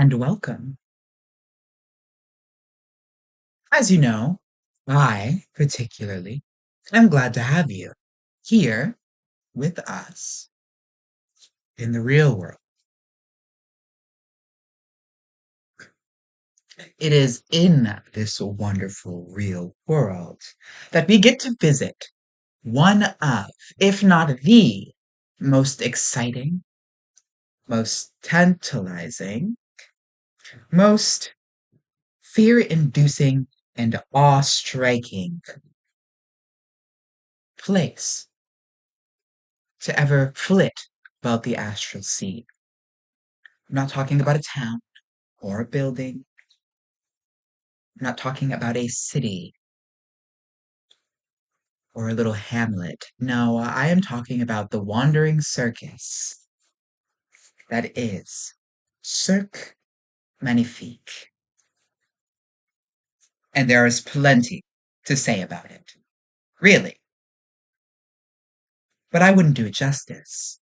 and welcome. As you know, I, particularly, am glad to have you here with us in the real world. It is in this wonderful real world that we get to visit one of, if not the most exciting, most tantalizing, most fear-inducing, and awe-striking place to ever flit about the astral sea. I'm not talking about a town or a building. I'm not talking about a city or a little hamlet. No, I am talking about the wandering circus that is Cirque Magnifique. And there is plenty to say about it. Really. But I wouldn't do it justice.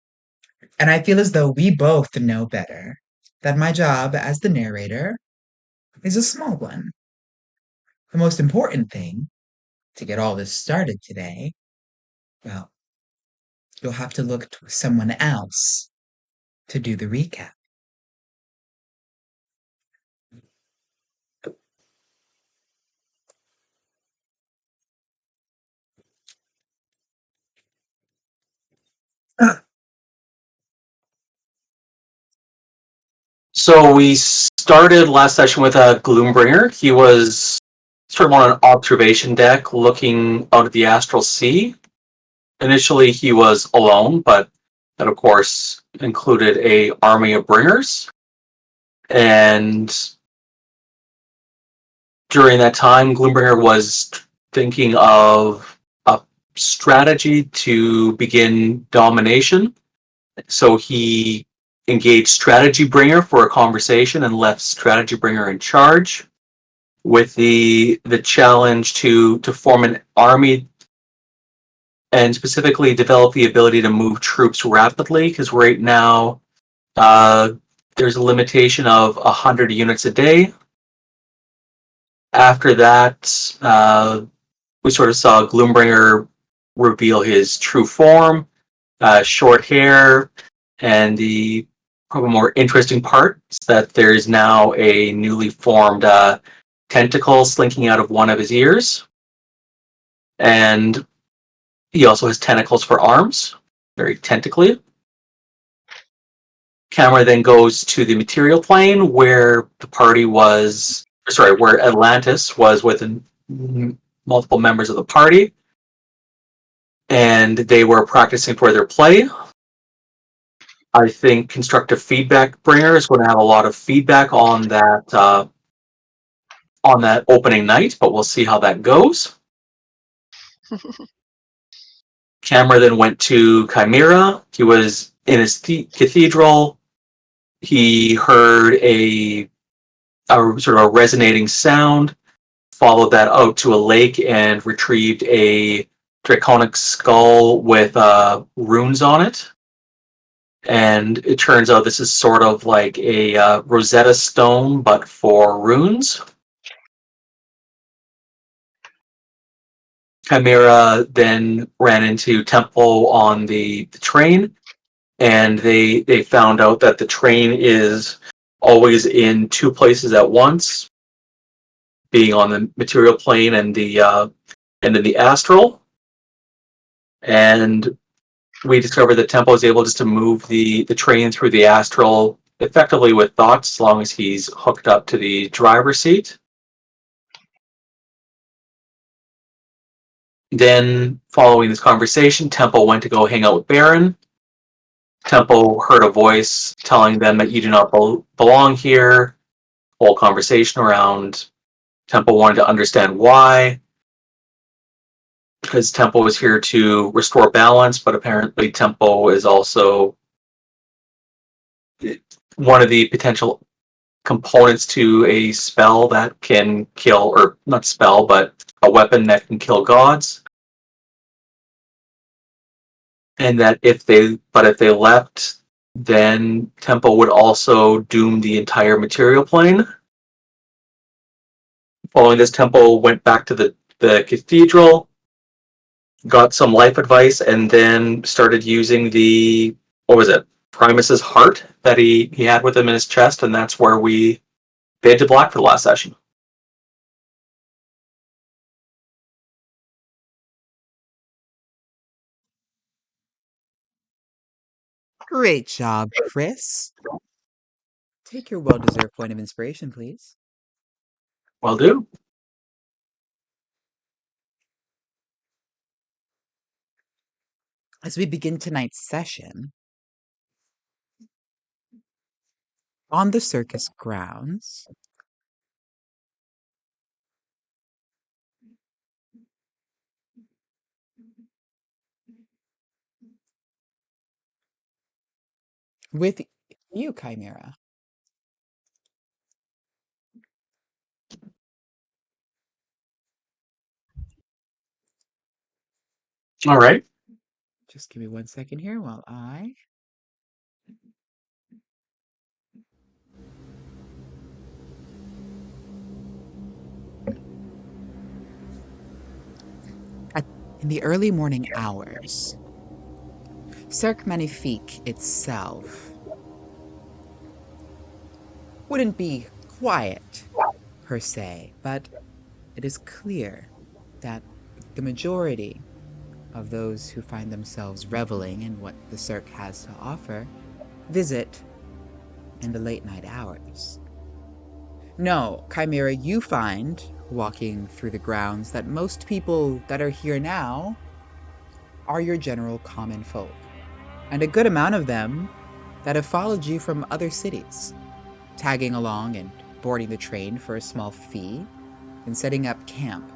And I feel as though we both know better that my job as the narrator is a small one. The most important thing to get all this started today, well, you'll have to look to someone else to do the recap. So we started last session with a Gloombringer. He was sort of on an observation deck looking out at the astral sea. Initially he was alone, but that of course included a army of bringers. And during that time, Gloombringer was thinking of a strategy to begin domination. So he engaged Strategy Bringer for a conversation and left Strategy Bringer in charge with the challenge to form an army and specifically develop the ability to move troops rapidly, because right now there's a limitation of 100 units a day. After that, we sort of saw Gloombringer reveal his true form, short hair, and the probably more interesting part is that there is now a newly formed tentacle slinking out of one of his ears. And he also has tentacles for arms, very tentacly. Camera then goes to the material plane where the party was, sorry, where Atlantis was with multiple members of the party. And they were practicing for their play. I think Constructive Feedback Bringer is going to have a lot of feedback on that opening night, but we'll see how that goes. Camera then went to Chimera. He was in his cathedral. He heard a sort of a resonating sound, followed that out to a lake and retrieved a draconic skull with runes on it. And it turns out this is sort of like a Rosetta Stone, but for runes. Chimera then ran into Temple on the train, and they found out that the train is always in two places at once, being on the material plane and in the astral. And we discovered that Tempo is able just to move the train through the astral effectively with thoughts, as long as he's hooked up to the driver's seat. Then, following this conversation, Tempo went to go hang out with Baron. Tempo heard a voice telling them that you do not belong here. Whole conversation around Tempo wanted to understand why. Because Tempo is here to restore balance, but apparently Tempo is also one of the potential components to a spell that can kill, or not spell, but a weapon that can kill gods. And that if they left, Then Tempo would also doom the entire material plane. Following this, Tempo went back to the cathedral, got some life advice, and then started using the, what was it, Primus's heart that he had with him in his chest, and that's where we fade to black for the last session. Great job, Chris. Take your well-deserved point of inspiration, please. Will do. As we begin tonight's session, on the circus grounds, with you, Chimera. All right. Just give me 1 second here while I... In the early morning hours, Cirque Magnifique itself wouldn't be quiet, per se, but it is clear that the majority of those who find themselves reveling in what the Cirque has to offer visit in the late night hours. No, Chimera, you find, walking through the grounds, that most people that are here now are your general common folk, and a good amount of them that have followed you from other cities, tagging along and boarding the train for a small fee, and setting up camp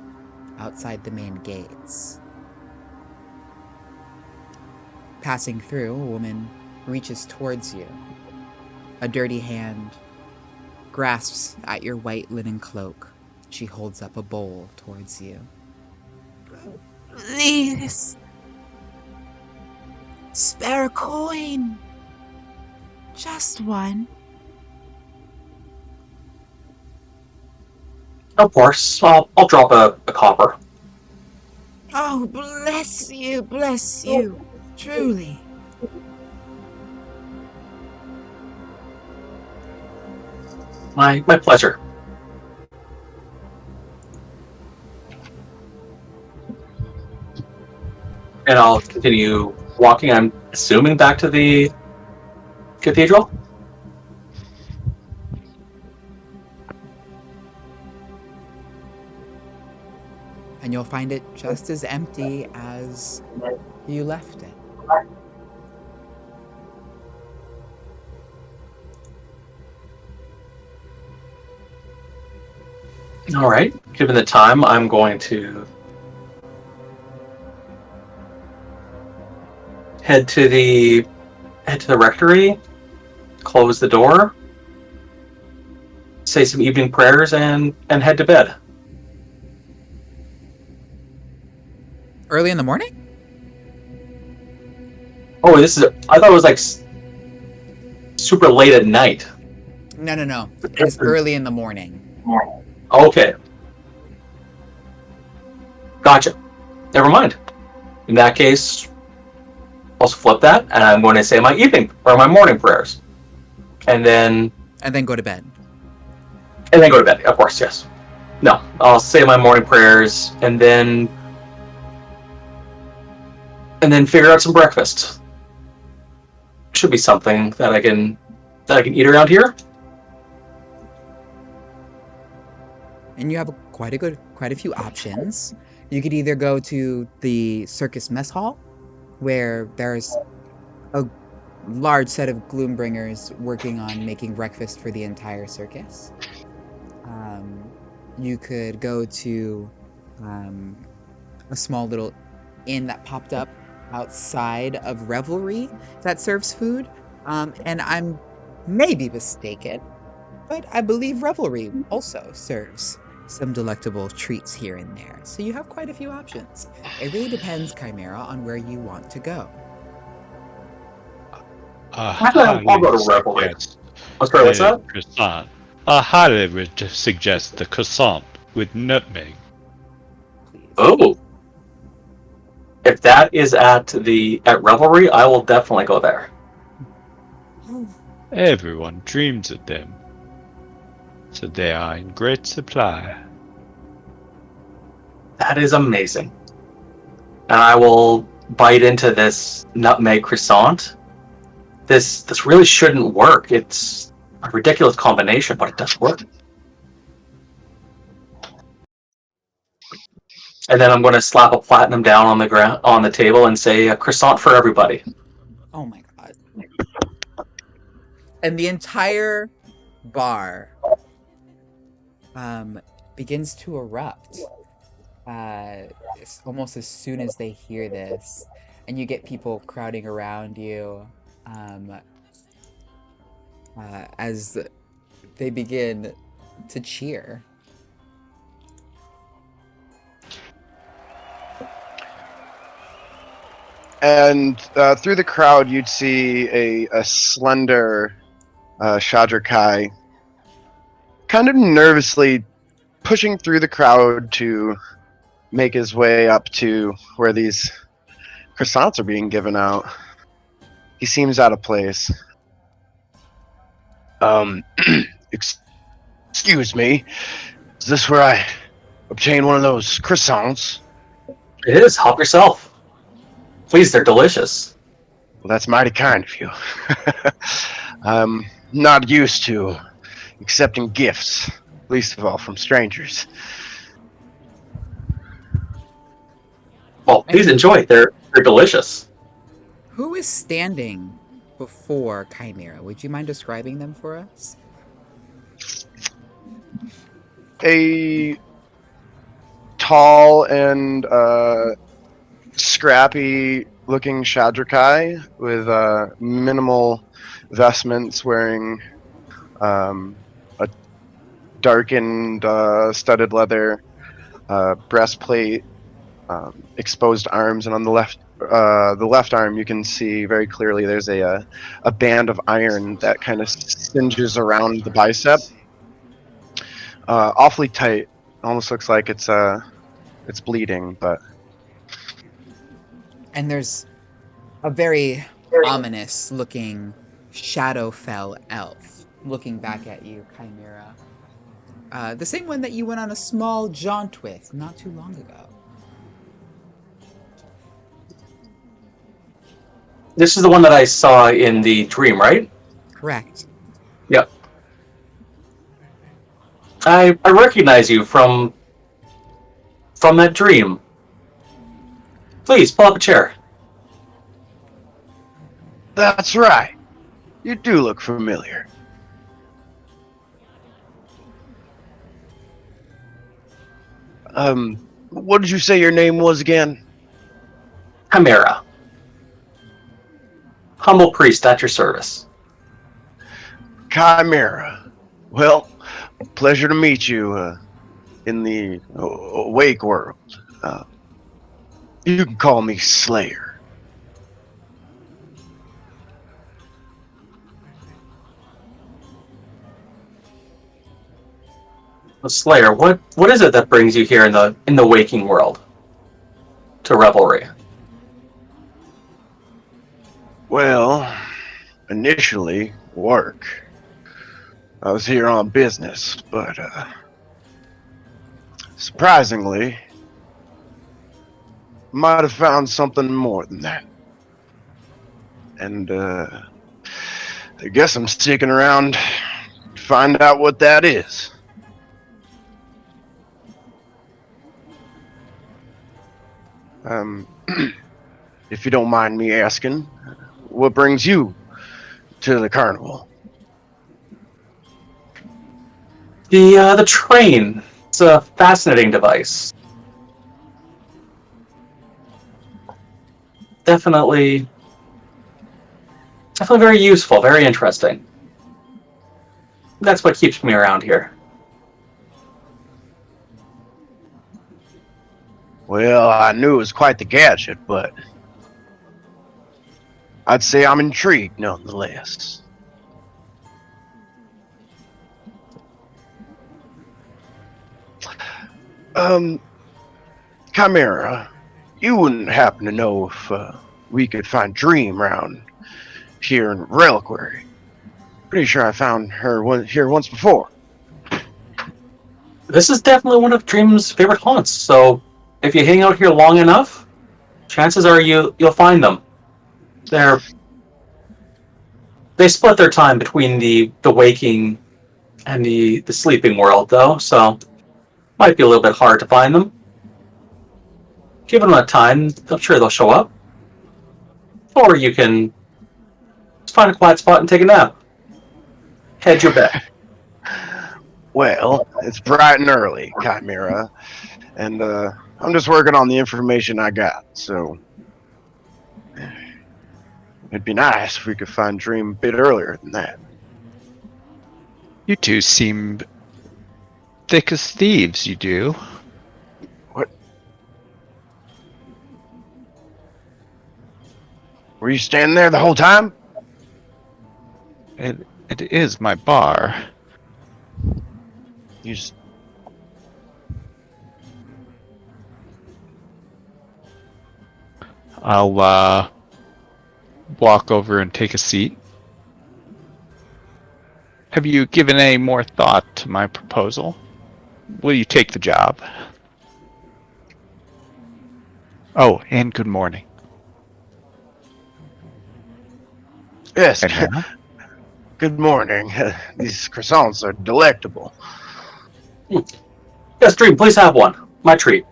outside the main gates. Passing through, a woman reaches towards you. A dirty hand grasps at your white linen cloak. She holds up a bowl towards you. Please, spare a coin. Just one. Of course, I'll drop a copper. Oh, bless you, truly. My pleasure. And I'll continue walking, I'm assuming, back to the cathedral. And you'll find it just as empty as you left it. All right. Given the time, I'm going to head to the rectory, close the door, say some evening prayers, and head to bed. Early in the morning? Oh, I thought it was like super late at night. No. It's early in the morning. Okay. Gotcha. Never mind. In that case, I'll flip that, and I'm going to say my morning prayers. And then go to bed. And then go to bed, of course, yes. No, I'll say my morning prayers, and then figure out some breakfast. Should be something that I can eat around here. And you have quite a few options. You could either go to the circus mess hall, where there's a large set of Gloombringers working on making breakfast for the entire circus. You could go to a small little inn that popped up outside of Revelry that serves food. And I'm maybe mistaken, but I believe Revelry also serves some delectable treats here and there. So you have quite a few options. It really depends, Chimera, on where you want to go. I'll go highly to Revelry. suggest I'm sorry, what's the that? croissant. I highly suggest the croissant with nutmeg. Oh, if that is at Revelry, I will definitely go there. Everyone dreams of them, so they are in great supply. That is amazing. And I will bite into this nutmeg croissant. This really shouldn't work. It's a ridiculous combination, but it does work. And then I'm going to slap a platinum down on the ground on the table and say a croissant for everybody. Oh my god. And the entire bar um begins to erupt. It's almost as soon as they hear this, and you get people crowding around you um as they begin to cheer. And through the crowd, you'd see a slender Shadrakai kind of nervously pushing through the crowd to make his way up to where these croissants are being given out. He seems out of place. Um, excuse me. Is this where I obtain one of those croissants? It is. Help yourself. Please, they're delicious. Well, that's mighty kind of you. I'm not used to accepting gifts, least of all from strangers. Well, please enjoy. They're delicious. Who is standing before Chimera? Would you mind describing them for us? A tall and scrappy looking Shadrakai with minimal vestments, wearing a darkened studded leather breastplate, exposed arms, and on the left arm you can see very clearly there's a band of iron that kind of singes around the bicep. Awfully tight. Almost looks like it's bleeding, but And there's a very ominous looking Shadowfell elf looking back at you, Chimera. The same one that you went on a small jaunt with not too long ago. This is the one that I saw in the dream, right? Correct. Yep. I recognize you from that dream. Please, pull up a chair. that's right. You do look familiar. What did you say your name was again? Chimera. Humble priest at your service. Chimera. Well, pleasure to meet you in the awake world. You can call me Slayer. The Slayer, what is it that brings you here in the waking world to Revelry? Well, initially, work. I was here on business, but surprisingly, might have found something more than that. And I guess I'm sticking around to find out what that is. If you don't mind me asking, what brings you to the carnival? The train. It's a fascinating device. Definitely very useful, very interesting. That's what keeps me around here. Well, I knew it was quite the gadget, but I'd say I'm intrigued nonetheless. Chimera, you wouldn't happen to know if we could find Dream around here in Reliquary? Pretty sure I found her here once before. This is definitely one of Dream's favorite haunts, so if you hang out here long enough, chances are you'll find them. They split their time between the waking and the sleeping world, though, so might be a little bit hard to find them. Given them a time, I'm sure they'll show up. Or you can just find a quiet spot and take a nap. Hedge your bet. Well, it's bright and early, Chimera, and I'm just working on the information I got, so it'd be nice if we could find Dream a bit earlier than that. You two seem thick as thieves, you do. What? Were you standing there the whole time? It is my bar. You just... I'll walk over and take a seat. Have you given any more thought to my proposal? Will you take the job? Oh, and good morning. Yes. Chimera? Good morning. These croissants are delectable. Yes, Dream, please have one. My treat.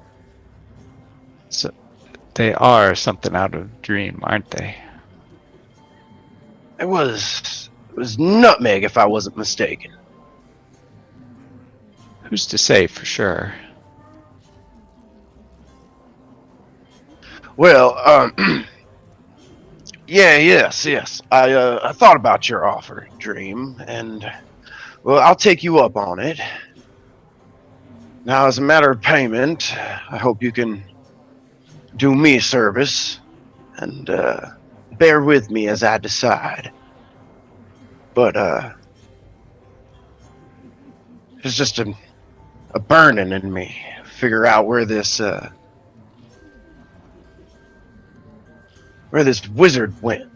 So, they are something out of Dream, aren't they? It was nutmeg, if I wasn't mistaken. Who's to say for sure? Well, yes. I thought about your offer, Dream, and well, I'll take you up on it. Now, as a matter of payment, I hope you can do me a service and bear with me as I decide. But it's just a burning in me. Figure out where this wizard went.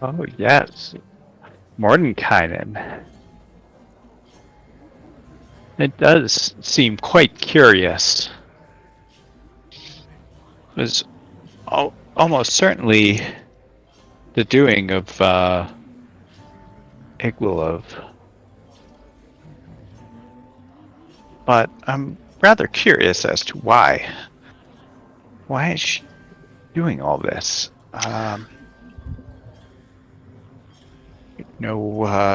Oh, yes. Mordenkainen. It does seem quite curious. It was almost certainly the doing of Iglulov. But I'm rather curious as to why. Why is she doing all this?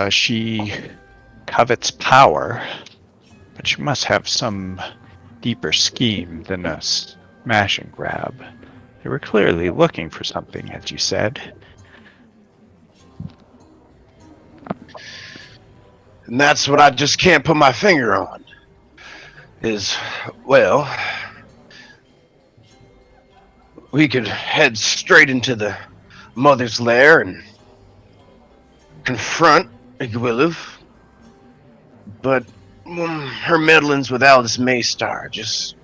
She covets power, but she must have some deeper scheme than a smash and grab. They were clearly looking for something, as you said. And that's what I just can't put my finger on. Well, we could head straight into the mother's lair and confront Iglulov, but her meddlings with Aldous Maystar just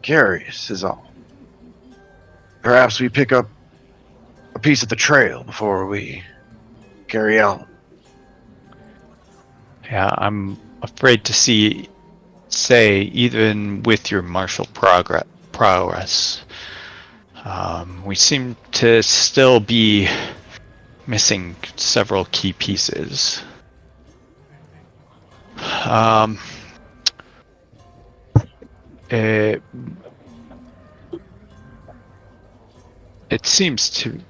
curious is all. Perhaps we pick up a piece of the trail before we carry on. Yeah, I'm afraid to say, even with your martial prowess, we seem to still be missing several key pieces. It seems to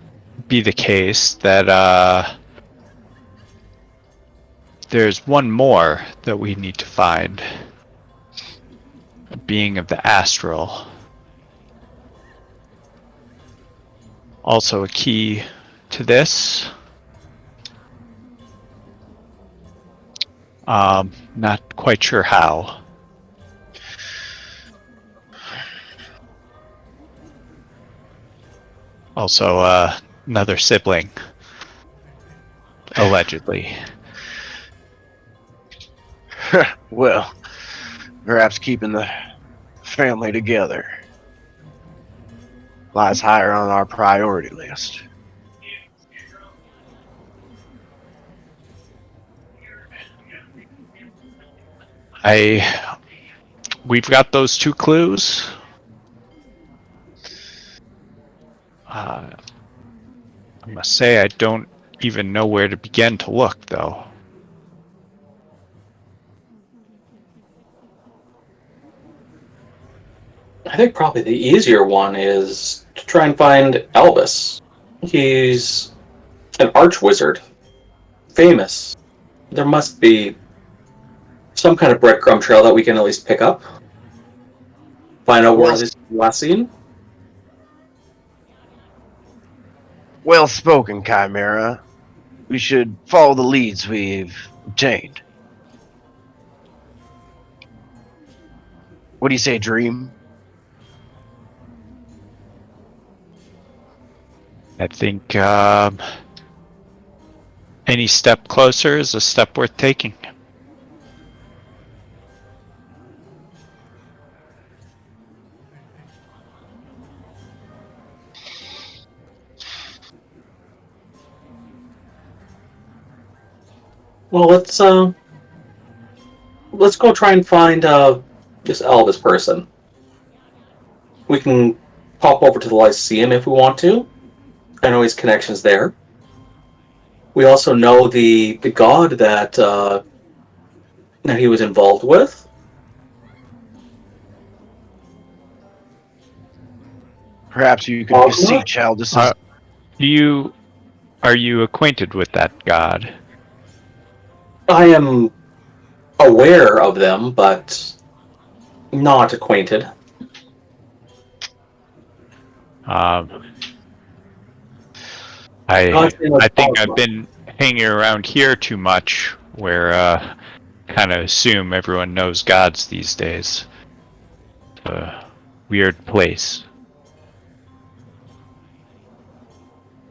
be the case that there's one more that we need to find. A being of the astral. Also a key to this. Not quite sure how. Also, another sibling, allegedly. Well, perhaps keeping the family together lies higher on our priority list. We've got those 2 clues. I must say I don't even know where to begin to look, though. I think probably the easier one is to try and find Elvis. He's an arch wizard, famous. There must be some kind of breadcrumb trail that we can at least pick up. Find out where Well, this is last seen. well spoken, Chimera. We should follow the leads we've obtained. What do you say, Dream? I think any step closer is a step worth taking. Well, let's go try and find this Elvis person. We can pop over to the Lyceum if we want to. I know his connections there. We also know the god that he was involved with. Perhaps you could beseech Aldous. Are you acquainted with that god? I am aware of them, but not acquainted. I think I've been hanging around here too much, where kind of assume everyone knows gods these days. It's a weird place.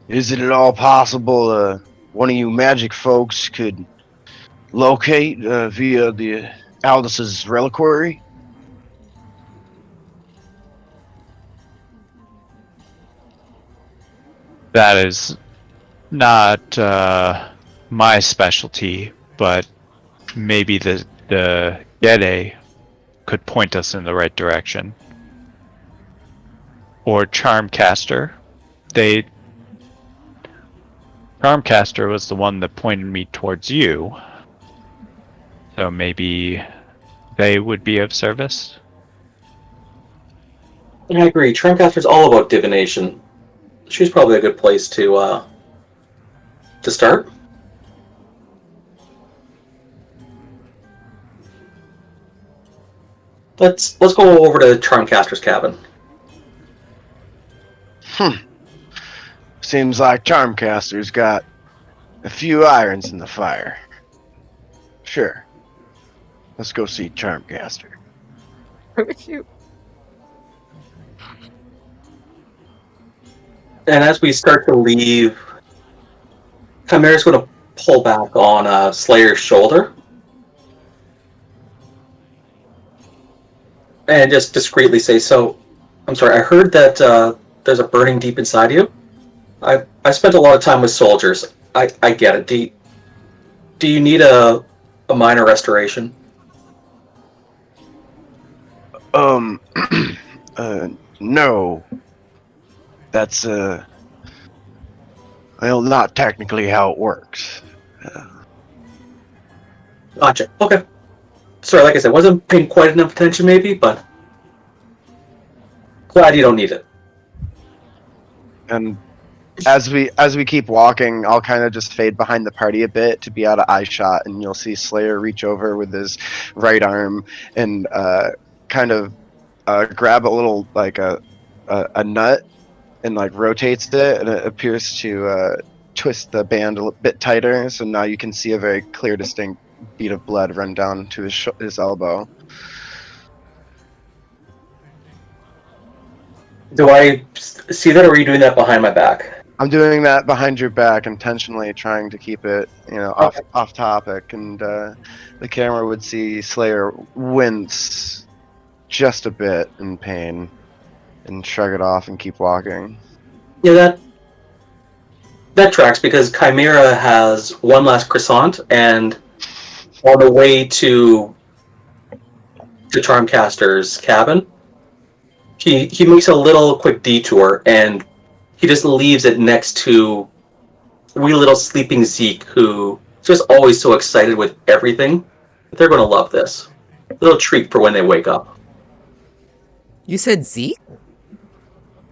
Is it at all possible one of you magic folks could locate via the Aldous' reliquary? That is not my specialty, but maybe the Gede could point us in the right direction. Or Charmcaster. Charmcaster was the one that pointed me towards you. So maybe they would be of service? I agree. Trimcaster's all about divination. She's probably a good place to start. Let's go over to Charmcaster's cabin. Seems like Charmcaster's got a few irons in the fire. Sure. Let's go see Charmcaster. And as we start to leave, Chimera's going to pull back on Slayer's shoulder. And just discreetly say, so, I'm sorry, I heard that there's a burning deep inside you. I spent a lot of time with soldiers. I get it. Do you need a minor restoration? No. That's, well, not technically how it works. Gotcha. Okay. Sorry, like I said, wasn't paying quite enough attention maybe, but glad you don't need it. And as we keep walking, I'll kind of just fade behind the party a bit to be out of eye shot, and you'll see Slayer reach over with his right arm and kind of grab a little like a nut and like rotates it, and it appears to twist the band a bit tighter. So now you can see a very clear, distinct bead of blood run down to his elbow. Do I see that, or are you doing that behind my back? I'm doing that behind your back, intentionally trying to keep it, Okay. off topic, and the camera would see Slayer wince just a bit in pain and shrug it off and keep walking. Yeah, that tracks because Chimera has one last croissant, and on the way to Charmcaster's cabin, he makes a little quick detour, and he just leaves it next to wee little sleeping Zeke, who is just always so excited with everything. They're going to love this. A little treat for when they wake up. You said Zeke?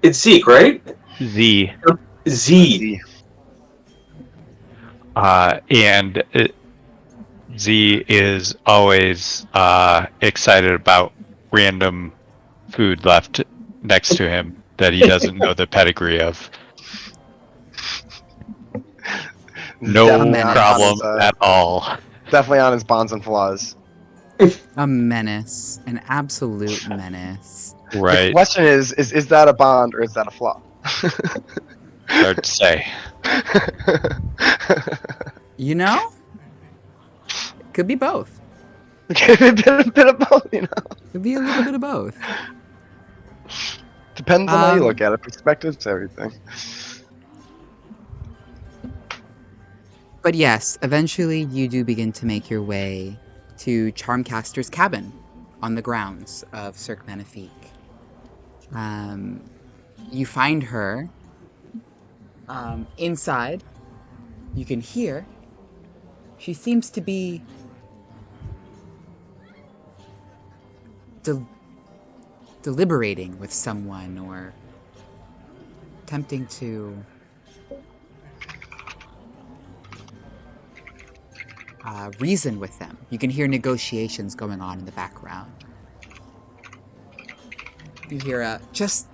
It's Zeke, right? Z. Z. And Z is always excited about random food left next to him that he doesn't know the pedigree of. No Definitely on problem his, at all. Definitely on his bonds and flaws. A menace. An absolute menace. The Right. question is that a bond or is that a flaw? Hard to say. You know? Could be both. a bit of both, Could be a little bit of both. Depends on how you look at it. Perspective's everything. But yes, eventually you do begin to make your way to Charmcaster's cabin on the grounds of Cirque Magnifique. You find her inside. You can hear. She seems to be deliberating with someone or attempting to reason with them. You can hear negotiations going on in the background. You hear just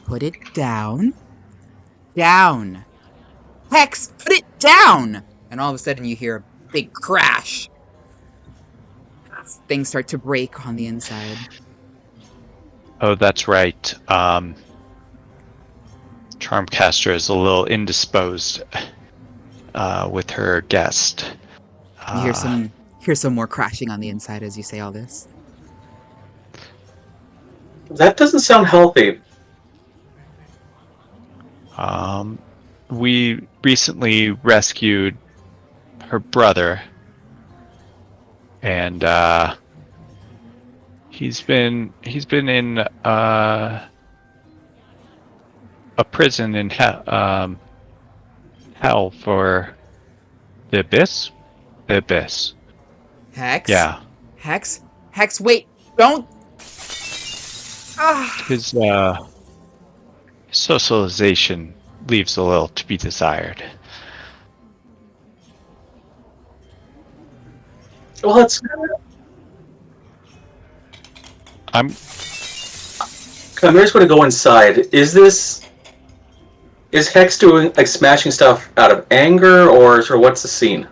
put it down. Down. Hex, put it down! And all of a sudden you hear a big crash. Things start to break on the inside. Oh, that's right. Charmcaster is a little indisposed with her guest. You hear some more crashing on the inside as you say all this. That doesn't sound healthy. We recently rescued her brother, and he's been in a prison in hell for the abyss. The abyss. Hex? Yeah. Hex, wait! Don't! His socialization leaves a little to be desired. Well, it's I'm Chimera's going to go inside. Is Hex doing like smashing stuff out of anger, or sort of what's the scene?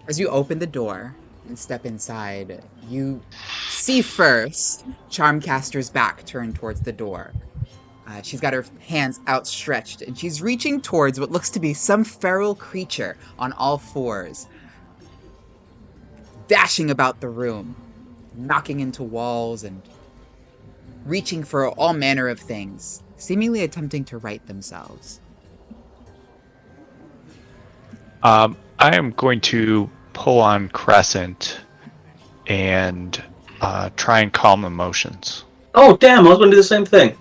As you open the door and step inside, you see first Charmcaster's back turned towards the door. She's got her hands outstretched, and she's reaching towards what looks to be some feral creature on all fours, dashing about the room, knocking into walls and reaching for all manner of things, seemingly attempting to right themselves. I am going to pull on Crescent and try and calm emotions. Oh, damn! I was going to do the same thing.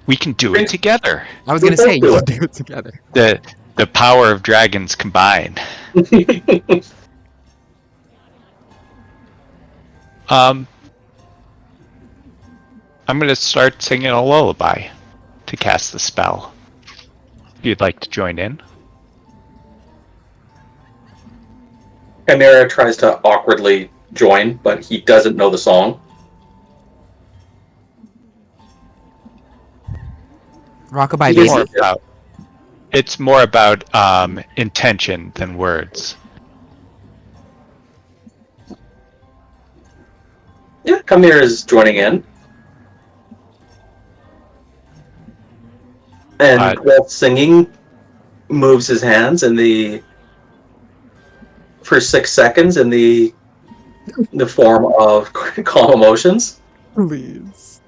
We can do it together. I was gonna say, you can do it together. The power of dragons combined. I'm gonna start singing a lullaby to cast the spell. If you'd like to join in. Chimera tries to awkwardly join, but he doesn't know the song. Rockabye Yes. Baby. It's more about intention than words. Yeah, Chimera is joining in. And while singing, moves his hands for 6 seconds in the form of calm emotions. Please.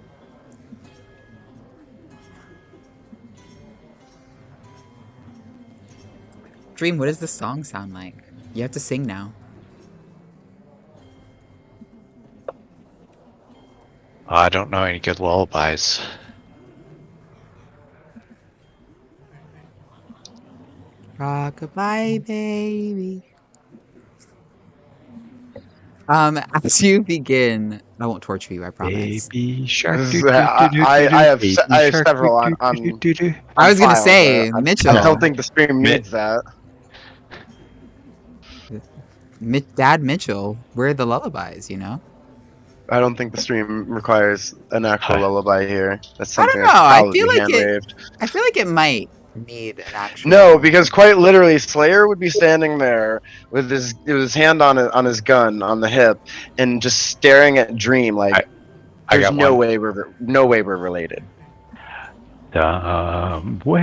Dream, what does the song sound like? You have to sing now. I don't know any good lullabies. Rock-a-bye, baby. As you begin, I won't torture you, I promise. Baby shark. I have several on I was gonna file, say, but Mitchell. I don't think the stream needs that. Dad Mitchell, where are the lullabies, you know? I don't think the stream requires an actual lullaby here. That's I something don't that know. should I probably feel be like hand waved. I feel like it might need an actual. No, because quite literally, Slayer would be standing there with his hand on his gun on the hip and just staring at Dream like, I "There's got no one. way we're related." Somewhere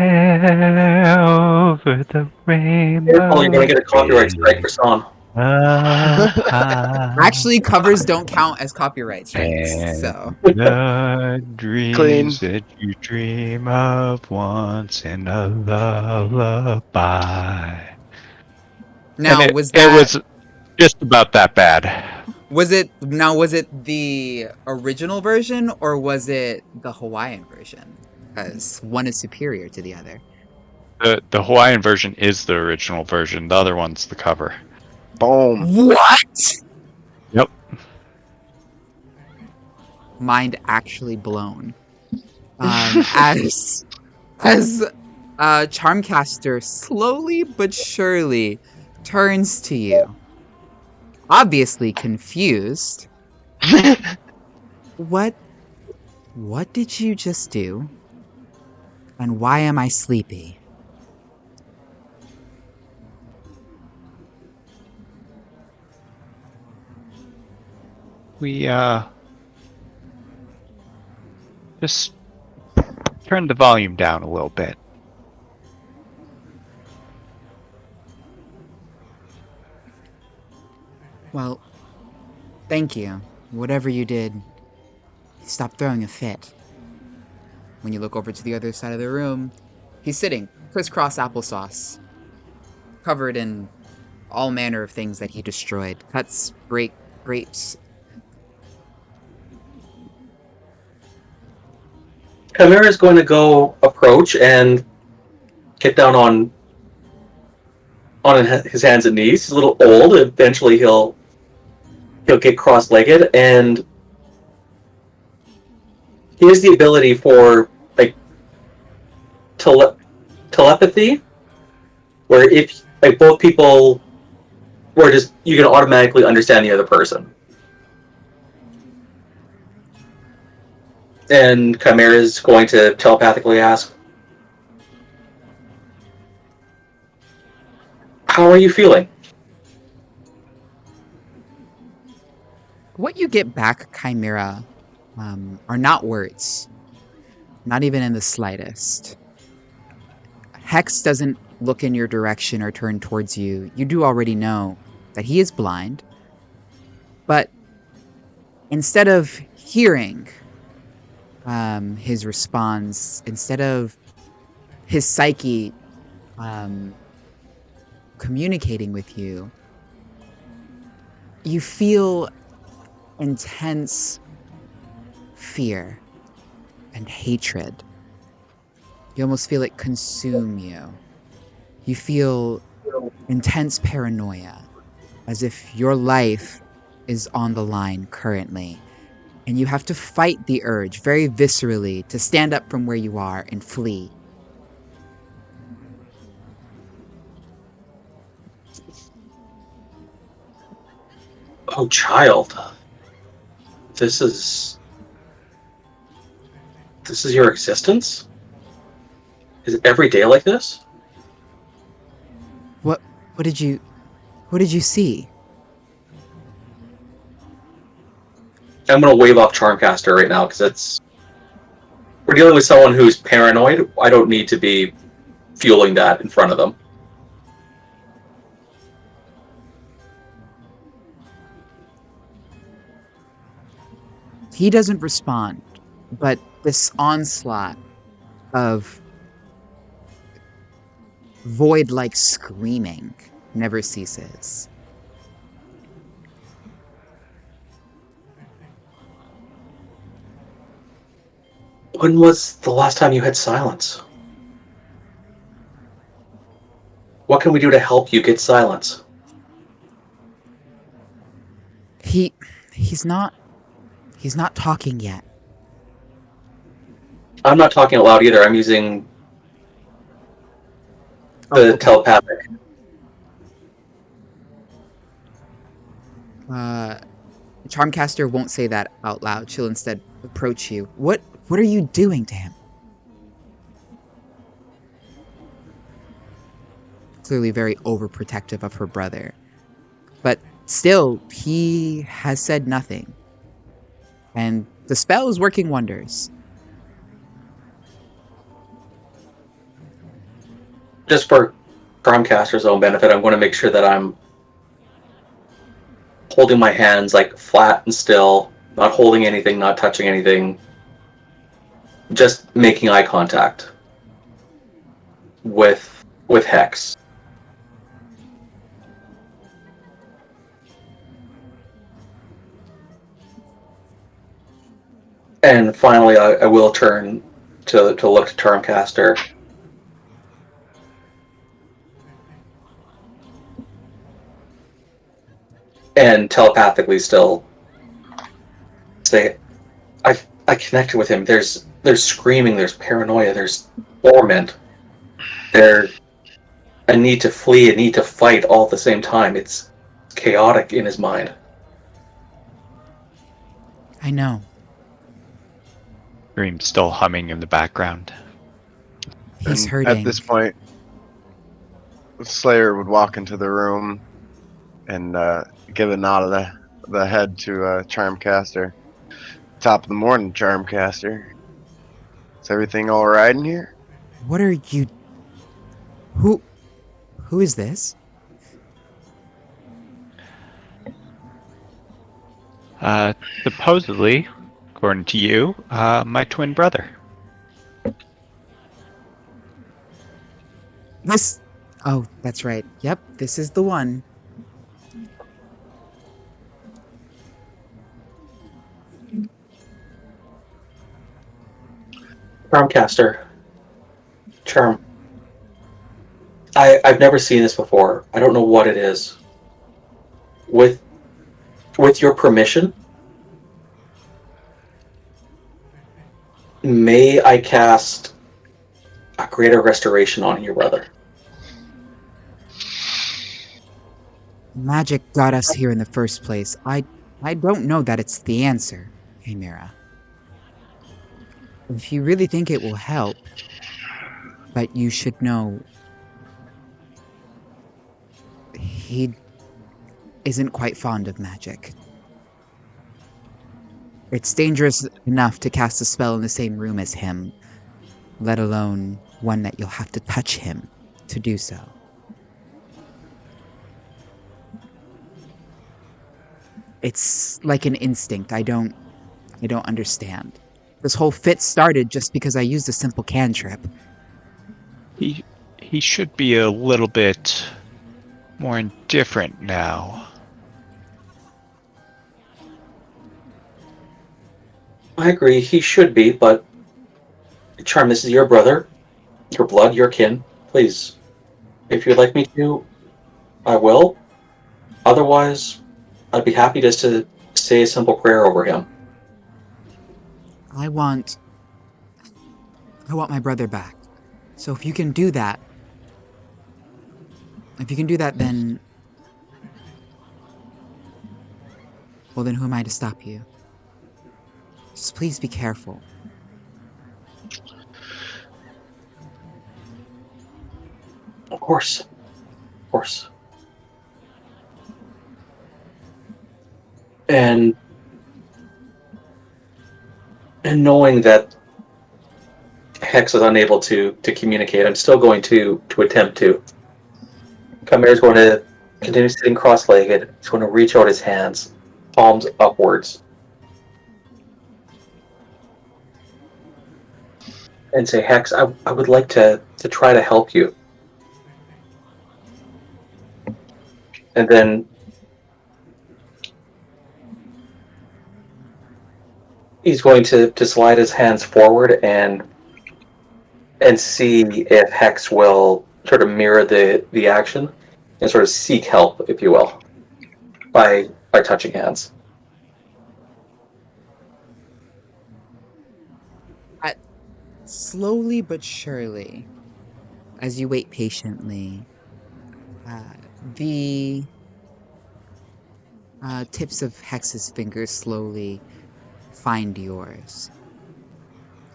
over the rainbow. Oh, you're gonna get a copyright strike for song. Actually, covers don't count as copyright strikes, And so. the dreams Clean. that you dream of once in a lullaby. Now, And was it was just about that bad. was it the original version or was it the Hawaiian version? Because one is superior to the other. The Hawaiian version is the original version. The other one's the cover. Boom. What? Yep. Mind actually blown. As Charmcaster slowly but surely turns to you, obviously confused. What did you just do? And why am I sleepy? We just turn the volume down a little bit. Well, thank you. Whatever you did, stop throwing a fit. When you look over to the other side of the room, he's sitting, crisscross applesauce, covered in all manner of things that he destroyed. Cuts, grapes. Chimera is going to go approach and get down on his hands and knees. He's a little old. Eventually, he'll get cross-legged, and he has the ability for like telepathy, where if like both people were just you can automatically understand the other person. And Chimera is going to telepathically ask, "How are you feeling?" What you get back, Chimera, are not words. Not even in the slightest. Hex doesn't look in your direction or turn towards you. You do already know that he is blind. But instead of hearing his response, instead of his psyche communicating with you, you feel intense fear and hatred. You almost feel it consume you. You feel intense paranoia, as if your life is on the line currently. And you have to fight the urge very viscerally to stand up from where you are and flee. Oh, child. This is your existence? Is it every day like this? What did you see? I'm gonna wave off Charmcaster right now because we're dealing with someone who's paranoid. I don't need to be fueling that in front of them. He doesn't respond, but this onslaught of void-like screaming never ceases. When was the last time you had silence? What can we do to help you get silence? He's not talking yet. I'm not talking out loud either. I'm using the telepathic. Charmcaster won't say that out loud. She'll instead approach you. What are you doing to him? Clearly very overprotective of her brother. But still, he has said nothing. And the spell is working wonders. Just for Charmcaster's own benefit, I'm going to make sure that I'm holding my hands like flat and still, not holding anything, not touching anything, just making eye contact with Hex. And finally, I will turn to look to Charmcaster. And telepathically still say, I connected with him. There's screaming, there's paranoia, there's torment. There's a need to flee, a need to fight all at the same time. It's chaotic in his mind. I know. Dream's still humming in the background. He's And hurting. At this point, Slayer would walk into the room and give a nod of the head to Charmcaster. Top of the morning, Charmcaster. Is everything all right in here? What are you... Who is this? Supposedly, according to you, my twin brother. This... Oh, that's right. Yep, this is the one. Charmcaster. Charm. I've never seen this before. I don't know what it is. With your permission, may I cast a greater restoration on your brother? Magic got us here in the first place. I don't know that it's the answer, Amira. If you really think it will help, but you should know he isn't quite fond of magic. It's dangerous enough to cast a spell in the same room as him, let alone one that you'll have to touch him to do so. It's like an instinct. I don't understand. This whole fit started just because I used a simple cantrip. He should be a little bit more indifferent now. I agree, he should be, but Charm, this is your brother, your blood, your kin. Please, if you'd like me to, I will. Otherwise, I'd be happy just to say a simple prayer over him. I want my brother back. So if you can do that, then... Well, then who am I to stop you? Just please be careful. Of course. Of course. And knowing that Hex is unable to communicate, I'm still going to attempt to. Chimera's going to continue sitting cross-legged. He's going to reach out his hands, palms upwards, and say, Hex, I would like to try to help you. And then he's going to slide his hands forward and see if Hex will sort of mirror the action and sort of seek help, if you will, by touching hands. Slowly but surely, as you wait patiently, the tips of Hex's fingers slowly find yours,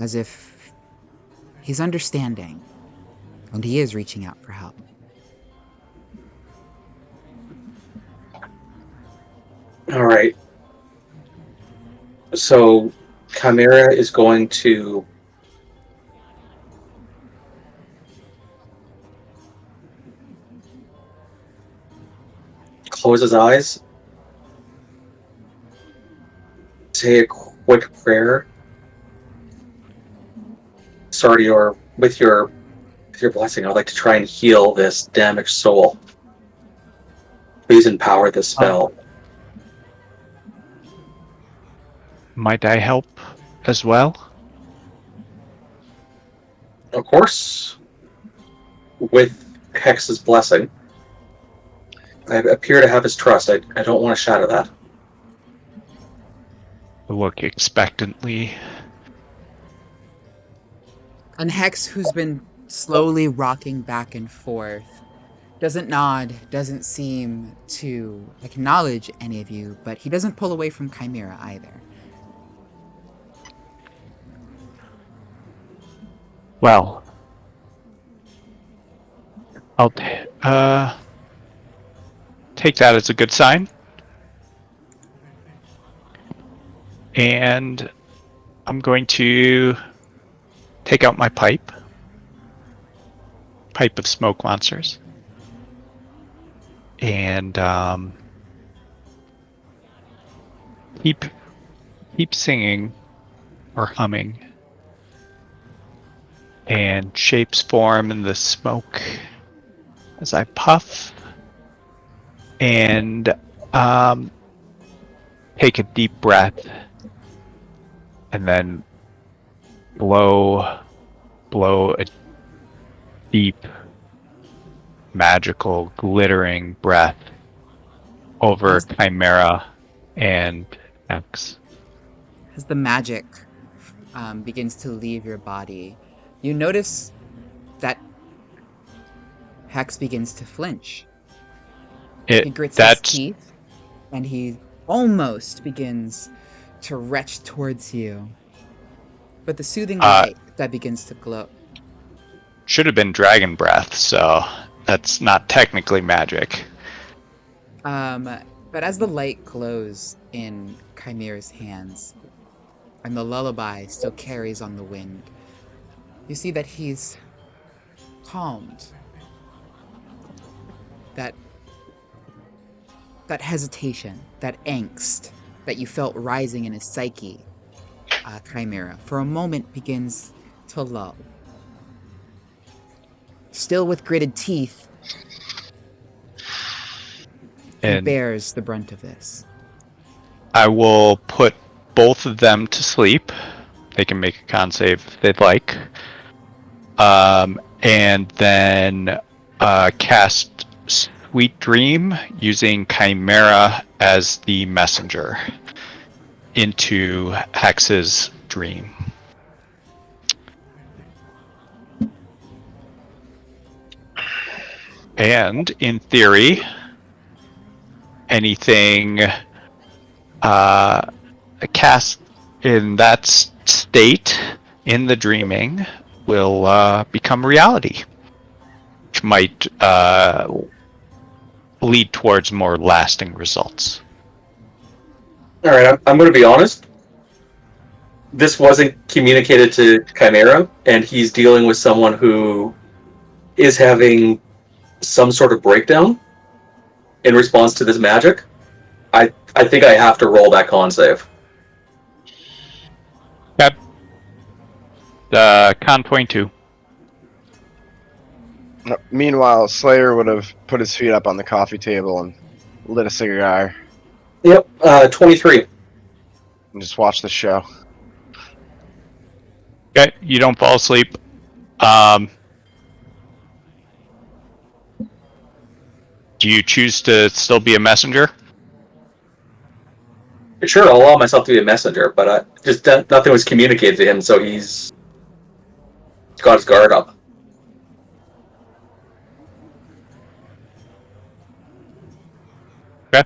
as if he's understanding, and he is reaching out for help. All right. So Chimera is going to close his eyes, say a quick prayer. Sorry, with your blessing, I'd like to try and heal this damaged soul. Please empower this spell. Might I help as well? Of course, with Hex's blessing. I appear to have his trust. I don't want to shatter that. Look expectantly. And Hex, who's been slowly rocking back and forth, doesn't nod, doesn't seem to acknowledge any of you, but he doesn't pull away from Chimera either. Well, I'll take that as a good sign. And I'm going to take out my pipe of smoke monsters, and keep singing or humming, and shapes form in the smoke as I puff and take a deep breath, and then blow a deep, magical, glittering breath over Chimera and X. As the magic begins to leave your body, you notice that Hex begins to flinch. He grits his teeth, and he almost begins to retch towards you. But the soothing light that begins to glow. Should have been dragon breath, so that's not technically magic. But as the light glows in Chimera's hands, and the lullaby still carries on the wind, you see that he's calmed. That hesitation, that angst that you felt rising in his psyche, Chimera, for a moment begins to lull. Still with gritted teeth, he bears the brunt of this. I will put both of them to sleep. They can make a con save if they'd like. And then cast Sweet Dream using Chimera as the messenger into Hex's dream. And in theory, anything cast in that state in the dreaming will become reality, which might lead towards more lasting results. All right, I'm going to be honest. this wasn't communicated to Chimera, and he's dealing with someone who is having some sort of breakdown in response to this magic, I think I have to roll that con save. Okay. Con 22. Meanwhile, Slayer would have put his feet up on the coffee table and lit a cigar Yep, 23. and just watched the show. Okay, you don't fall asleep. Do you choose to still be a messenger? Sure, I'll allow myself to be a messenger, but just nothing was communicated to him, so he's got his guard up. Okay.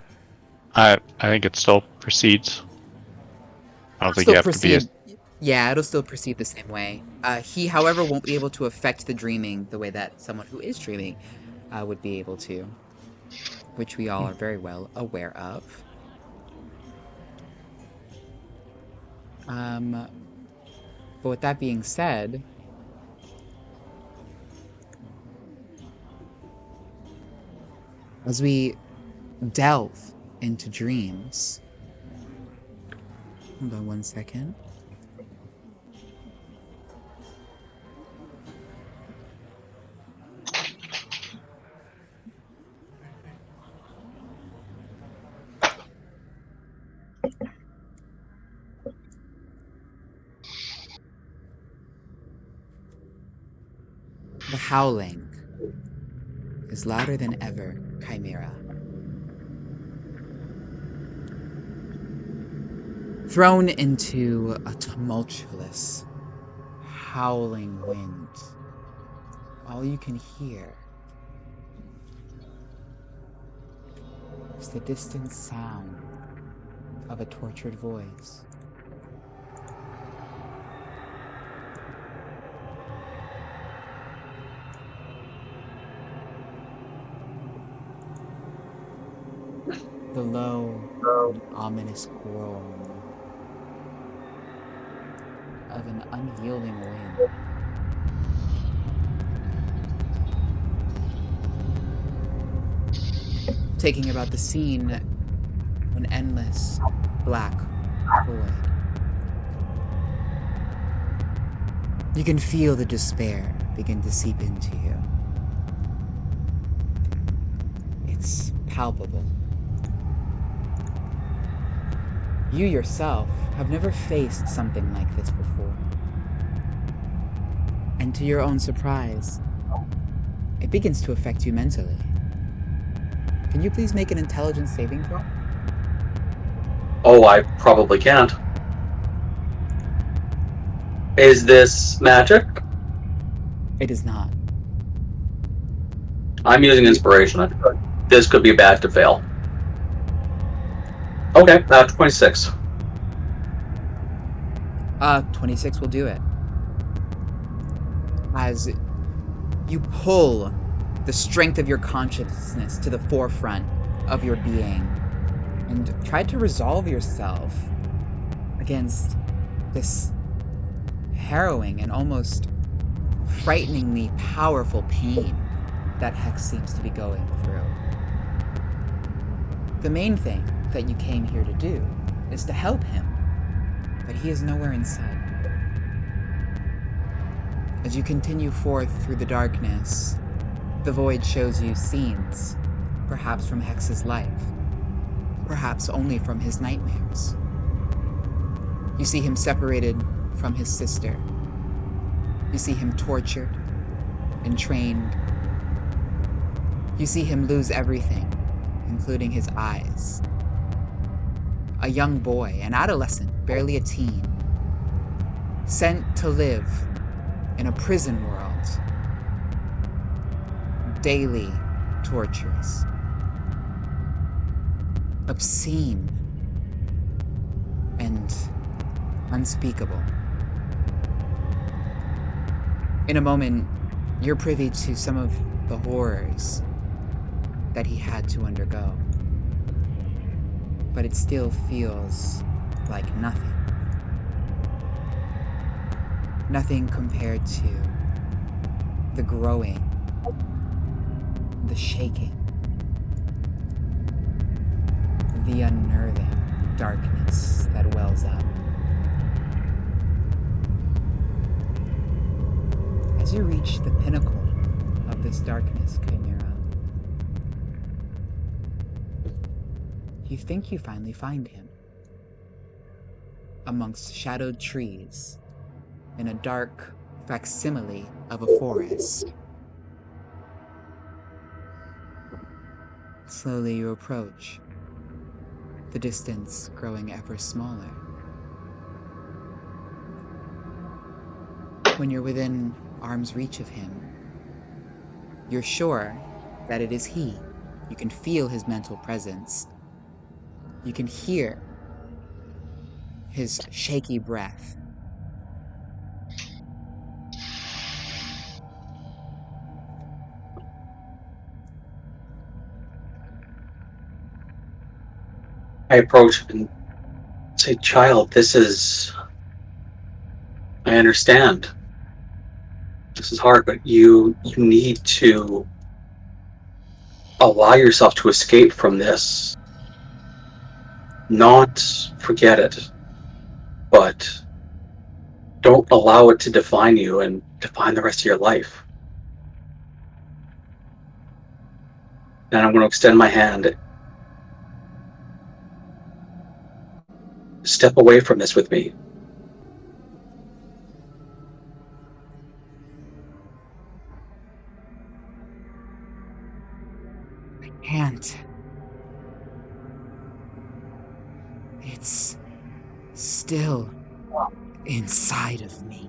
I think it still proceeds. I don't think Still you have to be a... Yeah, it'll still proceed the same way. He, however, won't be able to affect the dreaming the way that someone who is dreaming would be able to, which we all are very well aware of. But with that being said, as we delve into dreams, hold on one second. The howling is louder than ever, Chimera. Thrown into a tumultuous, howling wind, all you can hear is the distant sound of a tortured voice. The low and ominous groan of an unyielding wind. Taking about the scene, an endless black void. You can feel the despair begin to seep into you. It's palpable. You yourself have never faced something like this before. And to your own surprise, it begins to affect you mentally. Can you please make an intelligence saving throw? Oh, I probably can't. Is this magic? It is not. I'm using inspiration. This could be bad to fail. Okay, 26. 26 will do it. As you pull the strength of your consciousness to the forefront of your being and try to resolve yourself against this harrowing and almost frighteningly powerful pain that Hex seems to be going through. The main thing that you came here to do is to help him, but he is nowhere in sight. As you continue forth through the darkness, the void shows you scenes, perhaps from Hex's life, perhaps only from his nightmares. You see him separated from his sister. You see him tortured, entrained. You see him lose everything, including his eyes. A young boy, an adolescent, barely a teen, sent to live in a prison world. Daily tortures. Obscene and unspeakable. In a moment, you're privy to some of the horrors that he had to undergo. But it still feels like nothing. Nothing compared to the growing, the shaking, the unnerving darkness that wells up. As you reach the pinnacle of this darkness, Chimera, you think you finally find him. Amongst shadowed trees, in a dark facsimile of a forest. Slowly you approach, the distance growing ever smaller. When you're within arm's reach of him, you're sure that it is he. You can feel his mental presence. You can hear his shaky breath. I approach and say, "Child, this is. I understand. This is hard, but you need to allow yourself to escape from this. Not forget it, but don't allow it to define you and define the rest of your life." And I'm going to extend my hand. Step away from this with me. I can't. It's still inside of me.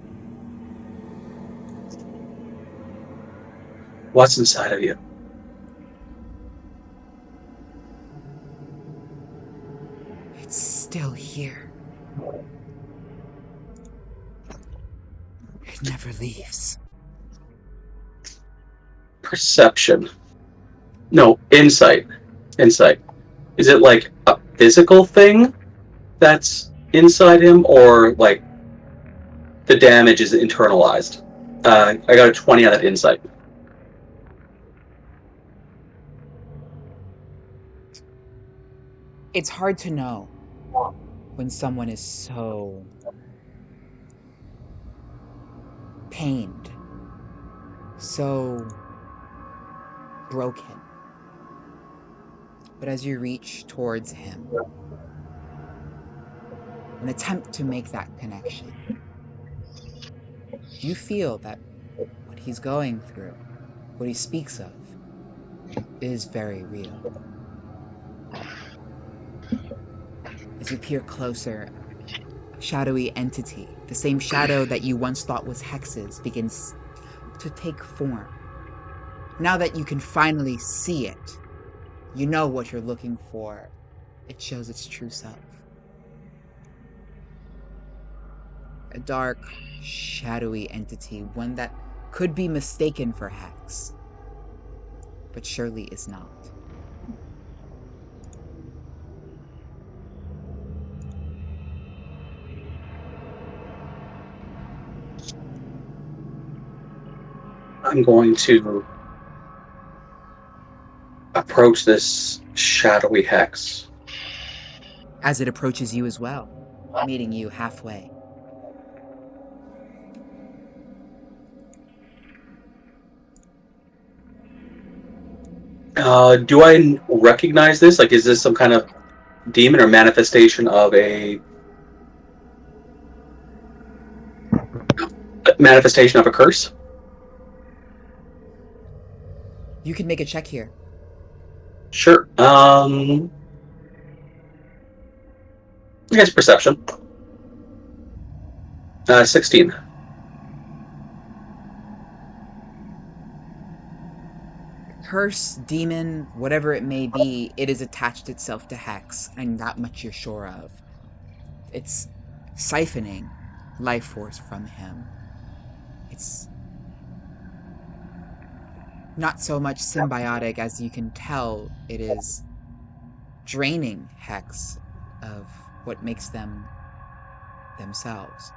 What's inside of you? It's still here. It never leaves. Perception. No, insight. Insight. Is it like a physical thing that's inside him, or like the damage is internalized? I got a 20 on that insight. It's hard to know when someone is so pained, so broken. But as you reach towards him, and attempt to make that connection, you feel that what he's going through, what he speaks of, is very real. As you peer closer, a shadowy entity, the same shadow that you once thought was Hex's, begins to take form. Now that you can finally see it, you know what you're looking for. It shows its true self. A dark, shadowy entity, one that could be mistaken for Hex, but surely is not. I'm going to approach this shadowy hex. As it approaches you as well, meeting you halfway. Do I recognize this? Like, is this some kind of demon or manifestation of a curse? You can make a check here. Sure. I guess perception. 16. Curse, demon, whatever it may be, it has attached itself to Hex, and that much you're sure of. It's siphoning life force from him. It's not so much symbiotic as you can tell it is draining Hex of what makes them themselves.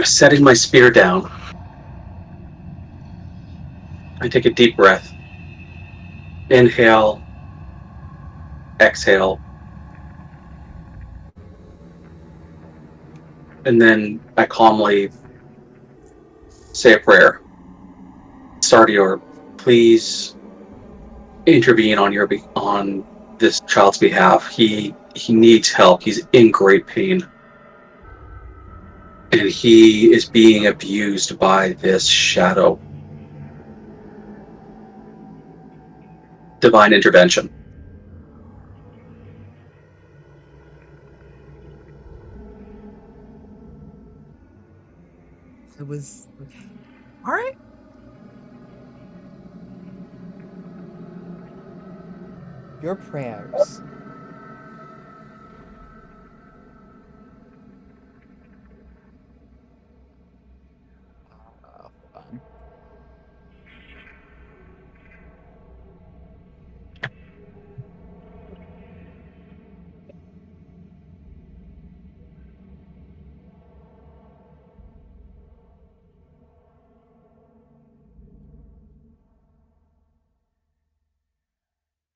Setting my spear down, I take a deep breath. Inhale, exhale, and then I calmly say a prayer. Sardior, please intervene on this child's behalf. He needs help. He's in great pain, and he is being abused by this shadow. Divine intervention. It was okay. All right. Your prayers hold on.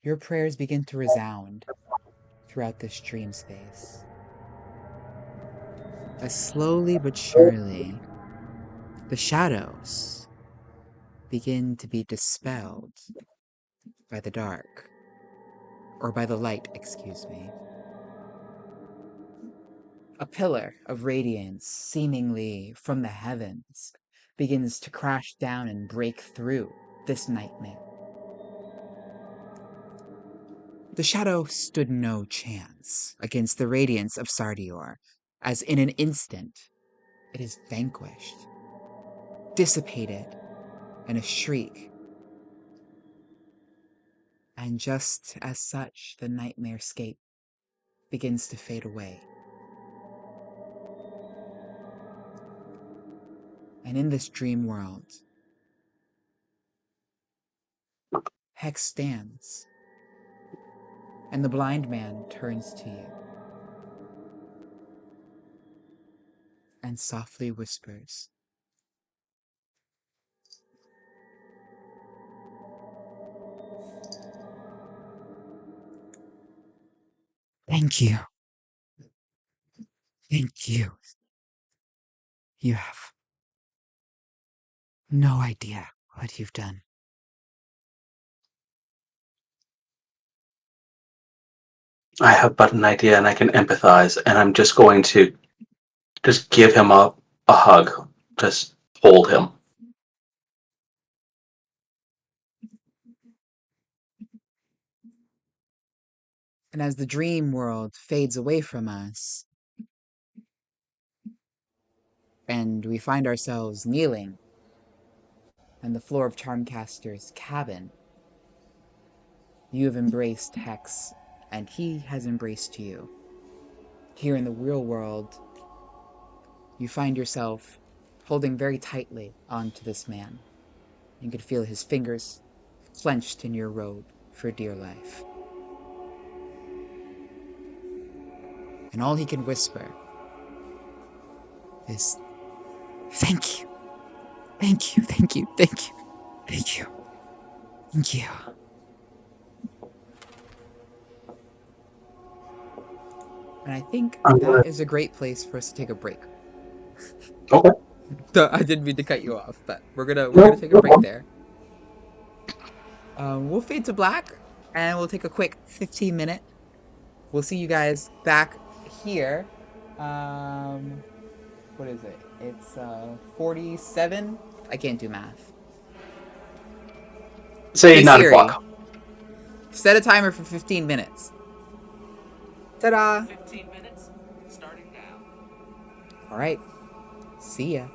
Your prayers begin to resound throughout this dream space. As slowly but surely, the shadows begin to be dispelled by the dark. Or by the light, excuse me. A pillar of radiance, seemingly from the heavens, begins to crash down and break through this nightmare. The shadow stood no chance against the radiance of Sardior, as in an instant it is vanquished, dissipated in a shriek. And just as such, the nightmare scape begins to fade away. And in this dream world, Hex stands, and the blind man turns to you and softly whispers, "Thank you. Thank you. You have no idea what you've done." I have but an idea and I can empathize, and I'm just going to just give him a hug. Just hold him. And as the dream world fades away from us, and we find ourselves kneeling on the floor of Charmcaster's cabin, you have embraced Hex, and he has embraced you. Here in the real world, you find yourself holding very tightly onto this man. You can feel his fingers clenched in your robe for dear life. And all he can whisper is, "Thank you, thank you, thank you, thank you, thank you, thank you." And I think that is a great place for us to take a break. Okay. I didn't mean to cut you off, but we're gonna take a break there. We'll fade to black, and we'll take a quick 15-minute. We'll see you guys back here. What is it? It's 47. I can't do math. Say Hey 9 Siri, o'clock. set a timer for 15 minutes. Ta-da! 15 minutes, starting now. All right. See ya.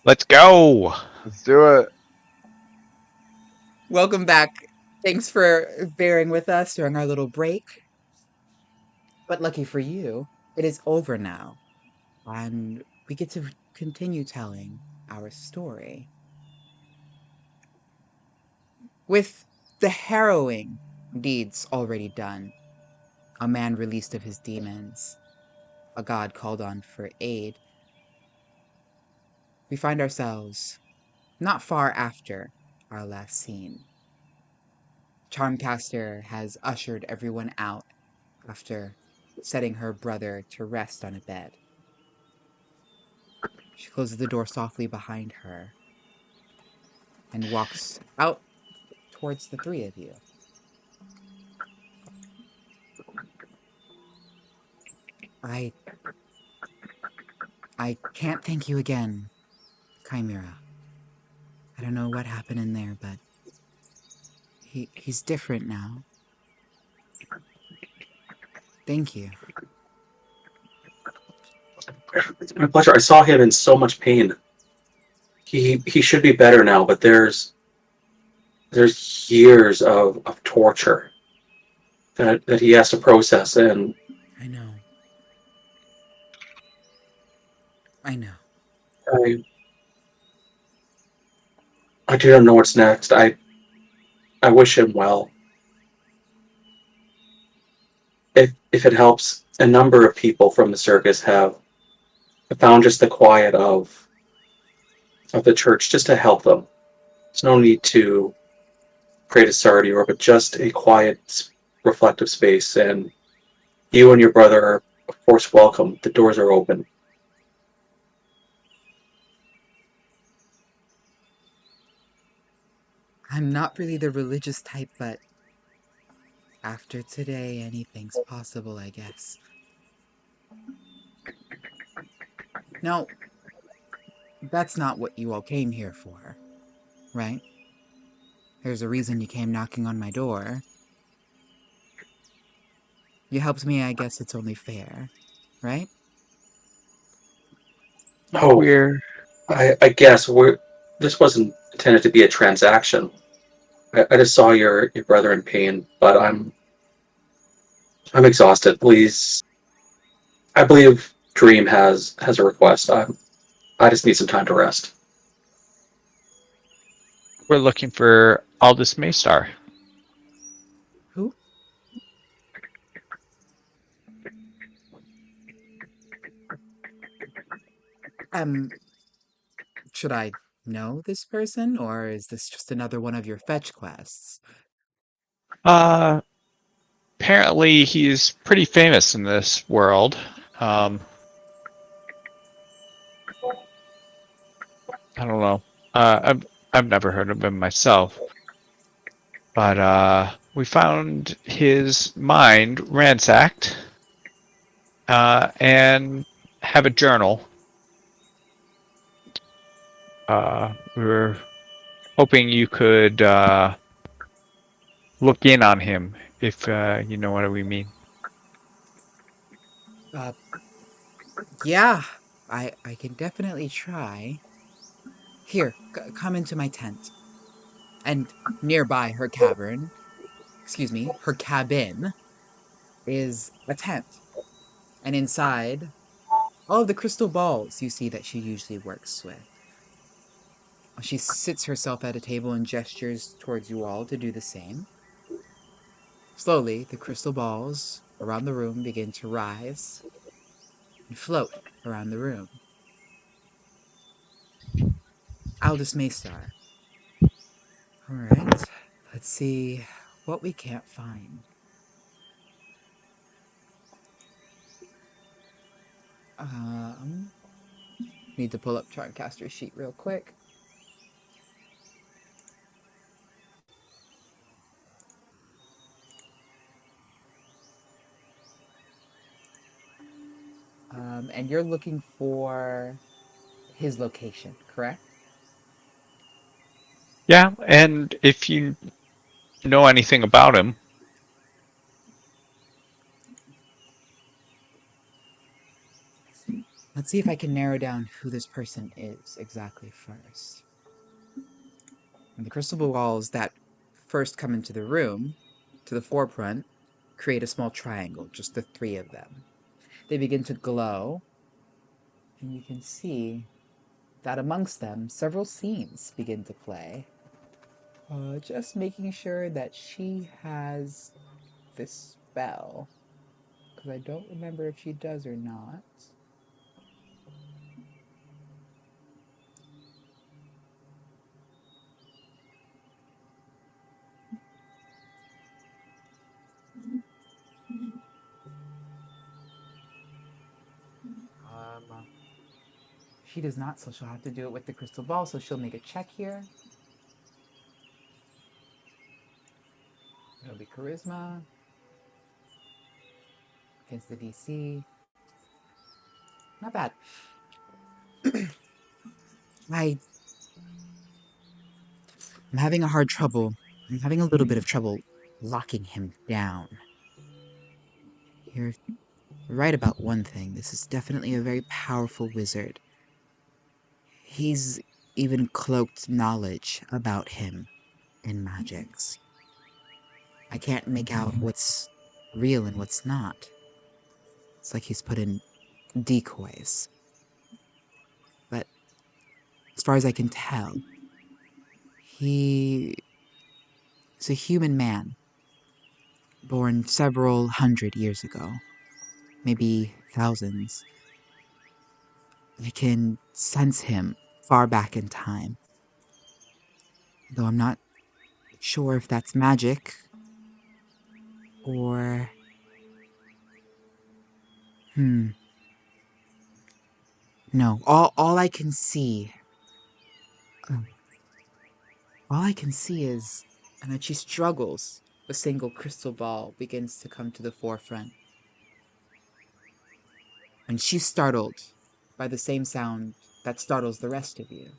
Let's go. Let's do it. Welcome back. Thanks for bearing with us during our little break. But lucky for you, it is over now. And we get to continue telling our story. With the harrowing deeds already done, a man released of his demons, a god called on for aid, we find ourselves not far after our last scene. Charmcaster has ushered everyone out after setting her brother to rest on a bed. She closes the door softly behind her and walks out towards the three of you. I I can't thank you again, Chimera. I don't know what happened in there, but he's different now. Thank you. It's my pleasure. I saw him in so much pain. He should be better now, but there's years of torture that he has to process, and I know. I know. I I do not know what's next. I wish him well. If it helps, a number of people from the circus have found just the quiet of the church just to help them. There's no need to create a sardior, but just a quiet, reflective space. And you and your brother are, of course, welcome. The doors are open. I'm not really the religious type, but after today, anything's possible, I guess. No, that's not what you all came here for, right? There's a reason you came knocking on my door. You helped me, I guess it's only fair, right? Oh, We're I guess this wasn't intended to be a transaction. I just saw your brother in pain, but I'm exhausted. Please, I believe Dream has a request. I just need some time to rest. we're looking for Aldous Maystar. Who? Um, should I know this person, or is this just another one of your fetch quests? Uh, Apparently he's pretty famous in this world. Um, I don't know. I've never heard of him myself, but we found his mind ransacked, and have a journal. We were hoping you could look in on him, if you know what we mean. Uh, yeah, I can definitely try. Here, come into my tent. And nearby her cavern, excuse me, her cabin, is a tent. And inside, all of the crystal balls you see that she usually works with. She sits herself at a table and gestures towards you all to do the same. Slowly, the crystal balls around the room begin to rise and float around the room. Aldous Maystar. Alright, let's see what we can't find. Um, Need to pull up Charmcaster's sheet real quick. And you're looking for his location, correct? Yeah, and if you know anything about him, Let's see if I can narrow down who this person is exactly first. And the crystal balls that first come into the room, to the forefront, create a small triangle, just the three of them. They begin to glow, and you can see that amongst them, several scenes begin to play. Just making sure that she has this spell, because I don't remember if she does or not. She does not, so she'll have to do it with the crystal ball, so she'll make a check here. It'll be charisma against the DC. Not bad. I'm having I'm having a little bit of trouble locking him down. You're right about one thing. This is definitely a very powerful wizard. He's even cloaked knowledge about him in magics. I can't make out what's real and what's not. It's like he's put in decoys. But as far as I can tell, he's a human man, born several hundred years ago, maybe thousands. I can sense him far back in time, though I'm not sure if that's magic or... No, all I can see... All I can see is... And then she struggles. A single crystal ball begins to come to the forefront. And she's startled by the same sound that startles the rest of you.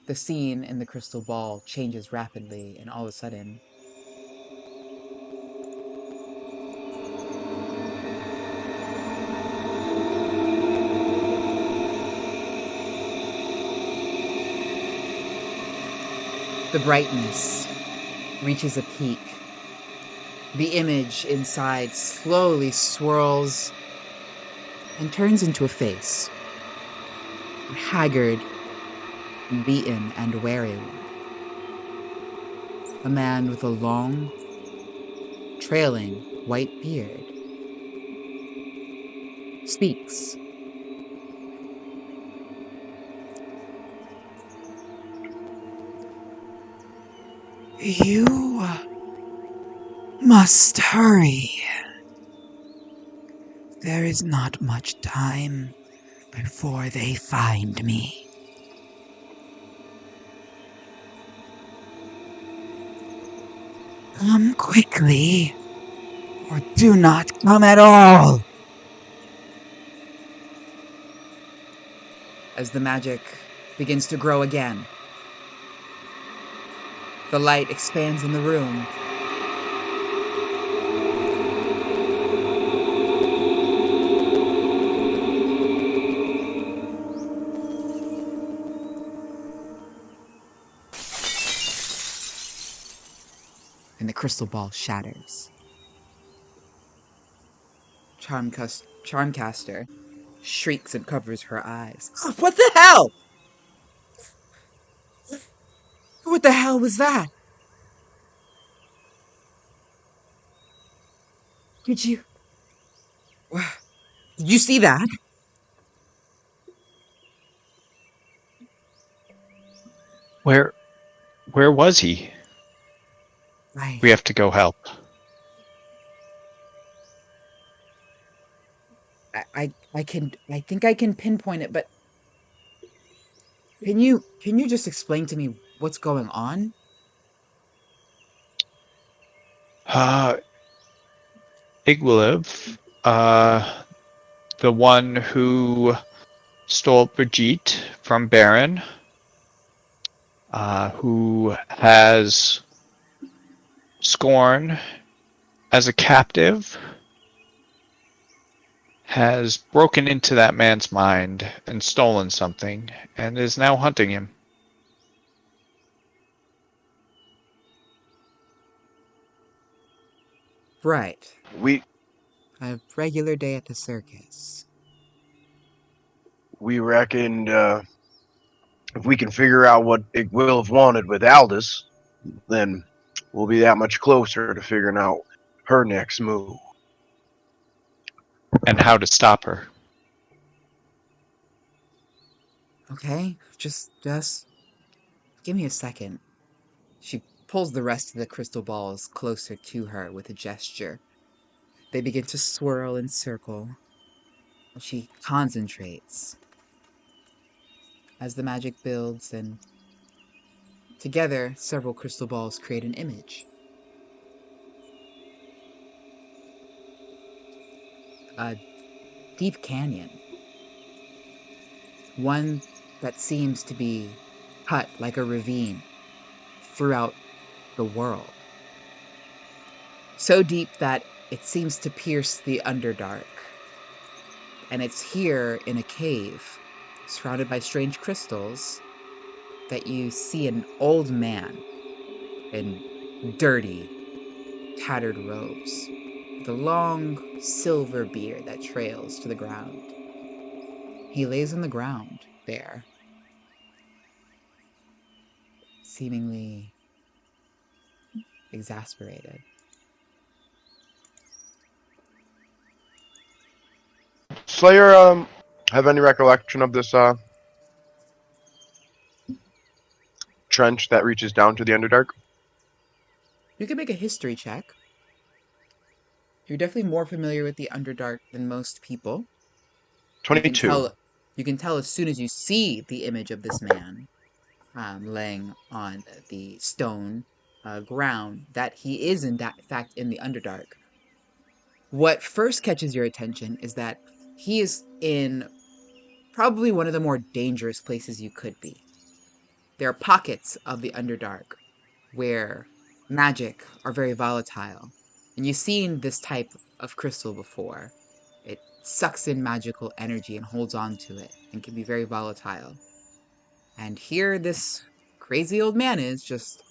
The scene in the crystal ball changes rapidly, and all of a sudden, the brightness reaches a peak. The image inside slowly swirls and turns into a face. A haggard, beaten, and weary one. A man with a long, trailing white beard speaks. You must hurry. There is not much time before they find me. Come quickly, or do not come at all. As the magic begins to grow again, the light expands in the room. And the crystal ball shatters. Charmcaster shrieks and covers her eyes. What the hell? What the hell was that? Did you see that? Where was he? We have to go help. I think I can pinpoint it, but can you just explain to me what's going on? Igwalev, the one who stole Brigitte from Baron, who has Scorn as a captive, has broken into that man's mind and stolen something, and is now hunting him. Right. We A regular day at the circus. we reckoned if we can figure out what it will have wanted with Aldous, then we'll be that much closer to figuring out her next move. And how to stop her. Okay, just give me a second. She pulls the rest of the crystal balls closer to her with a gesture. They begin to swirl and circle. She concentrates as the magic builds, and together several crystal balls create an image. A deep canyon. One that seems to be cut like a ravine throughout the world. So deep that it seems to pierce the Underdark. And it's here in a cave, surrounded by strange crystals, that you see an old man in dirty, tattered robes, with a long silver beard that trails to the ground. He lays on the ground there, seemingly exasperated. Slayer, have any recollection of this trench that reaches down to the Underdark? You can make a history check. You're definitely more familiar with the Underdark than most people. You can 22. tell. You can tell as soon as you see the image of this man laying on the stone ground that he is in fact in the Underdark. What first catches your attention is that he is in probably one of the more dangerous places you could be. There are pockets of the Underdark where magic are very volatile. And you've seen this type of crystal before. It sucks in magical energy and holds on to it and can be very volatile. And here this crazy old man is just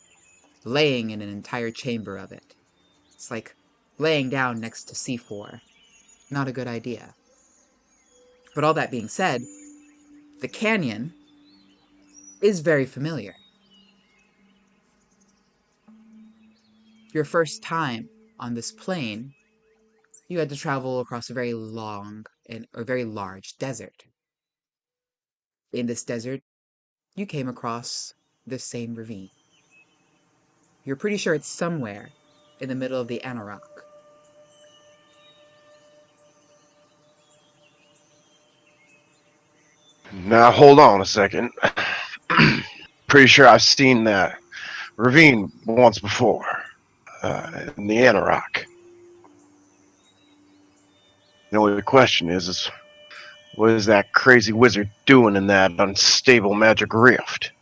laying in an entire chamber of it. It's like laying down next to C4. Not a good idea. But all that being said, the canyon is very familiar. Your first time on this plane, you had to travel across a very long and a very large desert. In this desert, you came across the same ravine. You're pretty sure it's somewhere in the middle of the Anorak. Now hold on a second. Pretty sure I've seen that ravine once before in the Anorak. The only question is what is that crazy wizard doing in that unstable magic rift?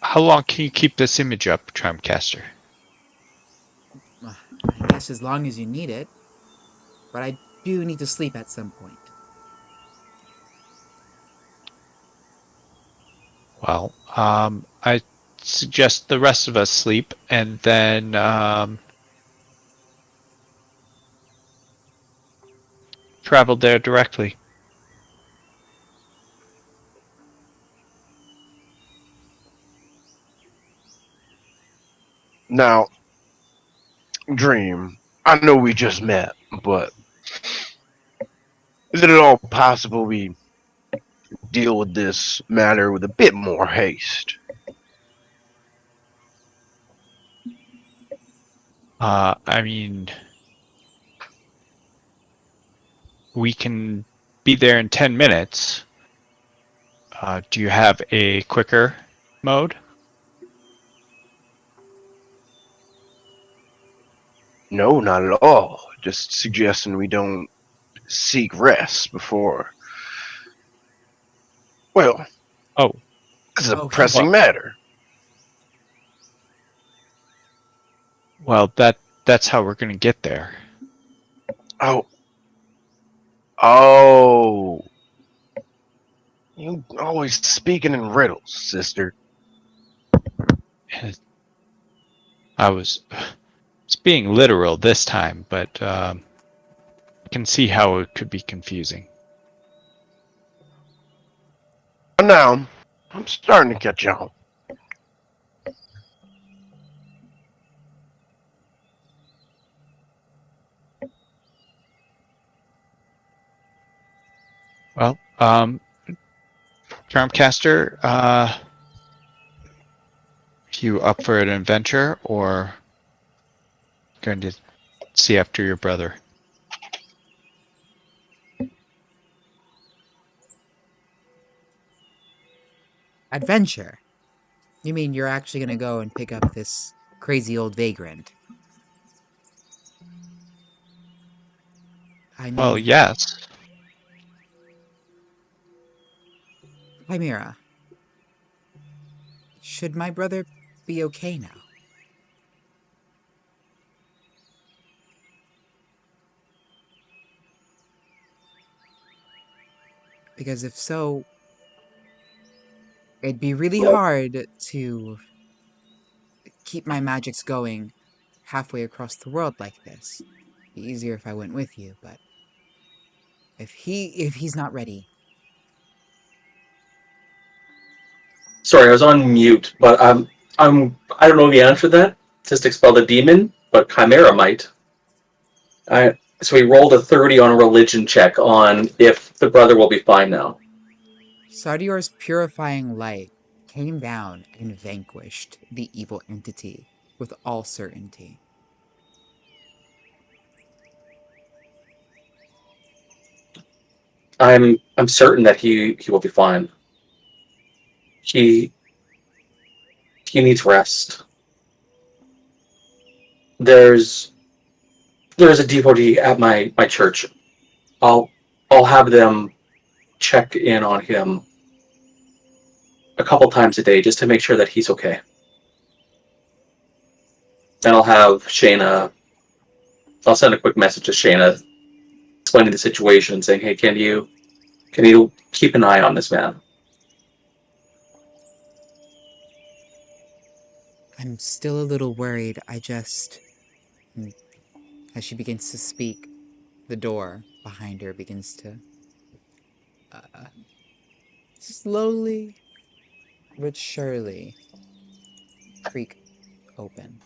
How long can you keep this image up, Trimcaster? I guess as long as you need it, but I do need to sleep at some point. Well, I suggest the rest of us sleep and then travel there directly. Now, Dream, I know we just met, but is it at all possible we deal with this matter with a bit more haste? I mean, we can be there in 10 minutes. Do you have a quicker mode? No, not at all. Just suggesting we don't seek rest before. Well, Oh, this is a Okay. pressing matter. Well, that's how we're gonna get there. Oh. Oh. You always speaking in riddles, sister. And I was it's being literal this time, but I can see how it could be confusing. Now, I'm starting to catch on. Well, Charmcaster, you up for an adventure or going to see after your brother? Adventure? You mean you're actually gonna go and pick up this crazy old vagrant? I Well, mean, yes. Chimera, should my brother be okay now? Because if so, it'd be really hard to keep my magics going halfway across the world like this. Be easier if I went with you, but if he's not ready, Sorry, I was on mute, but I don't know the answer to that. Just expel the demon, but Chimera might. So he rolled a 30 on a religion check on if the brother will be fine now. Sardior's purifying light came down and vanquished the evil entity with all certainty. I'm certain that he will be fine. He he needs rest. There's there's a devotee at my church. I'll I'll have them check in on him a couple times a day just to make sure that he's okay. And I'll send a quick message to Shayna explaining the situation, saying, "Hey, can you keep an eye on this man?" I'm still a little worried. As she begins to speak, the door behind her begins to uh, slowly but surely creak open.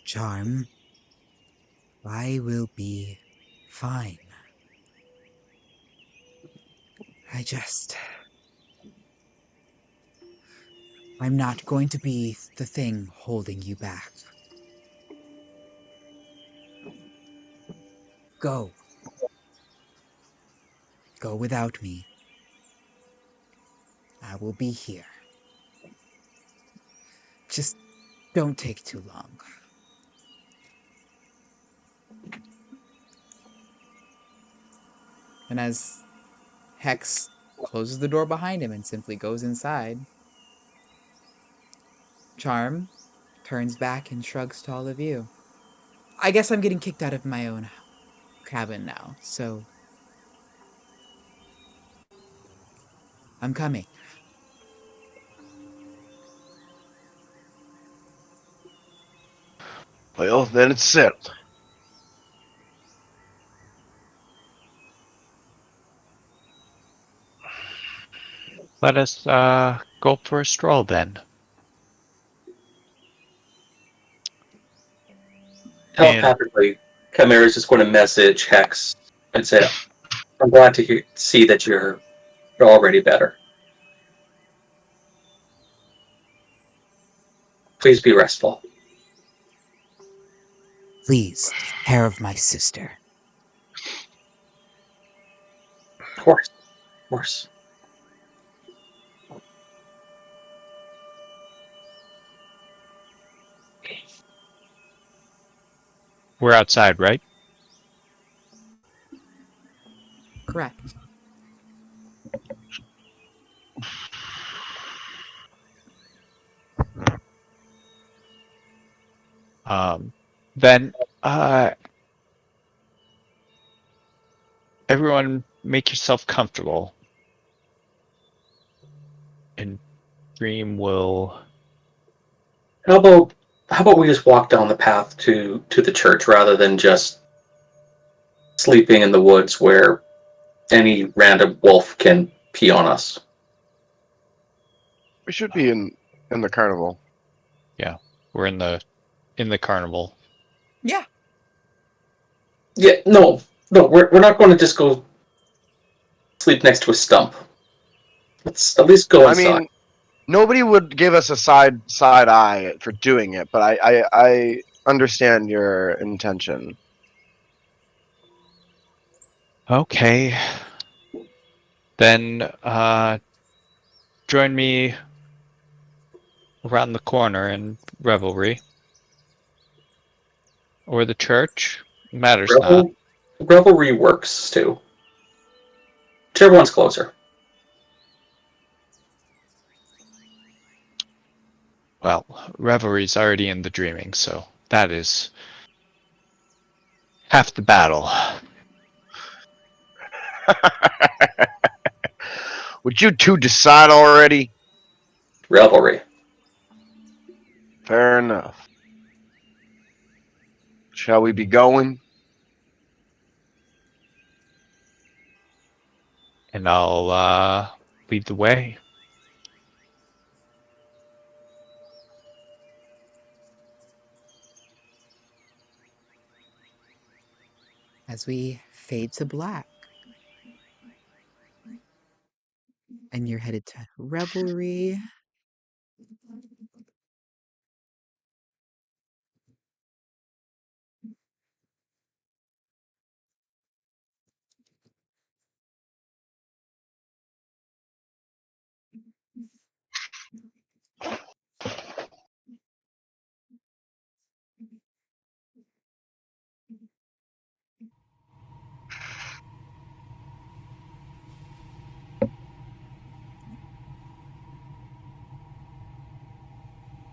Charm, I will be fine. I just. I'm not going to be the thing holding you back. Go. Go without me. I will be here. Just don't take too long. And as Hex closes the door behind him and simply goes inside, Charm turns back and shrugs to all of you. I guess I'm getting kicked out of my own cabin now, so I'm coming. Well, then it's settled. Let us go for a stroll then. And Telepathically, Chimera is just going to message Hex and say, "I'm glad to see that you're already better. Please be restful." Please, take care of my sister. Of course, of course. we're outside, right? Correct. Then everyone make yourself comfortable. And Dream will... How about we just walk down the path to the church rather than just sleeping in the woods where any random wolf can pee on us? We should be in the carnival. Yeah, we're in the carnival. Yeah. Yeah, no, we're not going to just go sleep next to a stump. Let's at least go I inside. mean, nobody would give us a side eye for doing it, but I understand your intention. Okay. Then join me around the corner in Revelry. Or the church. Matters not. Revelry works too. Whichever one's closer. Well, Revelry's already in the dreaming, so that is half the battle. Would you two decide already? Revelry. Fair enough. Shall we be going? And I'll lead the way. As we fade to black. And you're headed to Revelry.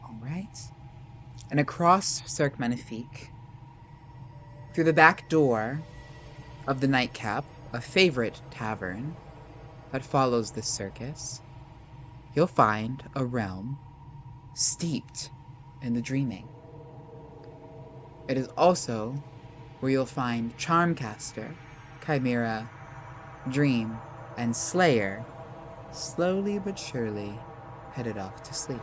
All right. And across Cirque Magnifique, through the back door of the Nightcap, a favorite tavern that follows this circus, you'll find a realm steeped in the dreaming. It is also where you'll find Charmcaster, Chimera, Dream, and Slayer slowly but surely headed off to sleep.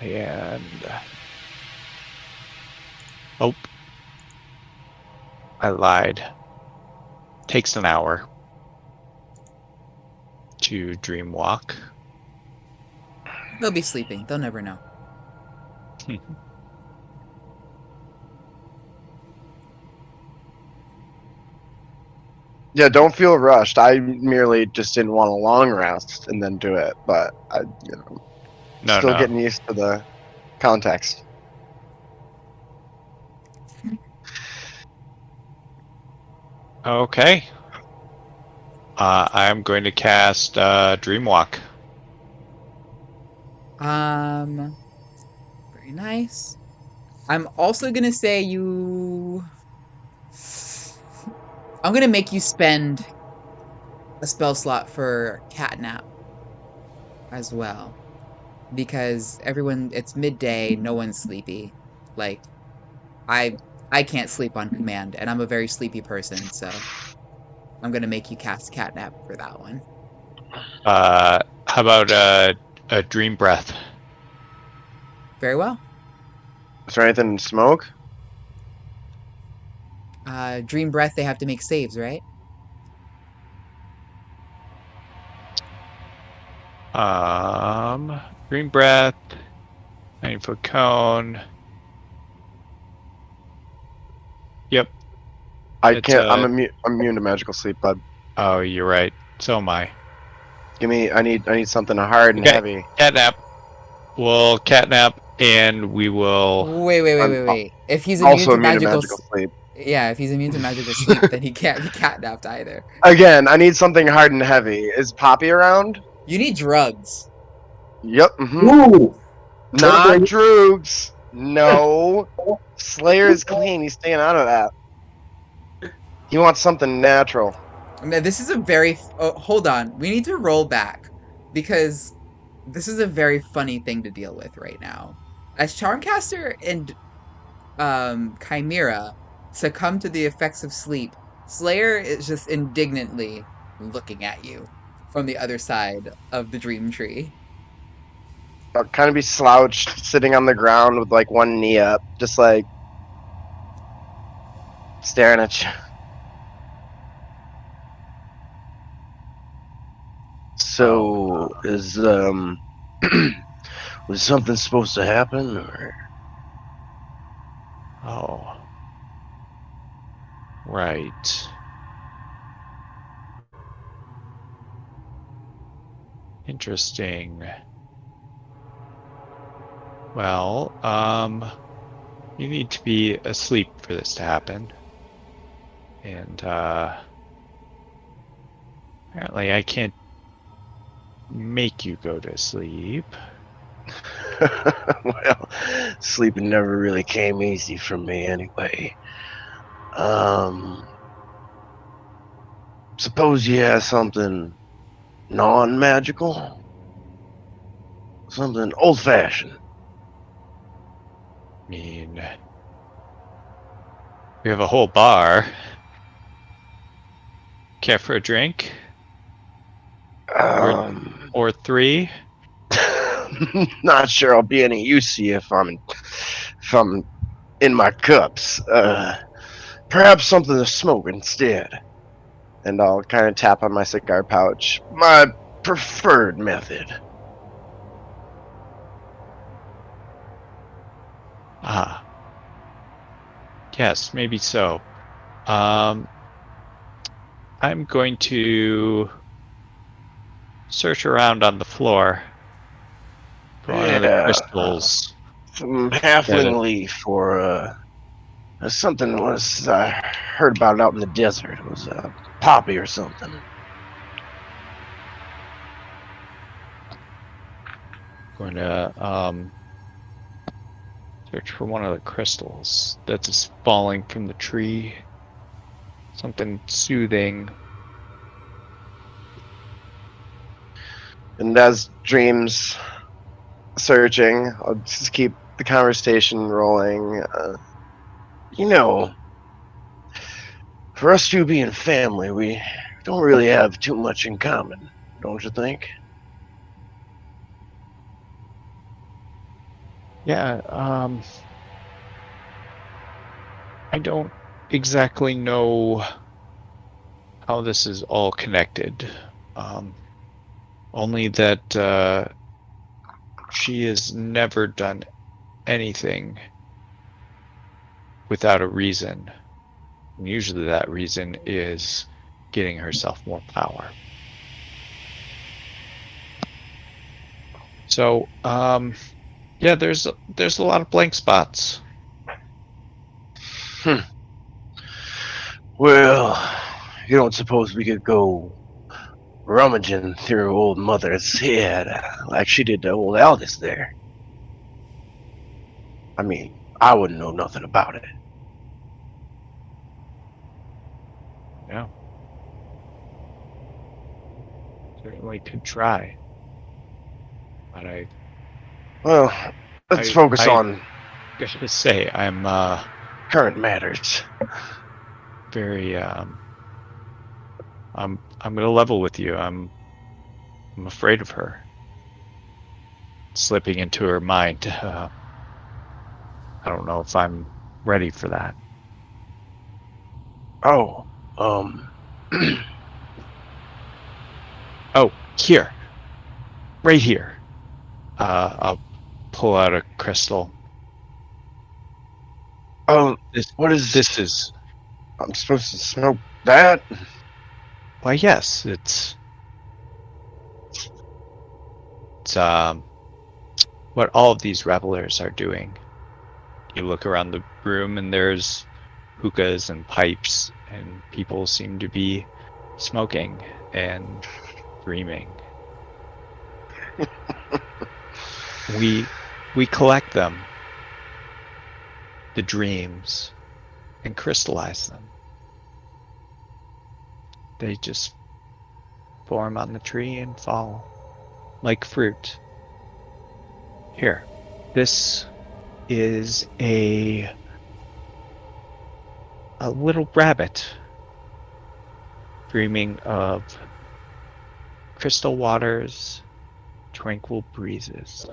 And... Oh. I lied. Takes an hour to dream walk. They'll be sleeping. They'll never know. Yeah, don't feel rushed. I merely just didn't want a long rest and then do it, but I, still getting used to the context. Okay. I'm going to cast Dreamwalk. Very nice. I'm also gonna say I'm gonna make you spend a spell slot for Catnap as well. Because it's midday, no one's sleepy. Like, I can't sleep on command, and I'm a very sleepy person, so I'm gonna make you cast Catnap for that one. How about a Dream Breath? Very well. Is there anything in smoke? Dream Breath, they have to make saves, right? Dream Breath, 9-foot cone. Yep. I can't. I'm immune to magical sleep, bud. Oh, you're right. So am I. Give me. I need something hard and heavy. Catnap. We'll catnap, and we will. Wait. If he's Also immune to immune to magical magical sleep. Yeah, if he's immune to magical sleep, then he can't be catnapped either. Again, I need something hard and heavy. Is Poppy around? You need drugs. Yep. Ooh, Not Droogs. No. Slayer is clean. He's staying out of that. He wants something natural. Now, this is a very. Oh, hold on. We need to roll back because this is a very funny thing to deal with right now. As Charmcaster and Chimera succumb to the effects of sleep, Slayer is just indignantly looking at you from the other side of the dream tree. I'll kind of be slouched, sitting on the ground with like one knee up, just like staring at you. So, was something supposed to happen, or? Oh. Right. Interesting. Well, you need to be asleep for this to happen. And, apparently I can't make you go to sleep. Well, sleeping never really came easy for me anyway. Suppose you have something non-magical? Something old-fashioned? I mean, we have a whole bar. Care for a drink? Or three? Not sure I'll be any use to you if I'm in my cups. Perhaps something to smoke instead. And I'll kind of tap on my cigar pouch. My preferred method. Ah. Yes, maybe so. I'm going to search around on the floor for one of the crystals. Some halfling leaf or something was I heard about it out in the desert. It was a poppy or something. Going to search for one of the crystals that's just falling from the tree. Something soothing. And as Dream's searching, I'll just keep the conversation rolling. For us two being family, we don't really have too much in common, don't you think? Yeah, I don't exactly know how this is all connected. Only that she has never done anything without a reason. And usually that reason is getting herself more power. So, yeah, there's a lot of blank spots. Well, you don't suppose we could go rummaging through old mother's head like she did to old Aldous there? I mean, I wouldn't know nothing about it. No. Certainly could try. But Well, let's focus on gotta say, I'm current matters. very I'm gonna level with you. I'm afraid of her. Slipping into her mind. I don't know if I'm ready for that. Oh, Oh, here. Right here. I'll pull out a crystal. what is This is I'm supposed to smoke that? why yes, it's what all of these revelers are doing. You look around the room and there's hookahs and pipes, and people seem to be smoking and dreaming. We collect them, the dreams, and crystallize them. They just form on the tree and fall like fruit. Here, this is a little rabbit dreaming of crystal waters, tranquil breezes.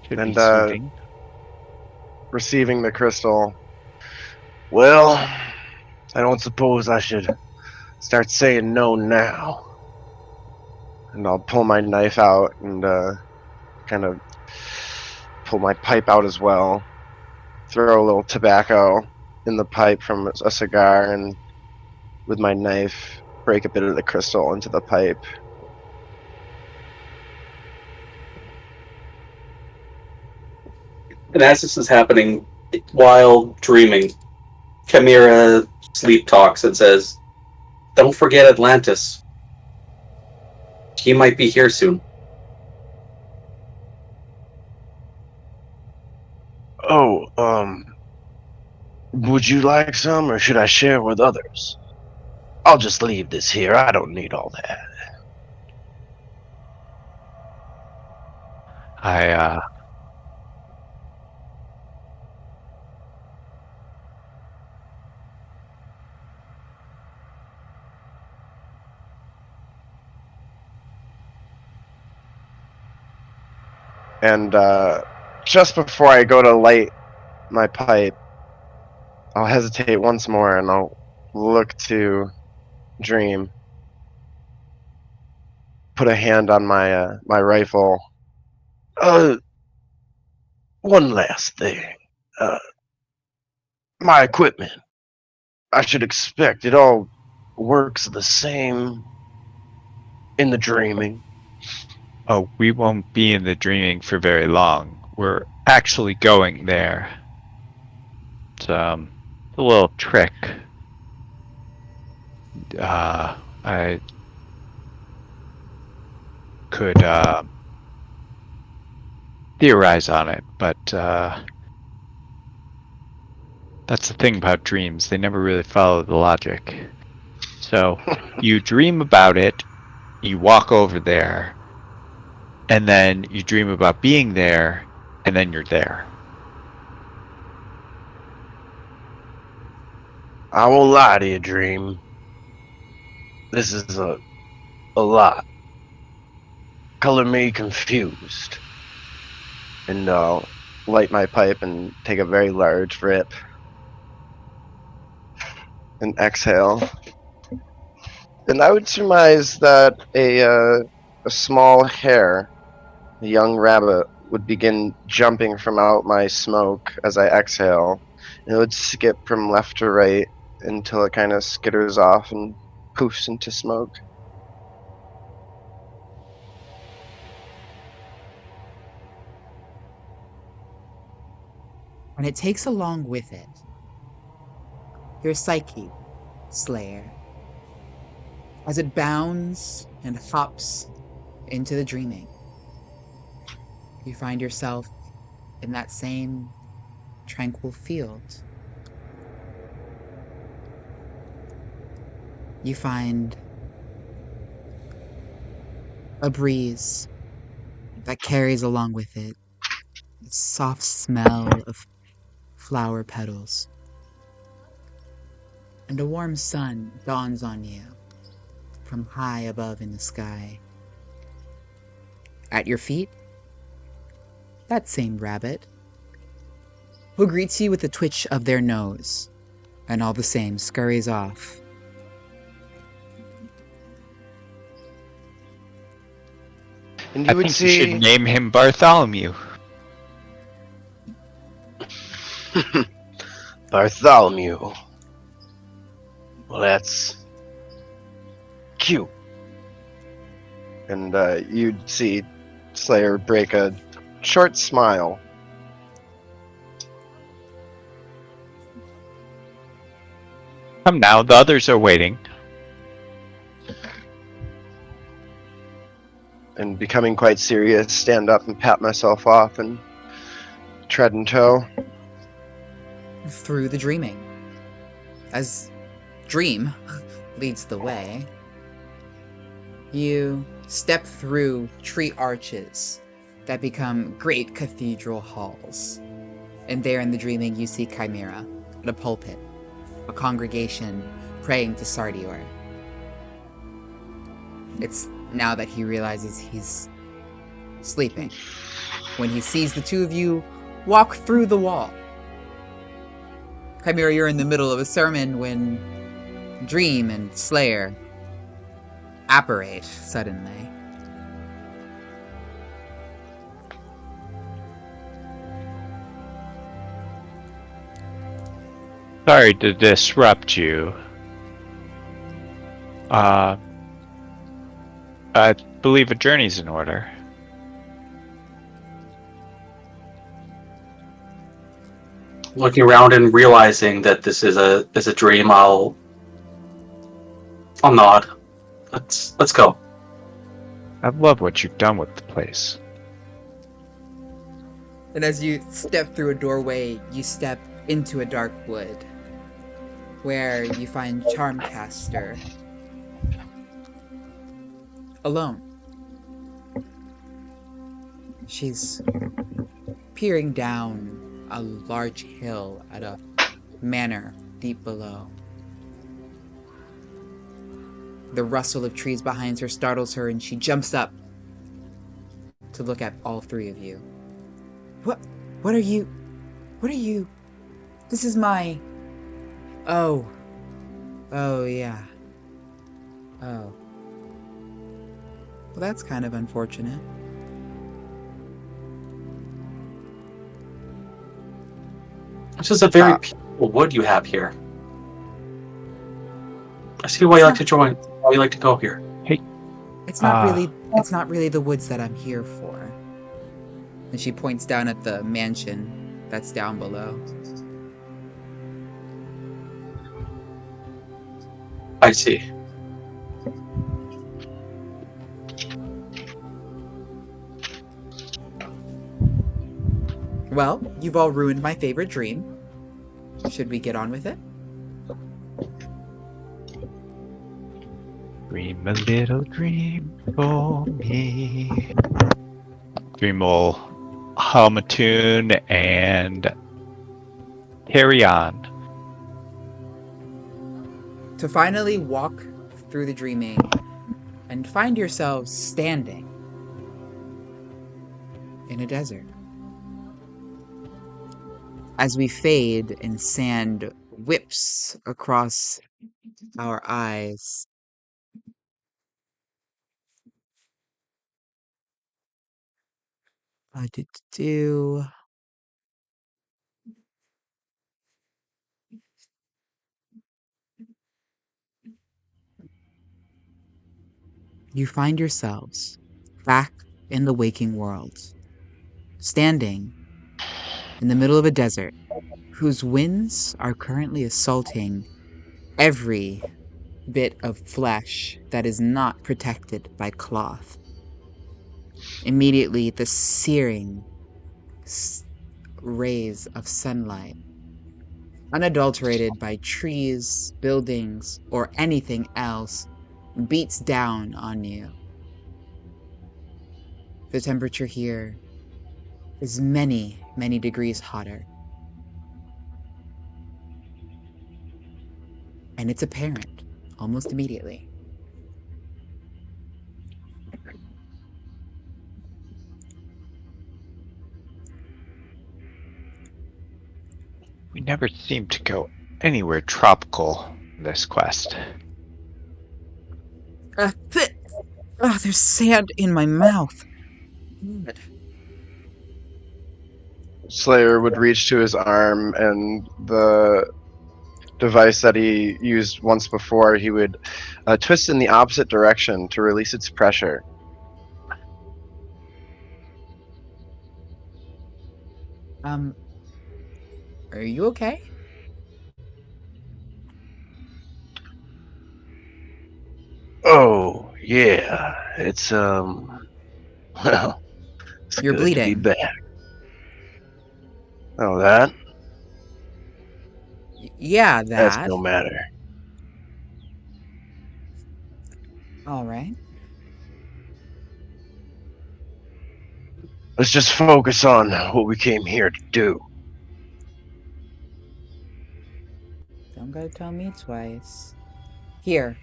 Should And, be soothing. Receiving the crystal. Well, I don't suppose I should start saying no now. And I'll pull my knife out and kind of pull my pipe out as well. Throw a little tobacco in the pipe from a cigar, and with my knife, break a bit of the crystal into the pipe. And as this is happening, while dreaming, Chimera sleep talks and says, "Don't forget Atlantis. He might be here soon." Oh, would you like some, or should I share with others? I'll just leave this here. I don't need all that. And just before I go to light my pipe, I'll hesitate once more and I'll look to Dream. Put a hand on my my rifle. One last thing. My equipment. I should expect it all works the same in the dreaming. Oh, we won't be in the dreaming for very long. We're actually going there. It's a little trick. I could theorize on it, but that's the thing about dreams. They never really follow the logic. So you dream about it, you walk over there, and then you dream about being there, and then you're there. I won't lie to you, Dream. This is a lot. Color me confused. And I'll light my pipe and take a very large rip. And exhale. And I would surmise that a small hare, a young rabbit, would begin jumping from out my smoke as I exhale. And it would skip from left to right until it kind of skitters off and poofs into smoke. And it takes along with it your psyche, Slayer, as it bounds and hops into the dreaming. You find yourself in that same tranquil field. You find a breeze that carries along with it the soft smell of flower petals. And a warm sun dawns on you from high above in the sky. At your feet, that same rabbit, who greets you with a twitch of their nose, and all the same scurries off. And I you would think you should see name him Bartholomew. Bartholomew. Well, that's cute. and you'd see Slayer break a short smile. Come now, the others are waiting. And becoming quite serious, stand up and pat myself off and tread and toe. Through the dreaming. As Dream leads the way, you step through tree arches that become great cathedral halls. And there in the dreaming, you see Chimera at a pulpit, a congregation praying to Sardior. It's now that he realizes he's sleeping when he sees the two of you walk through the wall. Chimera, you're in the middle of a sermon when Dream and Slayer apparate suddenly. Sorry to disrupt you. I believe a journey's in order. Looking around and realizing that this is a dream, I'll nod. Let's go. I love what you've done with the place. And as you step through a doorway, you step into a dark wood where you find Charmcaster alone. She's peering down a large hill at a manor deep below. The rustle of trees behind her startles her, and she jumps up to look at all three of you. What are you? This is my... Oh, yeah. Oh. Well, that's kind of unfortunate. This is a very peaceful wood you have here. I see why you like to join. Why you like to go here. It's not really the woods that I'm here for. And she points down at the mansion that's down below. I see. Well, you've all ruined my favorite dream. Should we get on with it? Dream a little dream for me. Dream will hum a tune and carry on. To finally walk through the dreaming and find yourselves standing in a desert. As we fade and sand whips across our eyes. Do. You find yourselves back in the waking world, standing in the middle of a desert whose winds are currently assaulting every bit of flesh that is not protected by cloth. Immediately, the searing rays of sunlight, unadulterated by trees, buildings, or anything else, beats down on you. The temperature here is many, many degrees hotter. And it's apparent almost immediately. We never seem to go anywhere tropical in this quest. There's sand in my mouth. God. Slayer would reach to his arm, and the device that he used once before, he would twist in the opposite direction to release its pressure. Are you okay? Oh, yeah. It's, well, it's You're good to be bleeding. back. Oh, that? Yeah, That's that. no matter. All right. Let's just focus on what we came here to do. Don't gotta tell me twice. Here.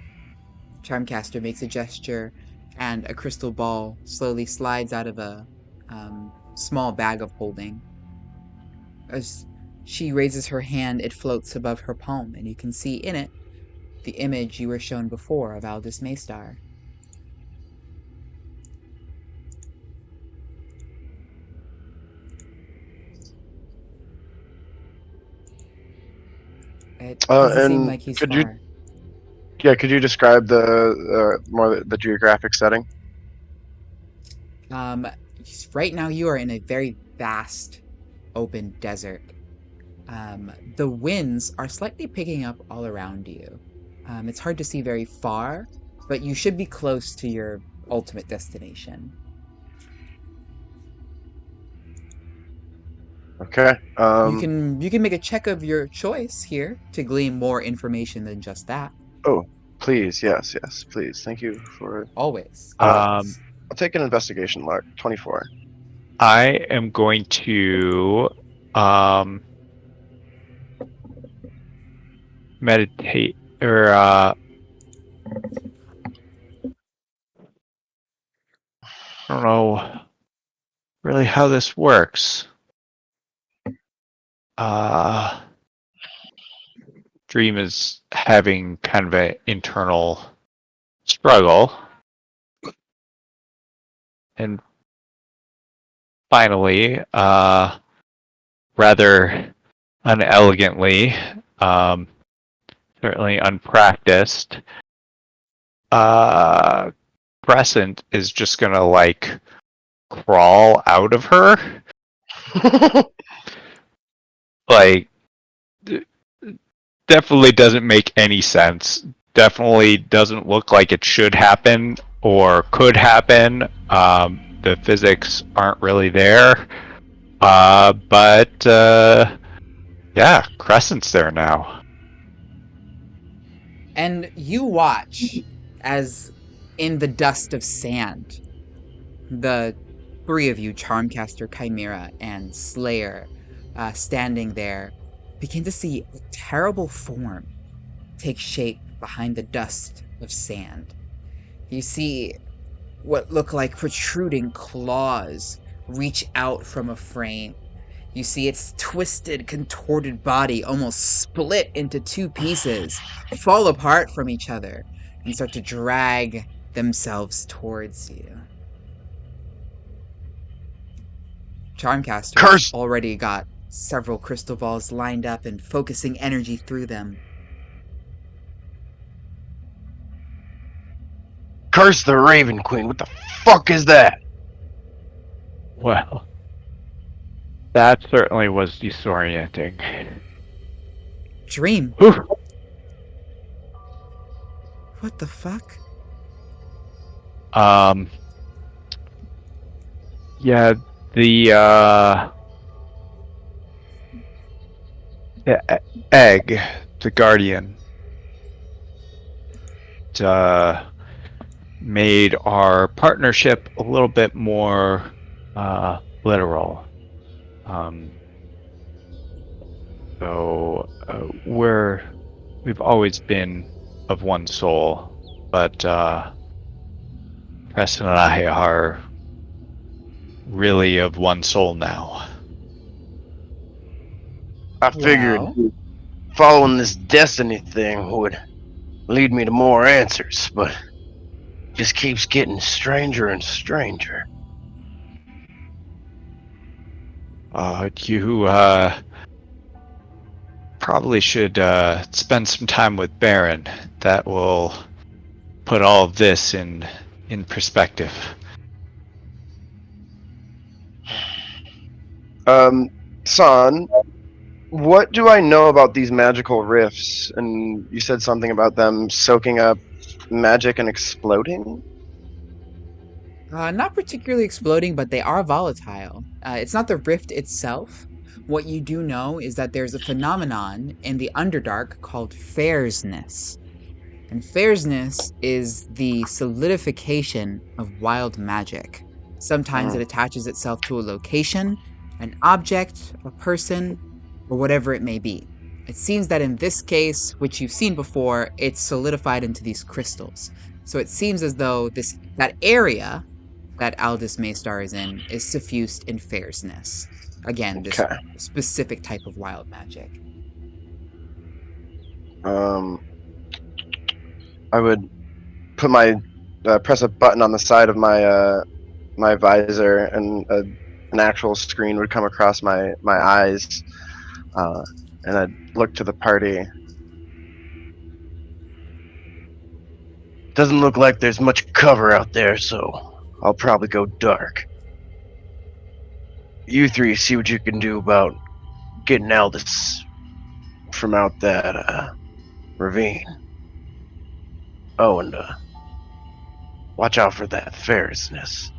Charmcaster makes a gesture, and a crystal ball slowly slides out of a small bag of holding. As she raises her hand, it floats above her palm, and you can see in it the image you were shown before of Aldous Maystar. It doesn't seem And like he's could you, far. yeah, could you describe the more the geographic setting? Um, right now you are in a very vast, open desert. The winds are slightly picking up all around you. It's hard to see very far, but you should be close to your ultimate destination. Okay. You can make a check of your choice here to glean more information than just that. Oh, please, yes, please. Thank you for. Always, Uh, Um, always. I'll take an investigation mark. 24. I am going to meditate or I don't know really how this works. Dream is having kind of an internal struggle. And finally, rather unelegantly, certainly unpracticed, Crescent is just gonna like crawl out of her. Like, definitely doesn't make any sense. Definitely doesn't look like it should happen or could happen. The physics aren't really there. But yeah, Crescent's there now. And you watch as in the dust of sand, the three of you, Charmcaster, Chimera, and Slayer, standing there, begin to see a terrible form take shape behind the dust of sand. You see what look like protruding claws reach out from a frame. You see its twisted, contorted body almost split into two pieces, fall apart from each other, and start to drag themselves towards you. Charmcaster's Curse! already got several crystal balls lined up and focusing energy through them. Curse the Raven Queen. What the fuck is that? Well, that certainly was disorienting. Dream, Whew. what the fuck? Yeah, the egg, the guardian, made our partnership a little bit more literal. So we've always been of one soul, but Preston and I are really of one soul now. I figured Well, following this destiny thing would lead me to more answers, but it just keeps getting stranger and stranger. You probably should spend some time with Baron. That will put all of this in perspective. San, What do I know about these magical rifts? And you said something about them soaking up magic and exploding? Not particularly exploding, but they are volatile. It's not the rift itself. What you do know is that there's a phenomenon in the Underdark called fairsness. And fairsness is the solidification of wild magic. Sometimes it Mm, attaches itself to a location, an object, a person, or whatever it may be. It seems that in this case, which you've seen before, it's solidified into these crystals. So it seems as though that area that Aldous Maystar is in is suffused in fairsness. Again, this okay. specific type of wild magic. I would put my press a button on the side of my visor, and an actual screen would come across my eyes, and I'd look to the party. Doesn't look like there's much cover out there, so I'll probably go dark. You three see what you can do about getting Aldous from out that ravine. Oh, and watch out for that fairsness.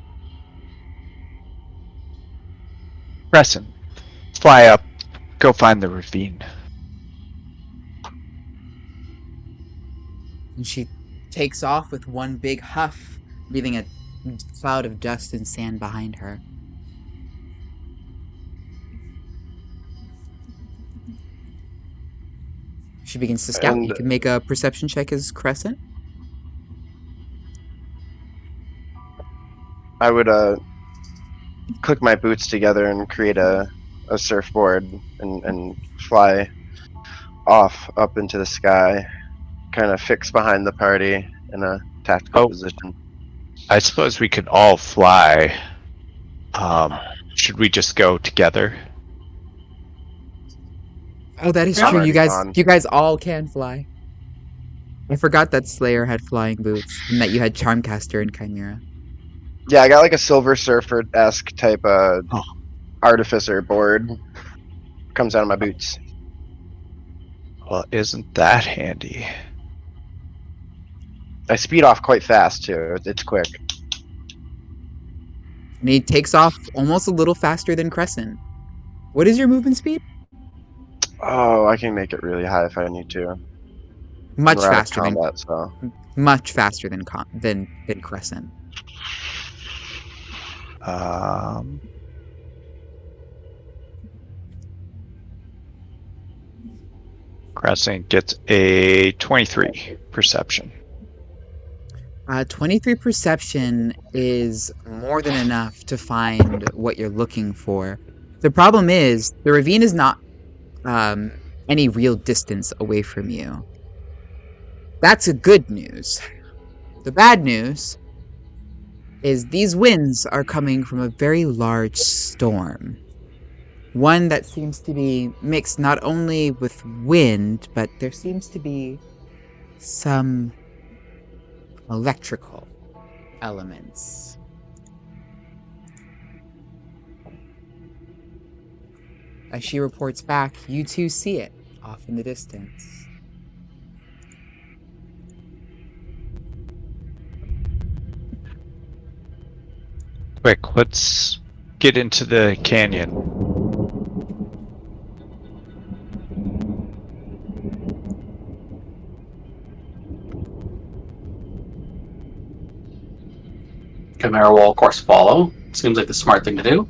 Crescent, fly up, go find the ravine. And she takes off with one big huff, leaving a cloud of dust and sand behind her. She begins to scout. And You can make a perception check as Crescent. I would click my boots together and create a surfboard, and fly off up into the sky, kind of fix behind the party in a tactical position. I suppose we could all fly. Should we just go together? Oh, that is I'm true. You already guys, gone. all can fly. I forgot that Slayer had flying boots and that you had Charmcaster and Chimera. Yeah, I got like a Silver Surfer-esque type Oh. artificer board. Comes out of my boots. Well, isn't that handy? I speed off quite fast too. It's quick. And he takes off almost a little faster than Crescent. What is your movement speed? Oh, I can make it really high if I need to. Much We're out of faster than combat, so than Crescent. Crescent gets a 23 perception. 23 perception is more than enough to find what you're looking for. The problem is, the ravine is not any real distance away from you. That's a good news. The bad news is these winds are coming from a very large storm. One that seems to be mixed not only with wind, but there seems to be some electrical elements. As she reports back, you two see it off in the distance. Quick, let's get into the canyon. Chimera will, of course, follow. Seems like the smart thing to do.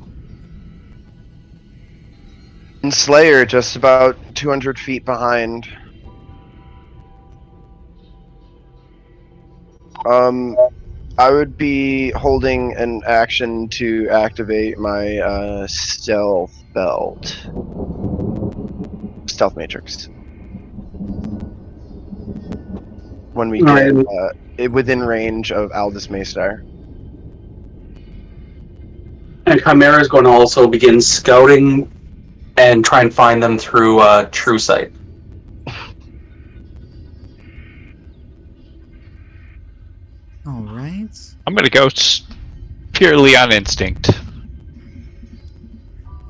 And Slayer just about 200 feet behind. I would be holding an action to activate my stealth belt. Stealth matrix. When we get within range of Aldous Maystar. And Chimera is going to also begin scouting and try and find them through True Sight. Alright. I'm gonna go purely on instinct.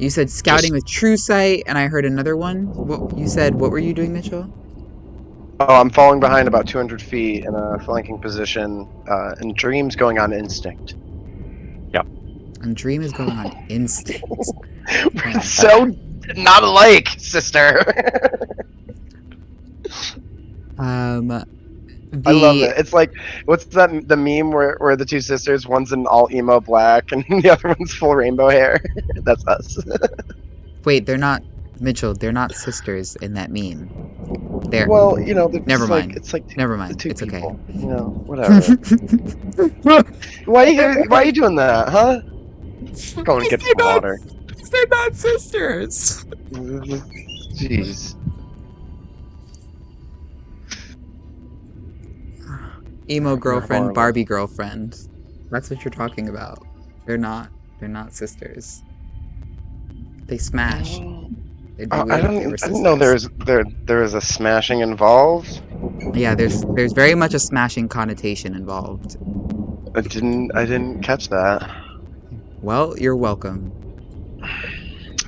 You said scouting Just- with true sight, and I heard another one. What you said? What were you doing, Mitchell? Oh, I'm falling behind about 200 feet in a flanking position, and dreams going on instinct. And dream is going on instinct. So not alike, sister. I love The it. It's like, what's that the meme where the two sisters, one's in all emo black and the other one's full rainbow hair? That's us. wait, they're not Mitchell. They're not sisters in that meme. They're Well, you know, they're never just mind. like it's like Never the mind. two It's okay. people. You know, whatever. Why are you doing that, huh? Go and get some water. They're not sisters. Jeez. Emo girlfriend, horrible. Barbie girlfriend. That's what you're talking about. They're not sisters. They smash. It'd be Oh, weird if they were I sisters. didn't know there was a smashing involved. Yeah, there's very much a smashing connotation involved. I didn't catch that. Well, you're welcome.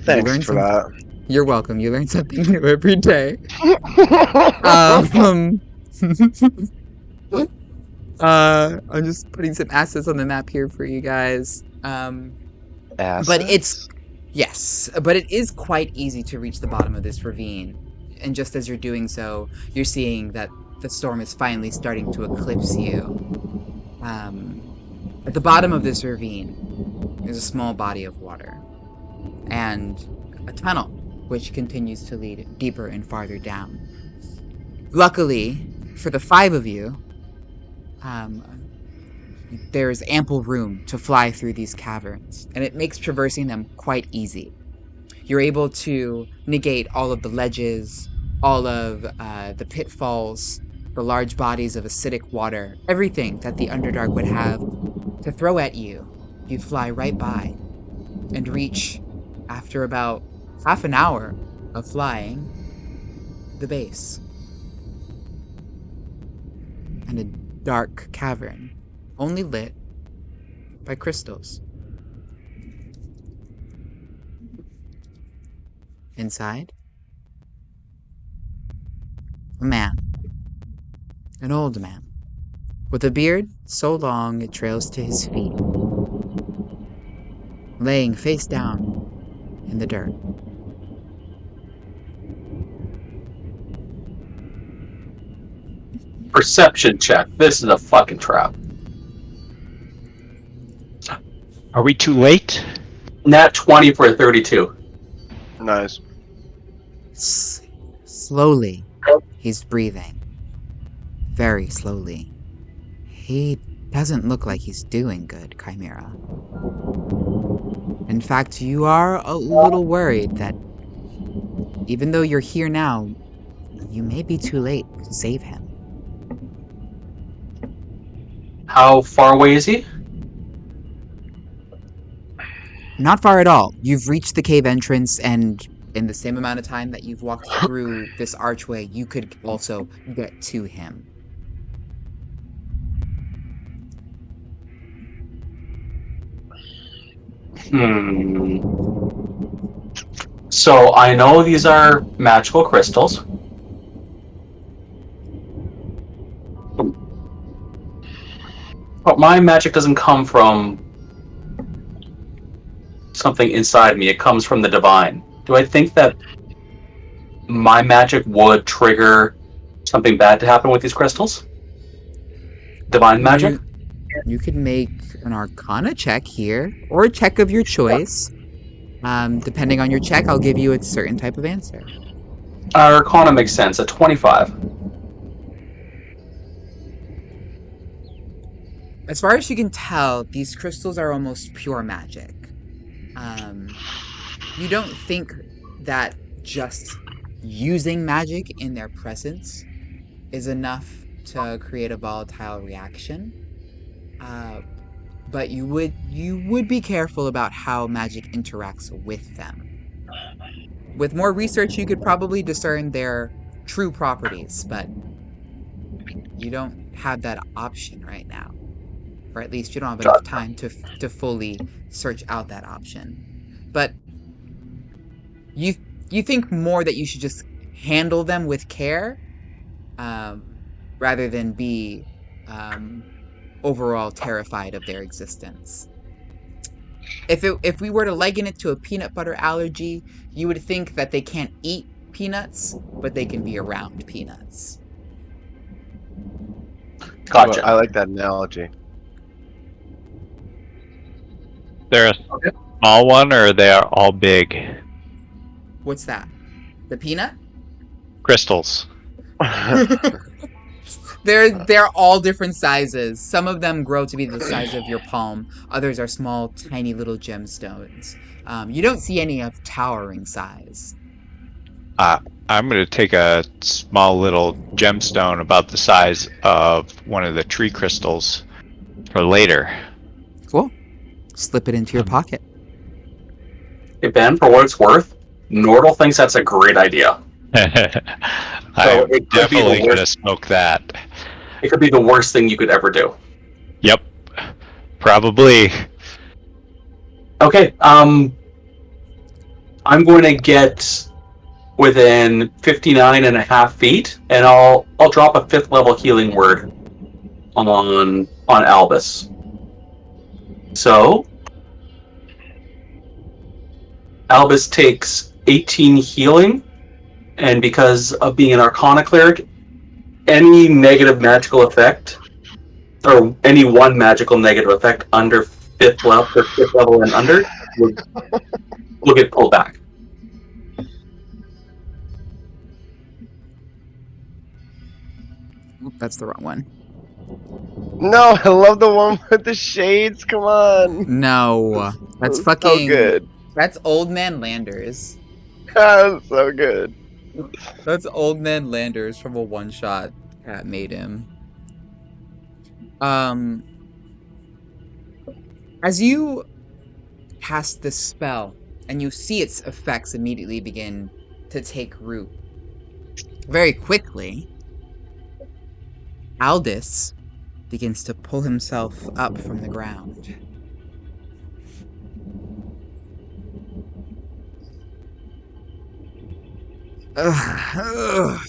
Thanks learn for some- that. You're welcome. You learn something new every day. I'm just putting some assets on the map here for you guys. But it is quite easy to reach the bottom of this ravine. And just as you're doing so, you're seeing that the storm is finally starting to eclipse you. At the bottom of this ravine, there's a small body of water. And a tunnel, which continues to lead deeper and farther down. Luckily, for the 5 of you, there's ample room to fly through these caverns, and it makes traversing them quite easy. You're able to negate all of the ledges, all of the pitfalls, the large bodies of acidic water, everything that the Underdark would have to throw at you. You fly right by and reach, after about half an hour of flying, the base. And a dark cavern, only lit by crystals. Inside, a man. An old man. With a beard so long it trails to his feet. Laying face down in the dirt. Perception check. This is a fucking trap. Are we too late? Nat 20 for a 32. Nice. Slowly, he's breathing. Very slowly. He doesn't look like he's doing good, Chimera. In fact, you are a little worried that even though you're here now, you may be too late to save him. How far away is he? Not far at all. You've reached the cave entrance, and in the same amount of time that you've walked through this archway, you could also get to him. So I know these are magical crystals. But my magic doesn't come from something inside me. It comes from the divine. Do I think that my magic would trigger something bad to happen with these crystals? Divine magic? You could make an Arcana check here, or a check of your choice. Depending on your check, I'll give you a certain type of answer. Arcana makes sense. A 25. As far as you can tell, these crystals are almost pure magic. You don't think that just using magic in their presence is enough to create a volatile reaction. But you would be careful about how magic interacts with them. With more research, you could probably discern their true properties, but you don't have that option right now. Or at least you don't have enough time to fully search out that option. But you think more that you should just handle them with care, rather than be overall terrified of their existence. If we were to liken it to a peanut butter allergy, you would think that they can't eat peanuts, but they can be around peanuts. Gotcha. Well, I like that analogy. They're a small one, or they are all big What's that? The peanut? crystals? They're all different sizes. Some of them grow to be the size of your palm. Others are small, tiny little gemstones. You don't see any of towering size. I'm going to take a small little gemstone about the size of one of the tree crystals for later. Cool. Slip it into your pocket. Hey, Ben, for what it's worth, Nordal thinks that's a great idea. I'm it could be the definitely going to worst. smoke that. It could be the worst thing you could ever do. Yep. Probably. Okay, I'm going to get within 59 and a half feet, and I'll drop a 5th level healing word on Albus. So Albus takes 18 healing, and because of being an Arcana cleric, any negative magical effect, or any one magical negative effect under 5th level and under, will get pulled back. Oop, that's the wrong one. No, I love the one with the shades. Come on. No, that's So fucking good. That's Old Man Landers. That's so good. That's Old Man Landers from a one-shot Cat made him. As you cast this spell and you see its effects immediately begin to take root, very quickly, Aldous begins to pull himself up from the ground. Oh,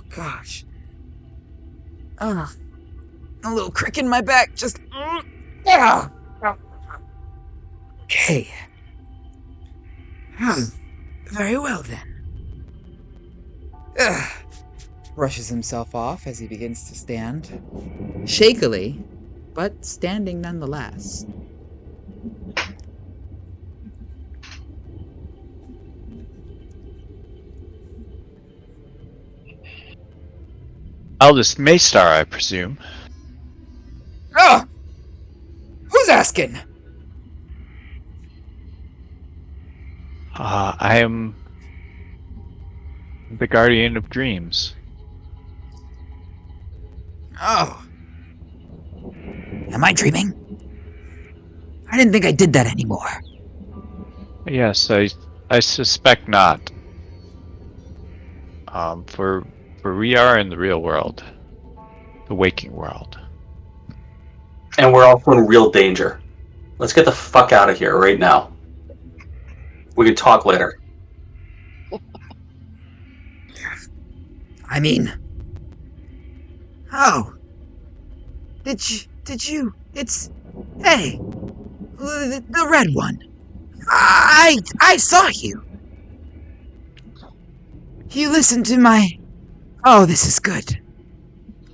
gosh. A little crick in my back, just... Yeah. Okay. Very well, then. Brushes himself off as he begins to stand. Shakily, but standing nonetheless. Aldous Maystar, I presume. Who's asking? I am the Guardian of Dreams. Oh. Am I dreaming? I didn't think I did that anymore. Yes, I suspect not. For we are in the real world, the waking world. And we're also in real danger. Let's get the fuck out of here right now. We can talk later. I mean... Oh. Did you... It's... Hey. The red one. I saw you. You listened to my... Oh, this is good.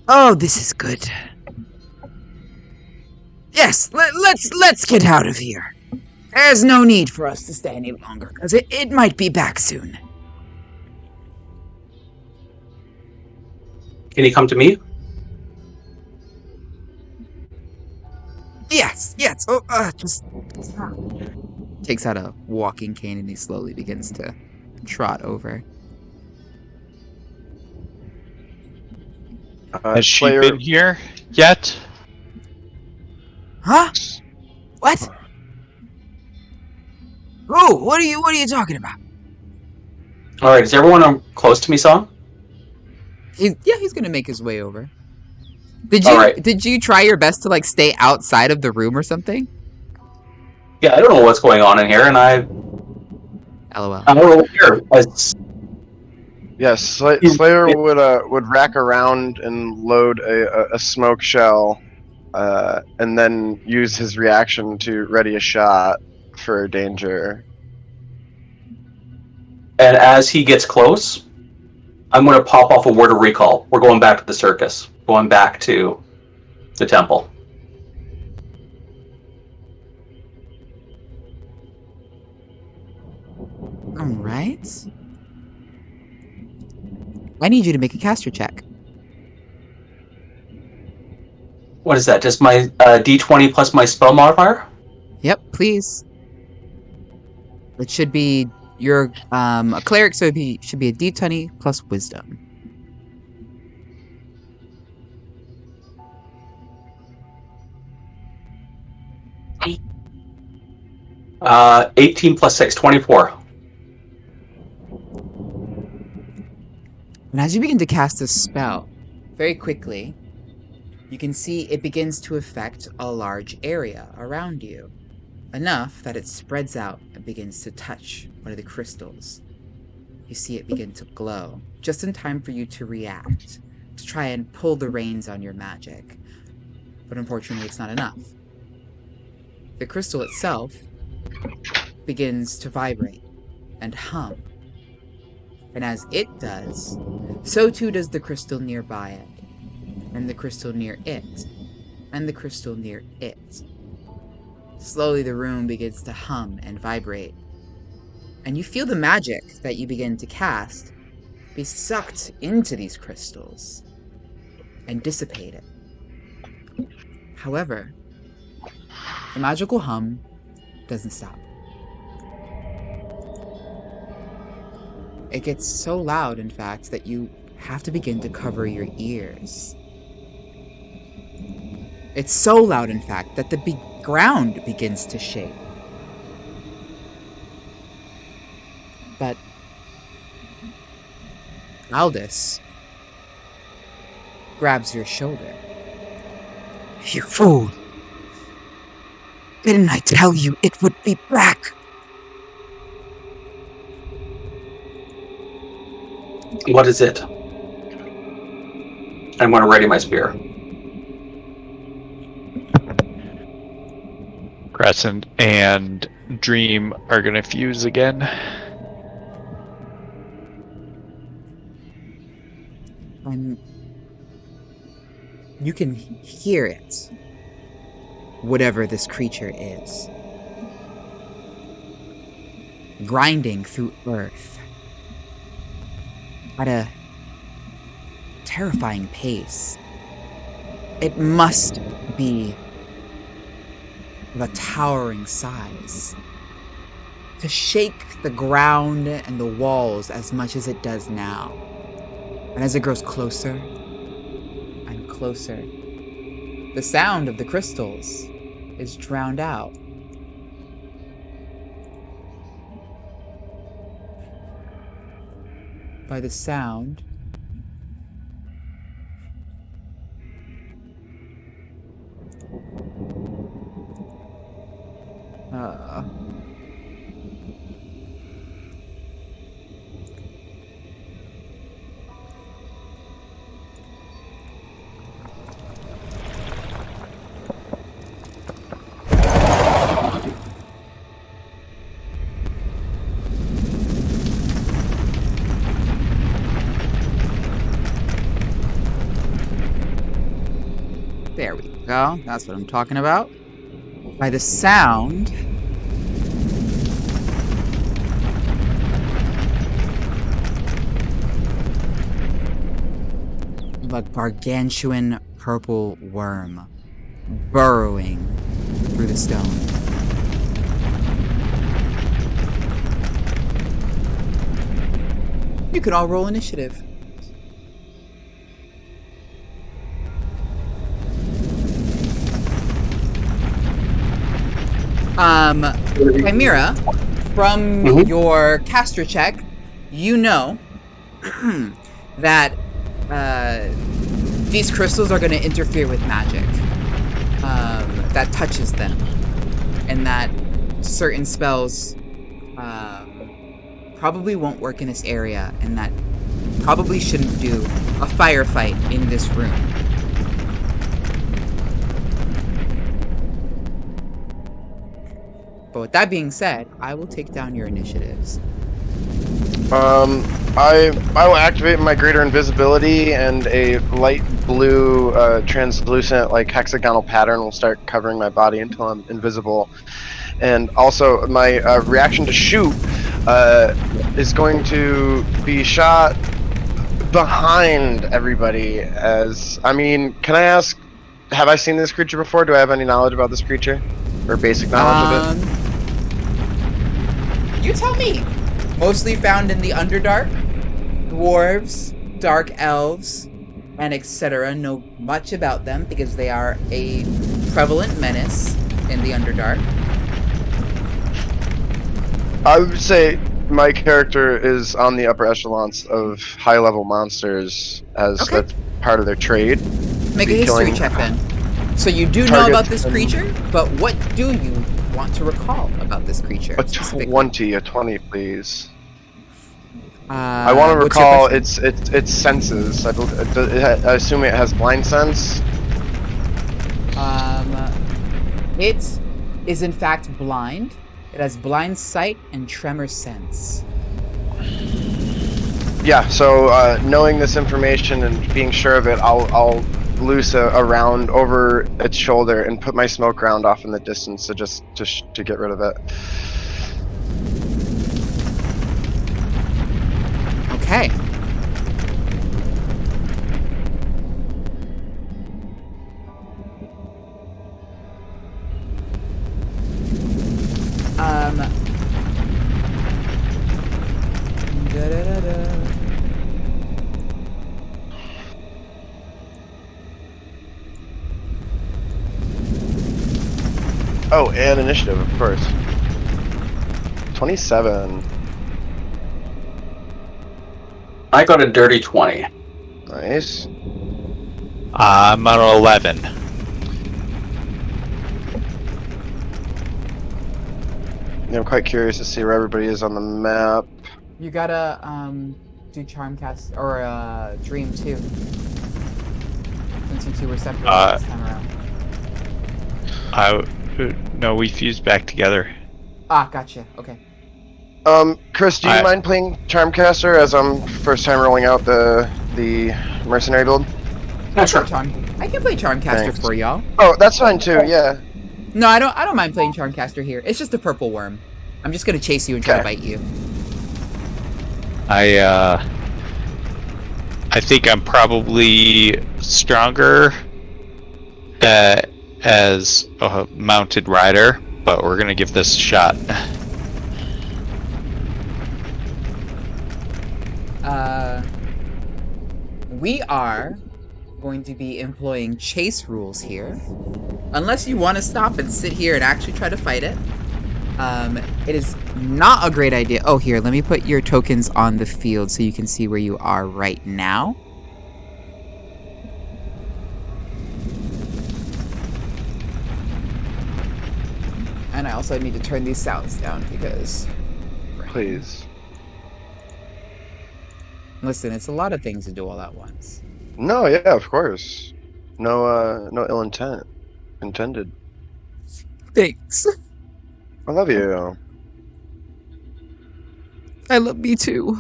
Oh, this is good. Yes, let's get out of here. There's no need for us to stay any longer, because it might be back soon. Can you come to me? Yes. Oh, just... Takes out a walking cane and he slowly begins to trot over. Has she Slayer- been here yet? Huh? What? Oh, what are you talking about? Alright, is everyone close to me, Song? He's gonna make his way over. Did All right. you try your best to like stay outside of the room or something? Yeah, I don't know what's going on in here, and LOL. I'm over here. Yes, Slayer would rack around and load a smoke shell, and then use his reaction to ready a shot for danger. And as he gets close, I'm going to pop off a word of recall. We're going back to the circus. Going back to the temple. Alright. I need you to make a caster check. What is that? Just my D20 plus my spell modifier? Yep, please. It should be your a cleric, so it should be a D20 plus wisdom. Eight. 18 plus 6, 24. And as you begin to cast this spell, very quickly, you can see it begins to affect a large area around you. Enough that it spreads out and begins to touch one of the crystals. You see it begin to glow, just in time for you to react, to try and pull the reins on your magic. But unfortunately, it's not enough. The crystal itself begins to vibrate and hum. And as it does, so too does the crystal nearby it, and the crystal near it, and the crystal near it. Slowly the room begins to hum and vibrate, and you feel the magic that you begin to cast be sucked into these crystals and dissipate it. However, the magical hum doesn't stop. It gets so loud, in fact, that you have to begin to cover your ears. It's so loud, in fact, that the ground begins to shake. But Aldous grabs your shoulder. You fool! Didn't I tell you it would be back? What is it? I'm going to ready my spear. Crescent and Dream are going to fuse again. And you can hear it. Whatever this creature is. Grinding through earth. At a terrifying pace. It must be of a towering size. To shake the ground and the walls as much as it does now. And as it grows closer and closer, the sound of the crystals is drowned out. By the sound there we go. That's what I'm talking about. By the sound of a gargantuan purple worm burrowing through the stone. You can all roll initiative. Chimera, from your caster check, you know that these crystals are going to interfere with magic that touches them, and that certain spells probably won't work in this area, and that probably shouldn't do a firefight in this room. But with that being said, I will take down your initiatives. I will activate my greater invisibility, and a light blue, translucent, like hexagonal pattern will start covering my body until I'm invisible. And also, my reaction to shoot is going to be shot behind everybody. Can I ask, have I seen this creature before? Do I have any knowledge about this creature, or basic knowledge of it? You tell me. Mostly found in the Underdark, dwarves, dark elves, and etc. Know much about them because they are a prevalent menace in the Underdark. I would say my character is on the upper echelons of high-level monsters, as that's part of their trade. Make a history check then. So you do know about this creature, but what do you want to recall about this creature? A 20, please. I want to what's your recall question? its senses. I assume it has blind sense. It is in fact blind. It has blind sight and tremor sense. Yeah. So knowing this information and being sure of it, I'll loose a round over its shoulder and put my smoke round off in the distance, so just to get rid of it. Okay. Oh, and initiative, of course. 27. I got a dirty 20. Nice. I'm on 11. Yeah, I'm quite curious to see where everybody is on the map. You gotta do charm cast or dream too. Since you two were separate this time around. No, we fused back together. Ah, gotcha. Okay. Chris, do you mind playing Charmcaster as I'm first time rolling out the mercenary build? Yeah, sure. I can play Charmcaster for y'all. Oh, that's fine too. Yeah. No, I don't mind playing Charmcaster here. It's just a purple worm. I'm just gonna chase you and try to bite you. I think I'm probably stronger as a mounted rider, but we're gonna give this a shot. We are going to be employing chase rules here. Unless you want to stop and sit here and actually try to fight it. It is not a great idea. Oh, here, let me put your tokens on the field so you can see where you are right now. And I also need to turn these sounds down because... Please. Listen, it's a lot of things to do all at once. No, yeah, of course. No ill intent intended. Thanks. I love you. I love me too.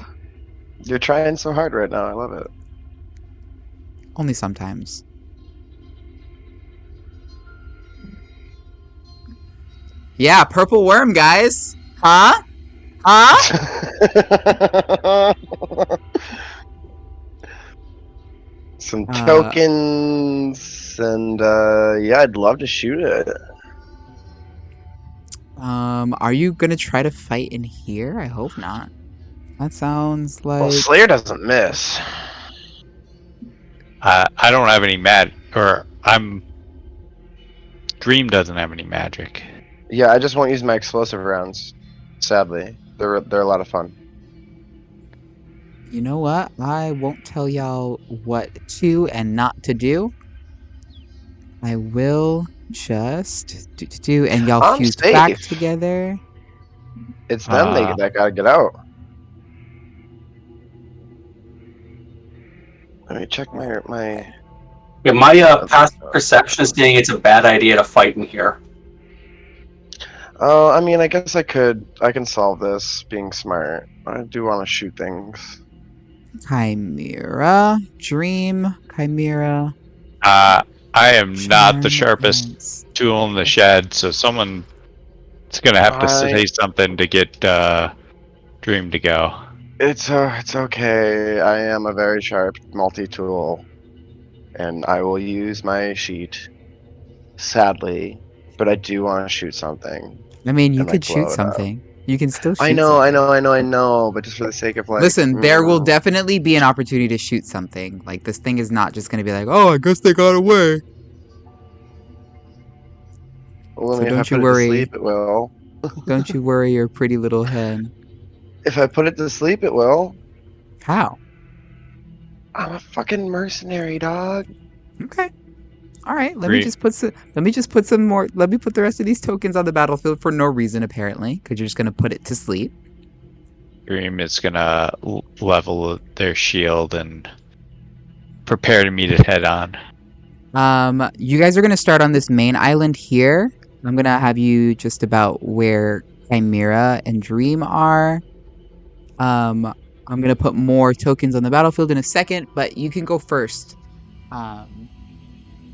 You're trying so hard right now. I love it. Only sometimes. Yeah, purple worm, guys. Huh? Huh? Some tokens, and yeah, I'd love to shoot it. Are you gonna try to fight in here? I hope not. That sounds like... Well, Slayer doesn't miss. I don't have any Dream doesn't have any magic. Yeah, I just won't use my explosive rounds. Sadly, they're a lot of fun. You know what? I won't tell y'all what to and not to do. I will just do, and y'all I'm fused back safe. together. It's them that gotta get out. Let me check my. Yeah, my past perception is saying it's a bad idea to fight in here. Oh, I mean, I guess I can solve this being smart. I do want to shoot things. Chimera, dream, chimera. I am not the Charm sharpest and tool in the shed, so someone's gonna have to say I. something to get Dream to go. It's okay. I am a very sharp multi-tool, and I will use my sheet. Sadly, but I do want to shoot something I mean, you and could like shoot blow it up. something. You can still I shoot know, I something. know, I know, I know. But just for the sake of like, Listen, there will definitely be an opportunity to shoot something. Like, this thing is not just gonna be like, oh, I guess they got away. well, I So mean, if I don't you put it to worry. sleep, it will. Don't you worry your pretty little head. If I put it to sleep, it will. How? I'm a fucking mercenary, dog. Okay. All right. Let me Dream, just put some more. Let me put the rest of these tokens on the battlefield for no reason, apparently, because you're just gonna put it to sleep. Dream is gonna level their shield and prepare to meet it head on. You guys are gonna start on this main island here. I'm gonna have you just about where Chimera and Dream are. I'm gonna put more tokens on the battlefield in a second, but you can go first.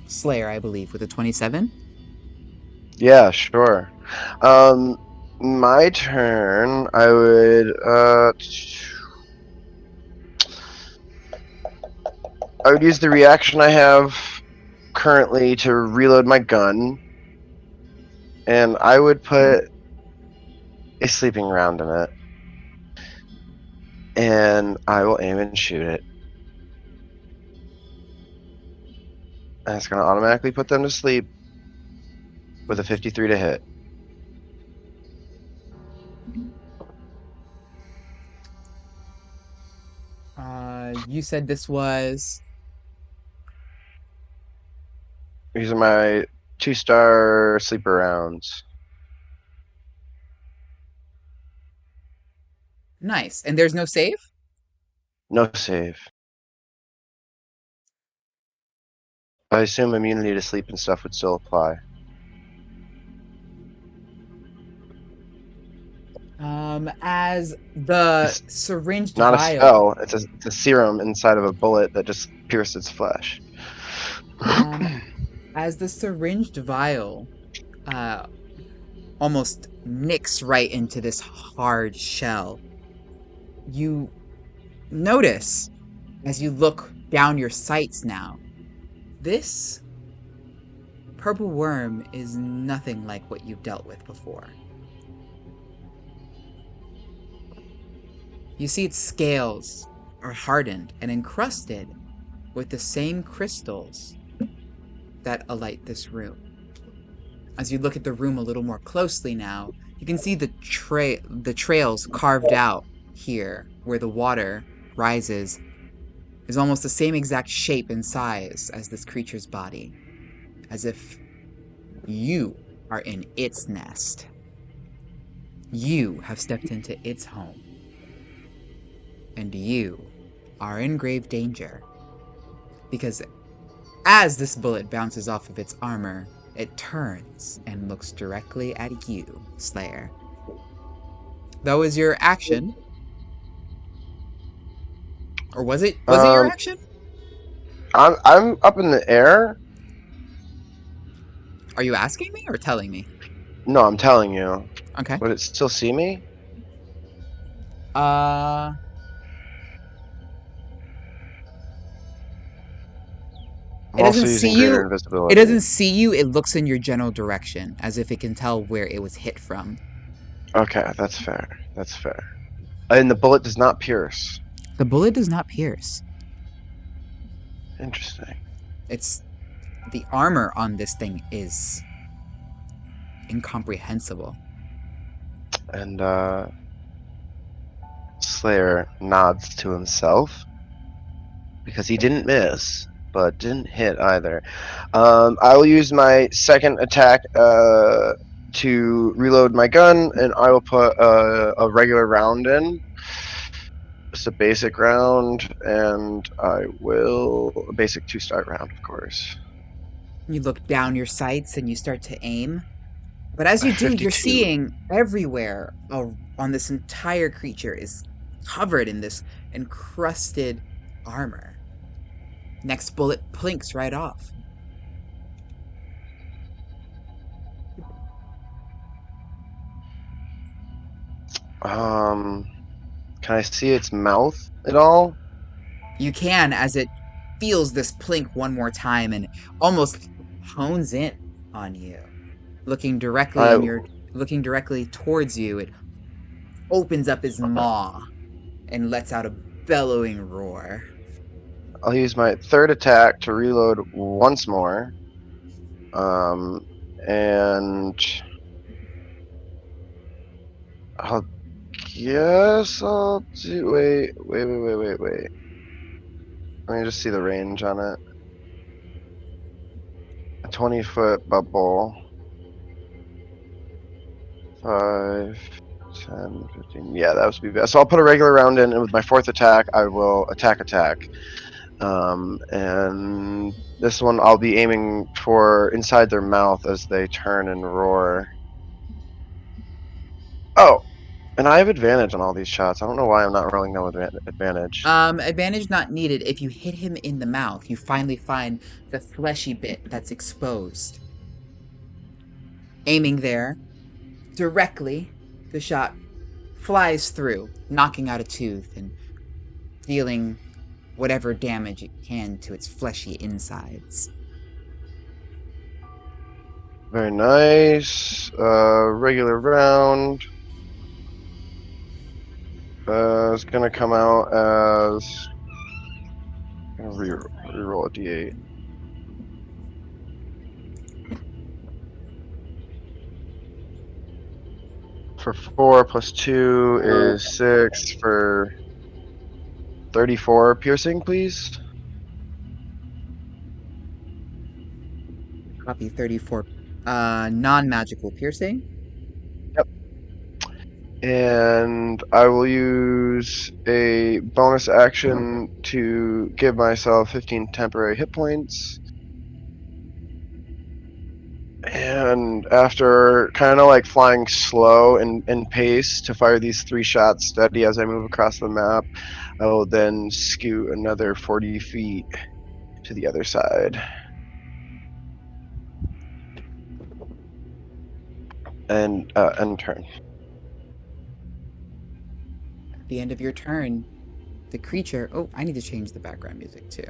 Slayer, I believe, with a 27. Yeah, sure. My turn. I would use the reaction I have currently to reload my gun, and I would put a sleeping round in it, and I will aim and shoot it. And it's going to automatically put them to sleep with a 53 to hit. You said this was These are my 2-star sleeper rounds. nice, and there's no save. No save. I assume immunity to sleep and stuff would still apply. As the It's syringed not a vial, spell. It's a serum inside of a bullet that just pierces its flesh. as the syringed vial, almost nicks right into this hard shell, you notice as you look down your sights now, this purple worm is nothing like what you've dealt with before. You see its scales are hardened and encrusted with the same crystals that alight this room. As you look at the room a little more closely now, you can see the trails carved out here where the water rises is almost the same exact shape and size as this creature's body, as if you are in its nest. You have stepped into its home. And you are in grave danger. Because as this bullet bounces off of its armor, it turns and looks directly at you, Slayer. That was your action. Or was it your action? I'm up in the air. Are you asking me or telling me? No, I'm telling you. Okay. Would it still see me? I'm I'm It also doesn't using see greater you. invisibility. It doesn't see you. It looks in your general direction, as if it can tell where it was hit from. Okay, that's fair. That's fair. And the bullet does not pierce. The bullet does not pierce. Interesting. It's the armor on this thing is incomprehensible. And Slayer nods to himself because he didn't miss. but didn't hit either. I will use my second attack to reload my gun, and I will put a regular round in. Just a basic round, and a basic 2-star round, of course. You look down your sights and you start to aim. But as you do, you're 52. seeing everywhere on this entire creature is covered in this encrusted armor. Next bullet plinks right off. Can I see its mouth at all? You can, as it feels this plink one more time and almost hones in on you. Looking directly I towards you, it opens up his maw and lets out a bellowing roar. I'll use my third attack to reload once more. And I'll guess I'll do. Wait. Let me just see the range on it. A 20-foot bubble. 5, 10, 15. Yeah, that would be best. So I'll put a regular round in, and with my fourth attack, I will attack. And this one I'll be aiming for inside their mouth as they turn and roar. Oh, and I have advantage on all these shots. I don't know why I'm not rolling no advantage. Advantage not needed. If you hit him in the mouth, you finally find the fleshy bit that's exposed. Aiming there, directly, the shot flies through, knocking out a tooth and dealing whatever damage it can to its fleshy insides. Very nice. Regular round. It's gonna come out as. I'm gonna reroll a d8. For 4 plus 2 is 6 for 34 piercing, please. Copy 34. Non-magical piercing. Yep. And I will use a bonus action to give myself 15 temporary hit points. And after kind of like flying slow and pace to fire these 3 shots steady as I move across the map, I will then scoot another 40 feet to the other side. And turn. At the end of your turn, the creature... Oh, I need to change the background music too.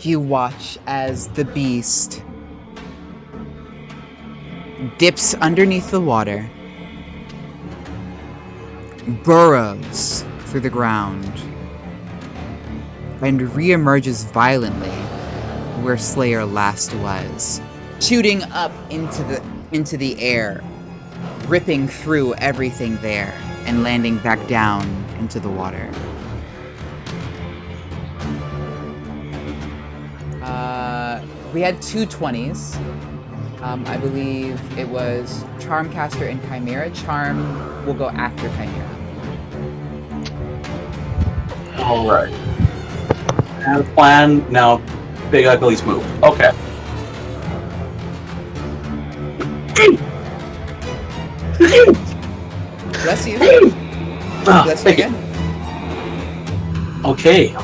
You watch as the beast dips underneath the water, burrows through the ground, and reemerges violently where Slayer last was, shooting up into the air, ripping through everything there, and landing back down into the water. We had 2 20s. I believe it was Charmcaster and Chimera. Charm will go after Chimera. Alright. I have a plan. Now, Big Ugly's move. Okay. Bless you. Ah, Bless you thank you. again. Okay.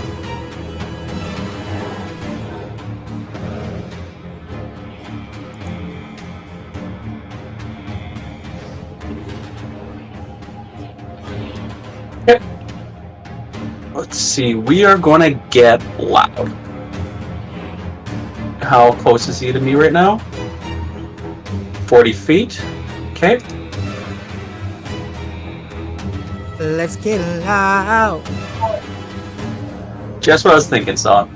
Let's see. We are going to get loud. How close is he to me right now? 40 feet. Okay. Let's get loud. Just what I was thinking, son.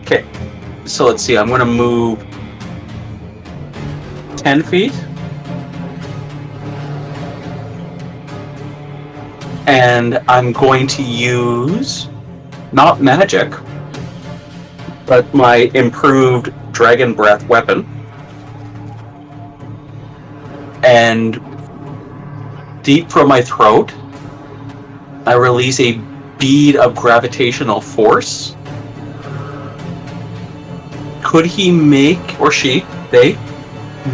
Okay. So let's see. I'm going to move 10 feet. And I'm going to use, not magic, but my improved Dragon Breath weapon. And deep from my throat, I release a bead of gravitational force. Could he make, or she, they,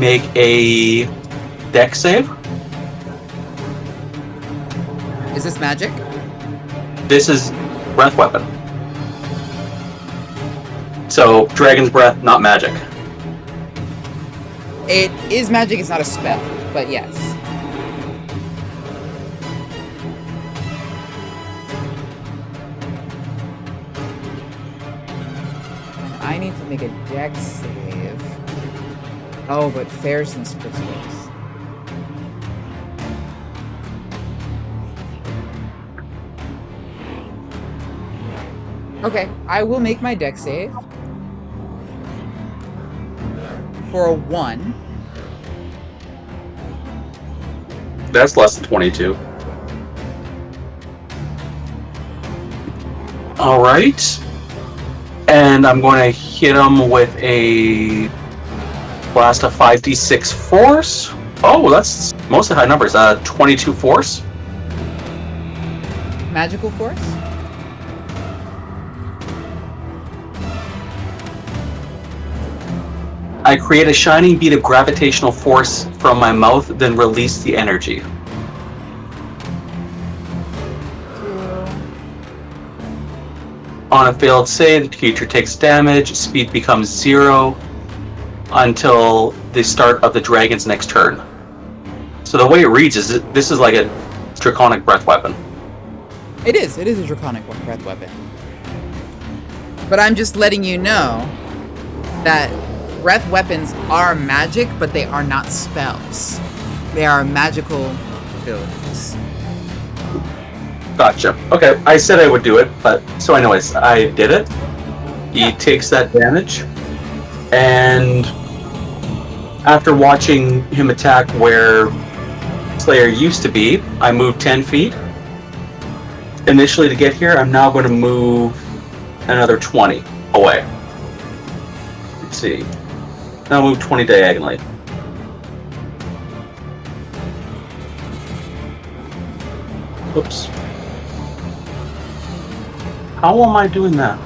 make a dex save? Is this magic? This is breath weapon. So, Dragon's Breath, not magic. It is magic, it's not a spell, but yes. And I need to make a dex save. Oh, but Ferrison's crystals. Okay, I will make my dex save. For a 1. That's less than 22. Alright. And I'm going to hit him with a blast of 5d6 force. Oh, that's mostly high numbers. 22 force. Magical force? I create a shining bead of gravitational force from my mouth, then release the energy. On a failed save, the creature takes damage, speed becomes 0 until the start of the dragon's next turn. So the way it reads is this is like a draconic breath weapon. It is a draconic breath weapon. But I'm just letting you know that breath weapons are magic, but they are not spells. They are magical abilities. Gotcha. Okay, I said I would do it, but so anyways, I did it. He takes that damage, and after watching him attack where Slayer used to be, I moved 10 feet. Initially to get here, I'm now going to move another 20 away. Let's see. Now move 20 diagonally. Oops. How am I doing that?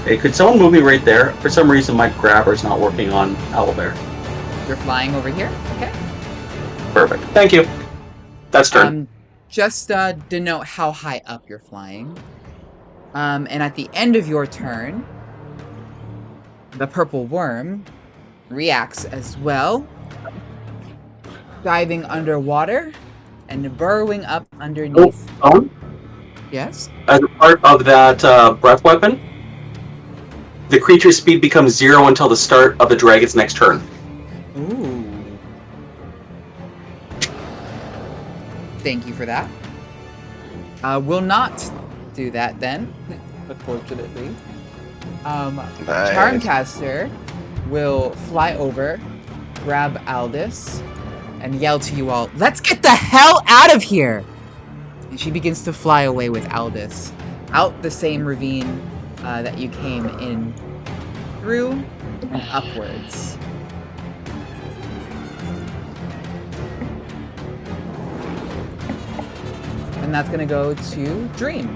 Hey, could someone move me right there? For some reason, my grabber's not working on Owlbear. You're flying over here? Okay. Perfect. Thank you. That's turn. Just denote how high up you're flying. And at the end of your turn, the purple worm reacts as well, diving underwater and burrowing up underneath. Oh. Yes? As a part of that breath weapon, the creature's speed becomes 0 until the start of the dragon's next turn. Ooh. Thank you for that. Will not do that then, unfortunately. Nice. Charmcaster will fly over, grab Aldous, and yell to you all, "Let's get the hell out of here!" And she begins to fly away with Aldous, out the same ravine that you came in through, and upwards. And that's gonna go to Dream.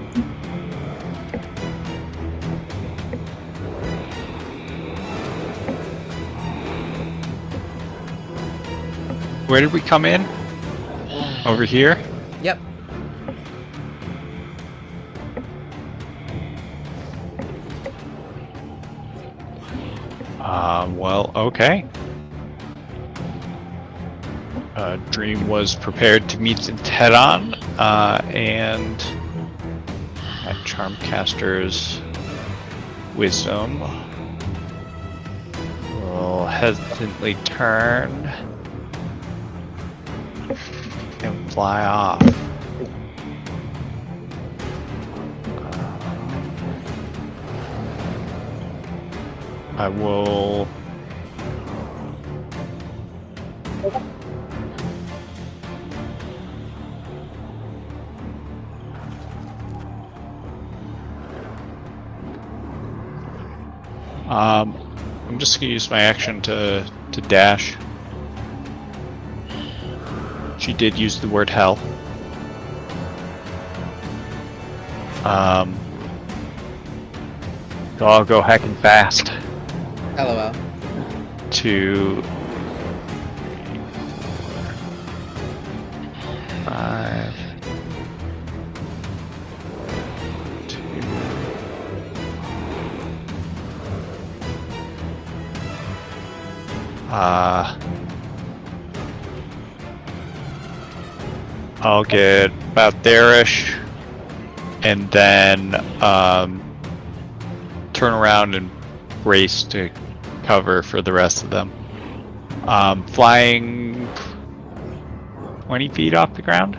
Where did we come in? Over here? Yep. Well, okay. Dream was prepared to meet it head-on, and at Charmcaster's wisdom will hesitantly turn and fly off. I will I'm just gonna use my action to dash. She did use the word hell. So I'll go heckin' fast LOL. to 5, 2. I'll get about there-ish, and then turn around and brace to cover for the rest of them. Flying 20 feet off the ground.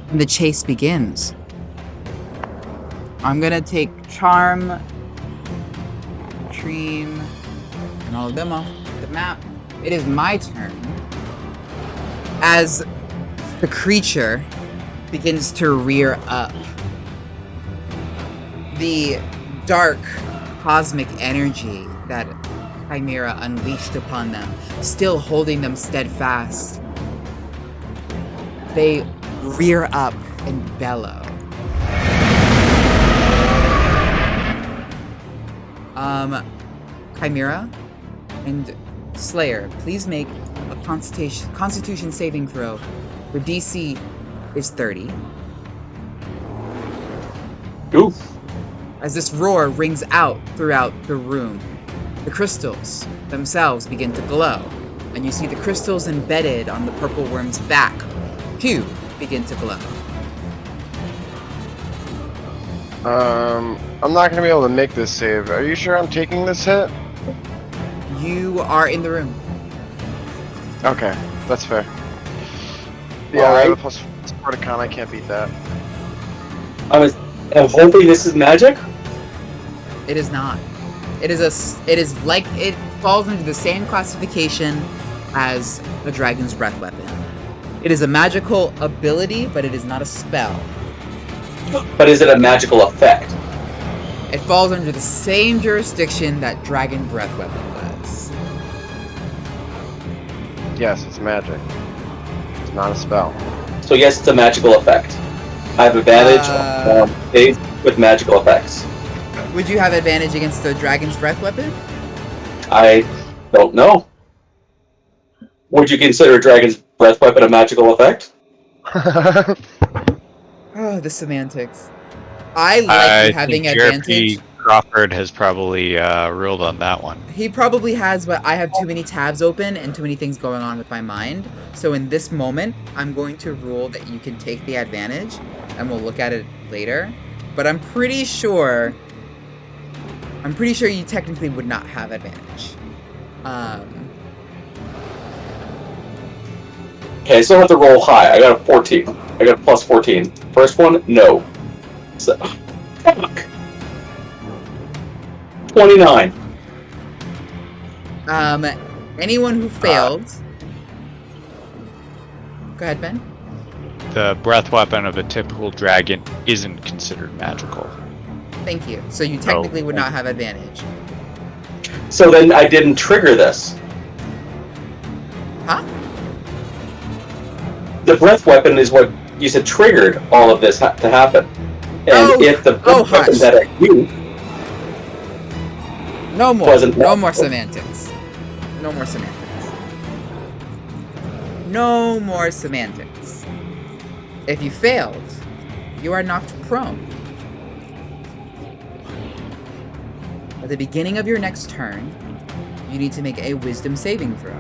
And the chase begins. I'm gonna take Charm, Dream, and all of them off the map. It is my turn. As the creature begins to rear up, the dark cosmic energy that Chimera unleashed upon them, still holding them steadfast, they rear up and bellow. Chimera and Slayer, please make a Constitution saving throw. The DC is 30. Ooh. As this roar rings out throughout the room, the crystals themselves begin to glow, and you see the crystals embedded on the purple worm's back too begin to glow. I'm not gonna be able to make this save. Are you sure I'm taking this hit? You are in the room. Okay, that's fair. Yeah, I have a plus 4 to con. I can't beat that. I'm hoping this is magic. It is not. It is like it falls into the same classification as a dragon's breath weapon. It is a magical ability, but it is not a spell. But is it a magical effect? It falls under the same jurisdiction that dragon breath weapon does. Yes, it's magic. It's not a spell. So yes, it's a magical effect. I have advantage on saves with magical effects. Would you have advantage against the dragon's breath weapon? I don't know. Would you consider a dragon's breath weapon a magical effect? Oh, the semantics. I like you having advantage. Crawford has probably ruled on that one. He probably has, but I have too many tabs open and too many things going on with my mind. So in this moment, I'm going to rule that you can take the advantage, and we'll look at it later. But I'm pretty sure you technically would not have advantage. Okay, I still have to roll high. I got a 14. I got a plus 14. First one, no. So, fuck. 29. Anyone who failed. Go ahead, Ben. The breath weapon of a typical dragon isn't considered magical. Thank you. So you technically would not have advantage. So then I didn't trigger this. Huh? The breath weapon is what you said triggered all of this to happen. And if the breath weapon that I used No more semantics. No more semantics. If you failed, you are knocked prone. At the beginning of your next turn, you need to make a wisdom saving throw.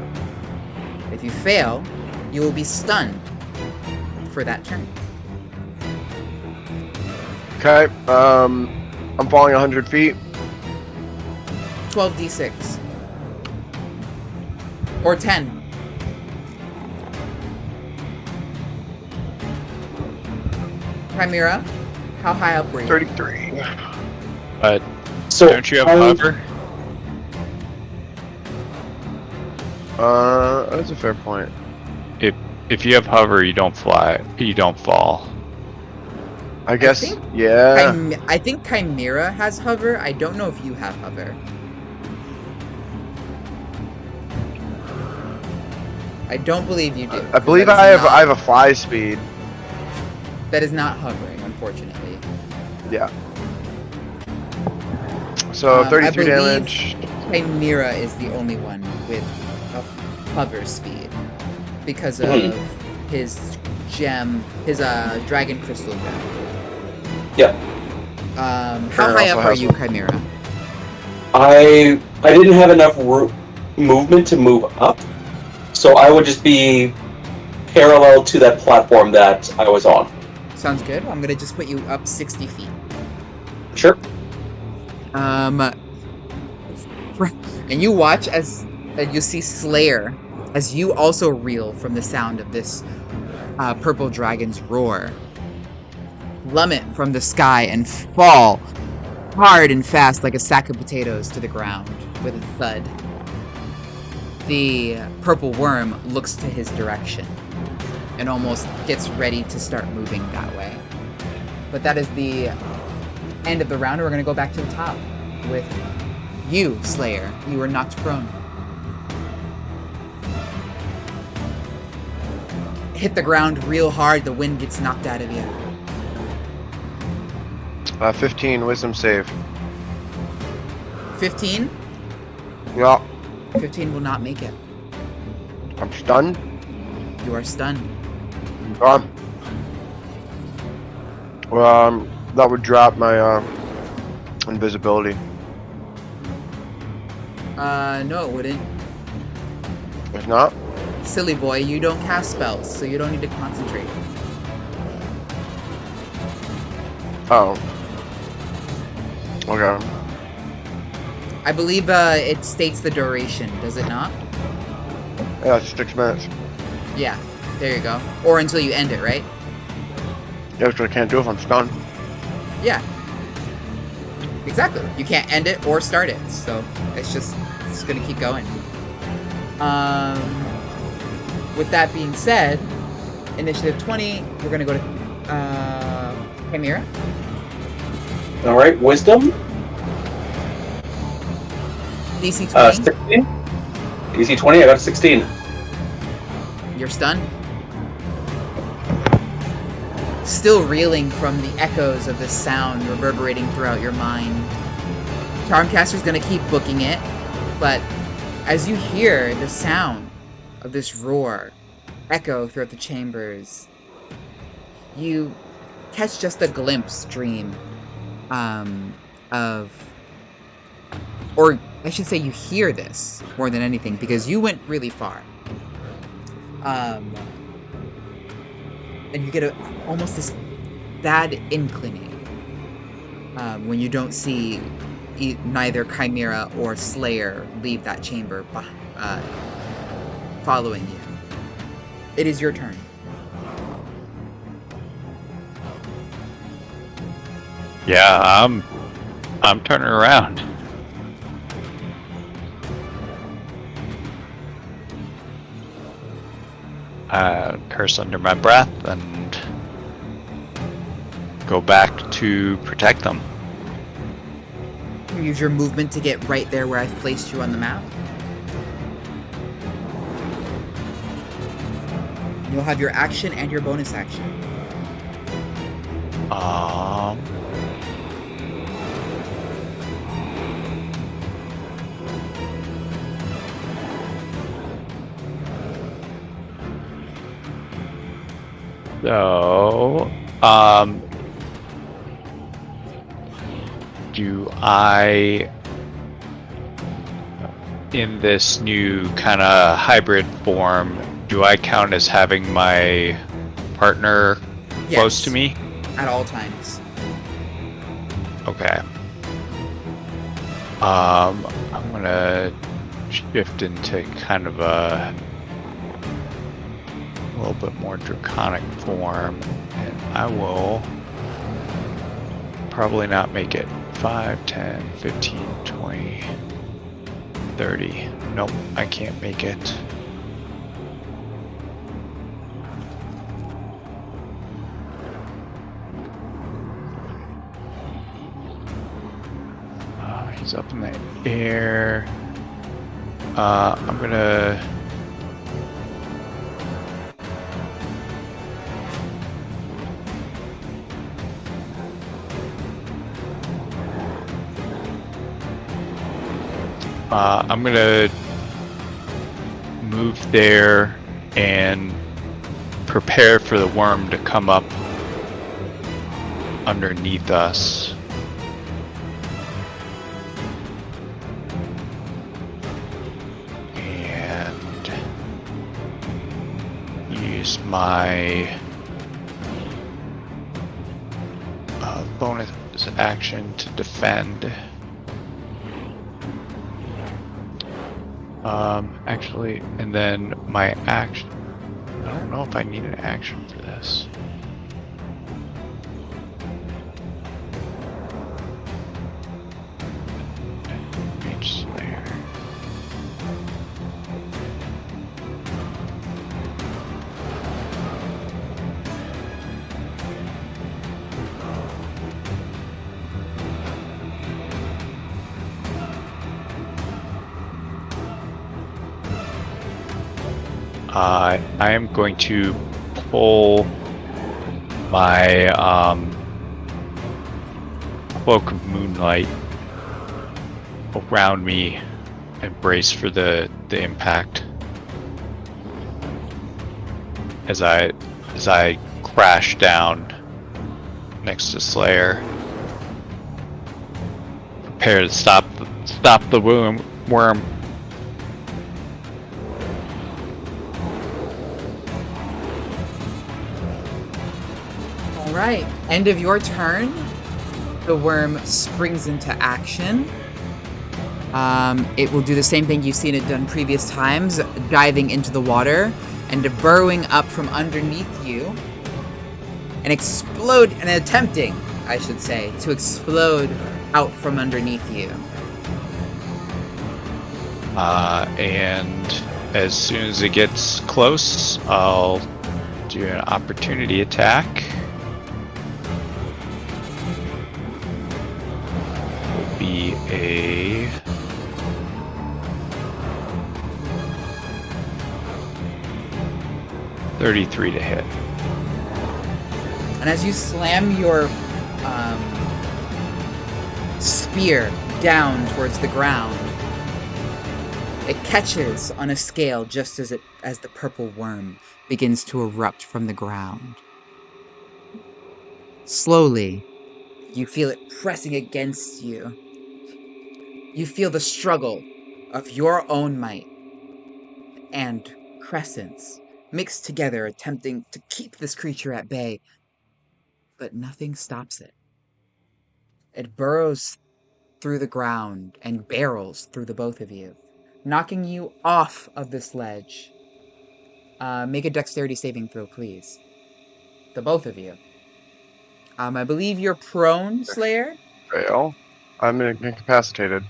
If you fail, you will be stunned for that turn. Okay. I'm falling 100 feet. 12d6. Or 10. Chimera, how high up were you? 33. But So don't you have hover? That's a fair point. If you have hover, you don't fly. You don't fall. I guess. think Yeah. I think Chimera has hover. I don't know if you have hover. I don't believe you do. I believe That I is have a fly speed. That is not hovering, unfortunately. Yeah. So I 33 believe damage. Chimera is the only one with a hover speed because of his gem, his dragon crystal gem. Yep. How Fair high also up are has you, one. Chimera? I didn't have enough movement to move up, so I would just be parallel to that platform that I was on. Sounds good. I'm gonna just put you up 60 feet. Sure. And you watch as you see Slayer, as you also reel from the sound of this purple dragon's roar, plummet from the sky and fall hard and fast like a sack of potatoes to the ground with a thud. The purple worm looks to his direction and almost gets ready to start moving that way. But that is the end of the round. We're going to go back to the top with you, Slayer. You were knocked prone. Hit the ground real hard. The wind gets knocked out of you. 15 wisdom save. 15? Yeah. 15 will not make it. I'm stunned. You are stunned. That would drop my invisibility. No, it wouldn't. If not, Silly boy, you don't cast spells, so you don't need to concentrate. oh. Okay. I believe it states the duration, does it not? Yeah, it's 6 minutes. Yeah, there you go. Or until you end it, right? Yeah, which I can't do if I'm stunned. Yeah. Exactly. You can't end it or start it, so it's gonna keep going. With that being said, initiative 20, we're gonna go to Chimera. All right. Wisdom. DC 20. 16. DC 20. I got a 16. You're stunned. Still reeling from the echoes of this sound reverberating throughout your mind. Charmcaster's gonna keep booking it, but as you hear the sound of this roar echo throughout the chambers, you catch just a glimpse, Dream, or I should say you hear this more than anything, because you went really far. And you get almost this bad inclining when you don't see neither Chimera or Slayer leave that chamber following you. It is your turn. Yeah, I'm turning around. Curse under my breath and go back to protect them. Use your movement to get right there where I've placed you on the map. You'll have your action and your bonus action. So, do I in this new kind of hybrid form, do I count as having my partner close to me? At all times. Okay. I'm gonna shift into kind of a little bit more draconic form, and I will probably not make it. 5, 10, 15, 20, 30. Nope, I can't make it. He's up in the air. I'm gonna... I'm gonna move there and prepare for the worm to come up underneath us. And use my bonus action to defend. Actually, and then my action. I don't know if I need an action for this. Mage Slayer. I am going to pull my cloak of moonlight around me and brace for the impact as I crash down next to Slayer. Prepare to stop the worm. Alright, end of your turn. The worm springs into action. It will do the same thing you've seen it done previous times, diving into the water and burrowing up from underneath you and attempting, I should say, to explode out from underneath you. And as soon as it gets close, I'll do an opportunity attack. Be a $33 to hit. And as you slam your spear down towards the ground, it catches on a scale just as the purple worm begins to erupt from the ground. Slowly, you feel it pressing against you. You feel the struggle of your own might and Crescent's mixed together, attempting to keep this creature at bay, but nothing stops it. It burrows through the ground and barrels through the both of you, knocking you off of this ledge. Make a dexterity saving throw, please. The both of you. I believe you're prone, Slayer? Fail. I'm incapacitated.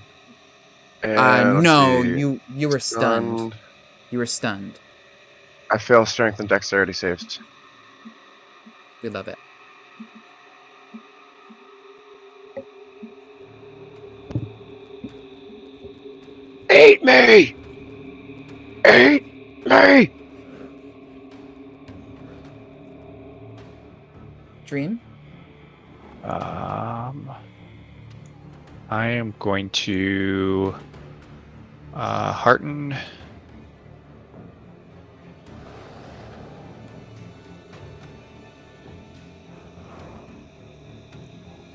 And no, let's see. you were stunned. You were stunned. I fail strength and dexterity saves. We love it. Eat me! Eat me! Dream? I am going to hearten.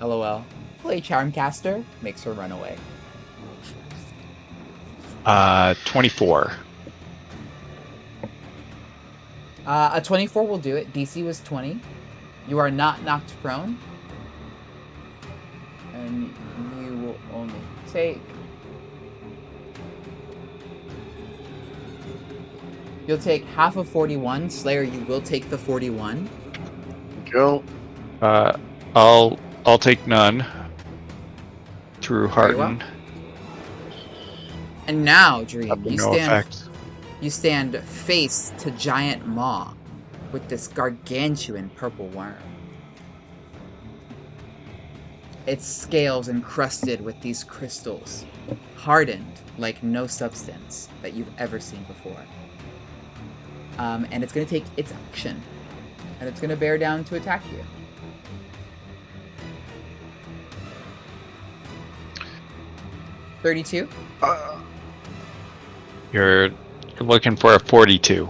LOL. Play Charmcaster makes her run away. 24. A 24 will do it. DC was 20. You are not knocked prone. And you will only take... You'll take half of 41. Slayer, you will take the 41. Go. I'll take none. Through Very well. Hearten. And now, Dream, Up to you no effect. stand face to Giant Maw with this gargantuan purple worm. Its scales encrusted with these crystals, hardened like no substance that you've ever seen before. And it's going to take its action, and it's going to bear down to attack you. $32. You're looking for a 42.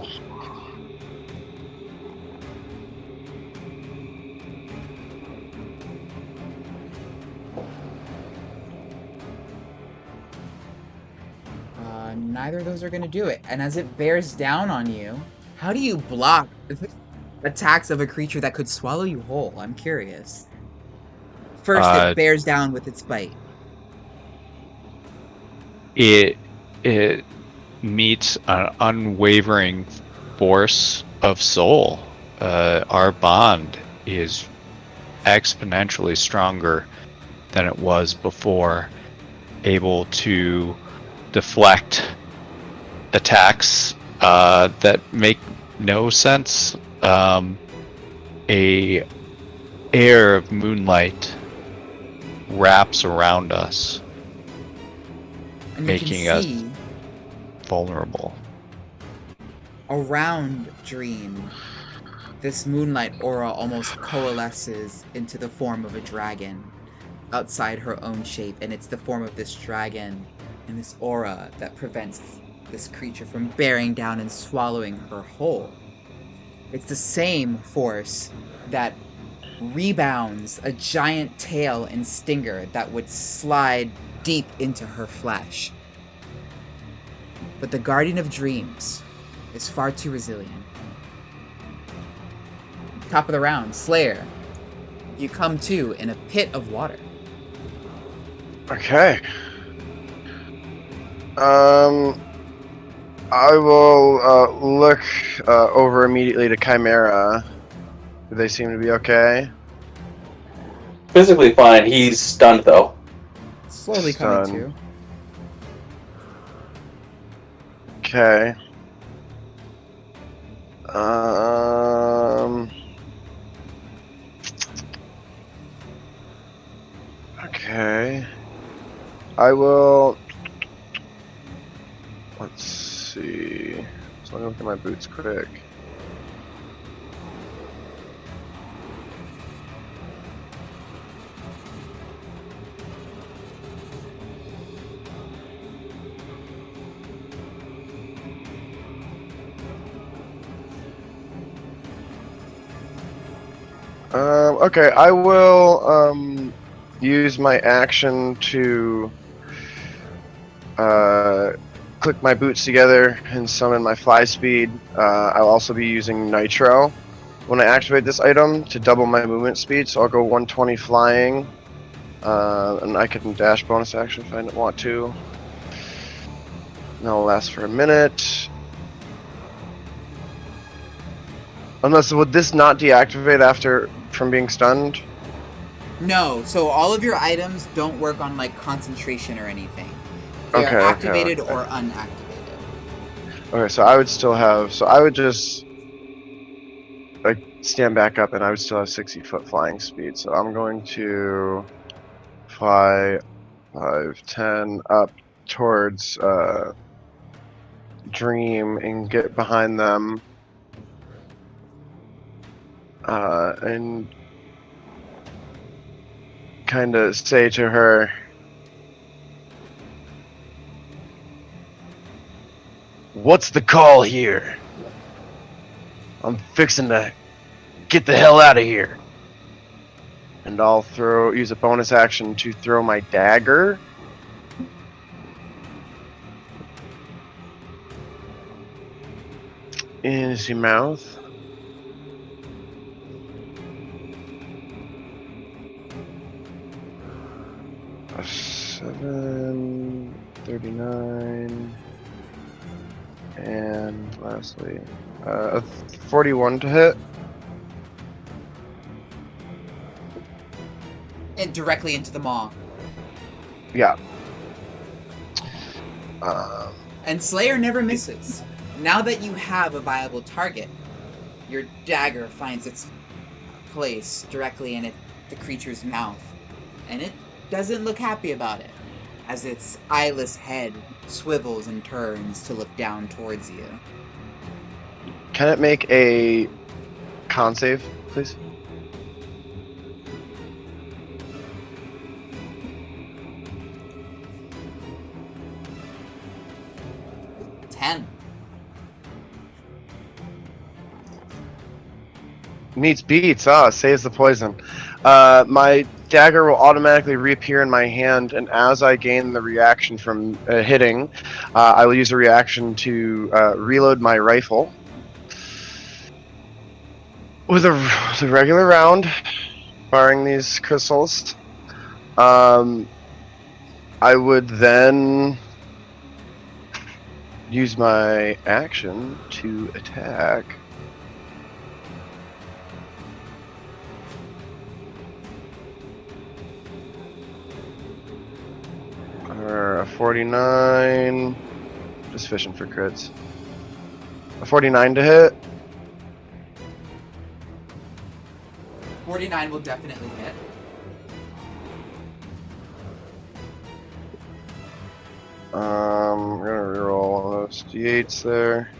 Neither of those are going to do it. And as it bears down on you, how do you block attacks of a creature that could swallow you whole? I'm curious. First, it bears down with its bite. It meets an unwavering force of soul. Our bond is exponentially stronger than it was before, able to deflect attacks that make no sense. A air of moonlight wraps around us, And making you can see vulnerable. around Dream, this moonlight aura almost coalesces into the form of a dragon outside her own shape, and it's the form of this dragon and this aura that prevents this creature from bearing down and swallowing her whole. It's the same force that rebounds a giant tail and stinger that would slide deep into her flesh. But the Guardian of Dreams is far too resilient. Top of the round, Slayer. You come to in a pit of water. Okay. I will look over immediately to Chimera. Do they seem to be okay? Physically fine. He's stunned though. Slowly coming Stun. to. Okay. Okay. I will. Let's see. So let me look at my boots quick. Okay, I will use my action to click my boots together and summon my fly speed. I'll also be using Nitro when I activate this item to double my movement speed, so I'll go 120 flying, and I can dash bonus action if I want to. And that'll last for a minute. Unless, would this not deactivate after from being stunned? No, so all of your items don't work on like concentration or anything. They Okay, are okay, activated okay. or unactivated. Okay, so I would still have. So I would just like stand back up, and I would still have 60-foot flying speed. So I'm going to fly 5, 10 up towards Dream and get behind them, and kind of say to her, "What's the call here? I'm fixing to get the hell out of here." And I'll use a bonus action to throw my dagger. in the mouth. A 7, 39, and lastly, a 41 to hit. And directly into the maw. Yeah. And Slayer never misses. Now that you have a viable target, your dagger finds its place directly in the creature's mouth. And it doesn't look happy about it, as its eyeless head swivels and turns to look down towards you. Can it make a con save, please? Ten. Meets beats. Saves the poison. My dagger will automatically reappear in my hand, and as I gain the reaction from hitting, I will use a reaction to reload my rifle with a regular round, barring these crystals. I would then use my action to attack. A 49. Just fishing for crits. A 49 to hit. 49 will definitely hit. I'm gonna reroll one of those d8s there.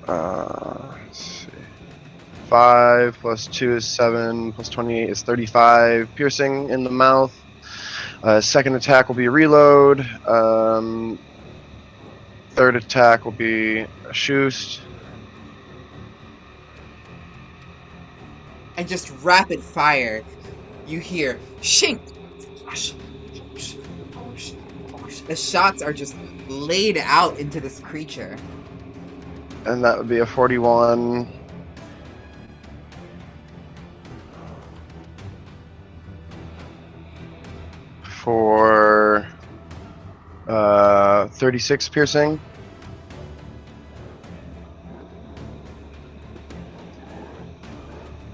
Let's see. 5 plus 2 is 7, plus 28 is 35. Piercing in the mouth. Second attack will be a reload. Third attack will be a shoost. And just rapid fire, you hear shink. The shots are just laid out into this creature. And that would be a 41. For 36 piercing.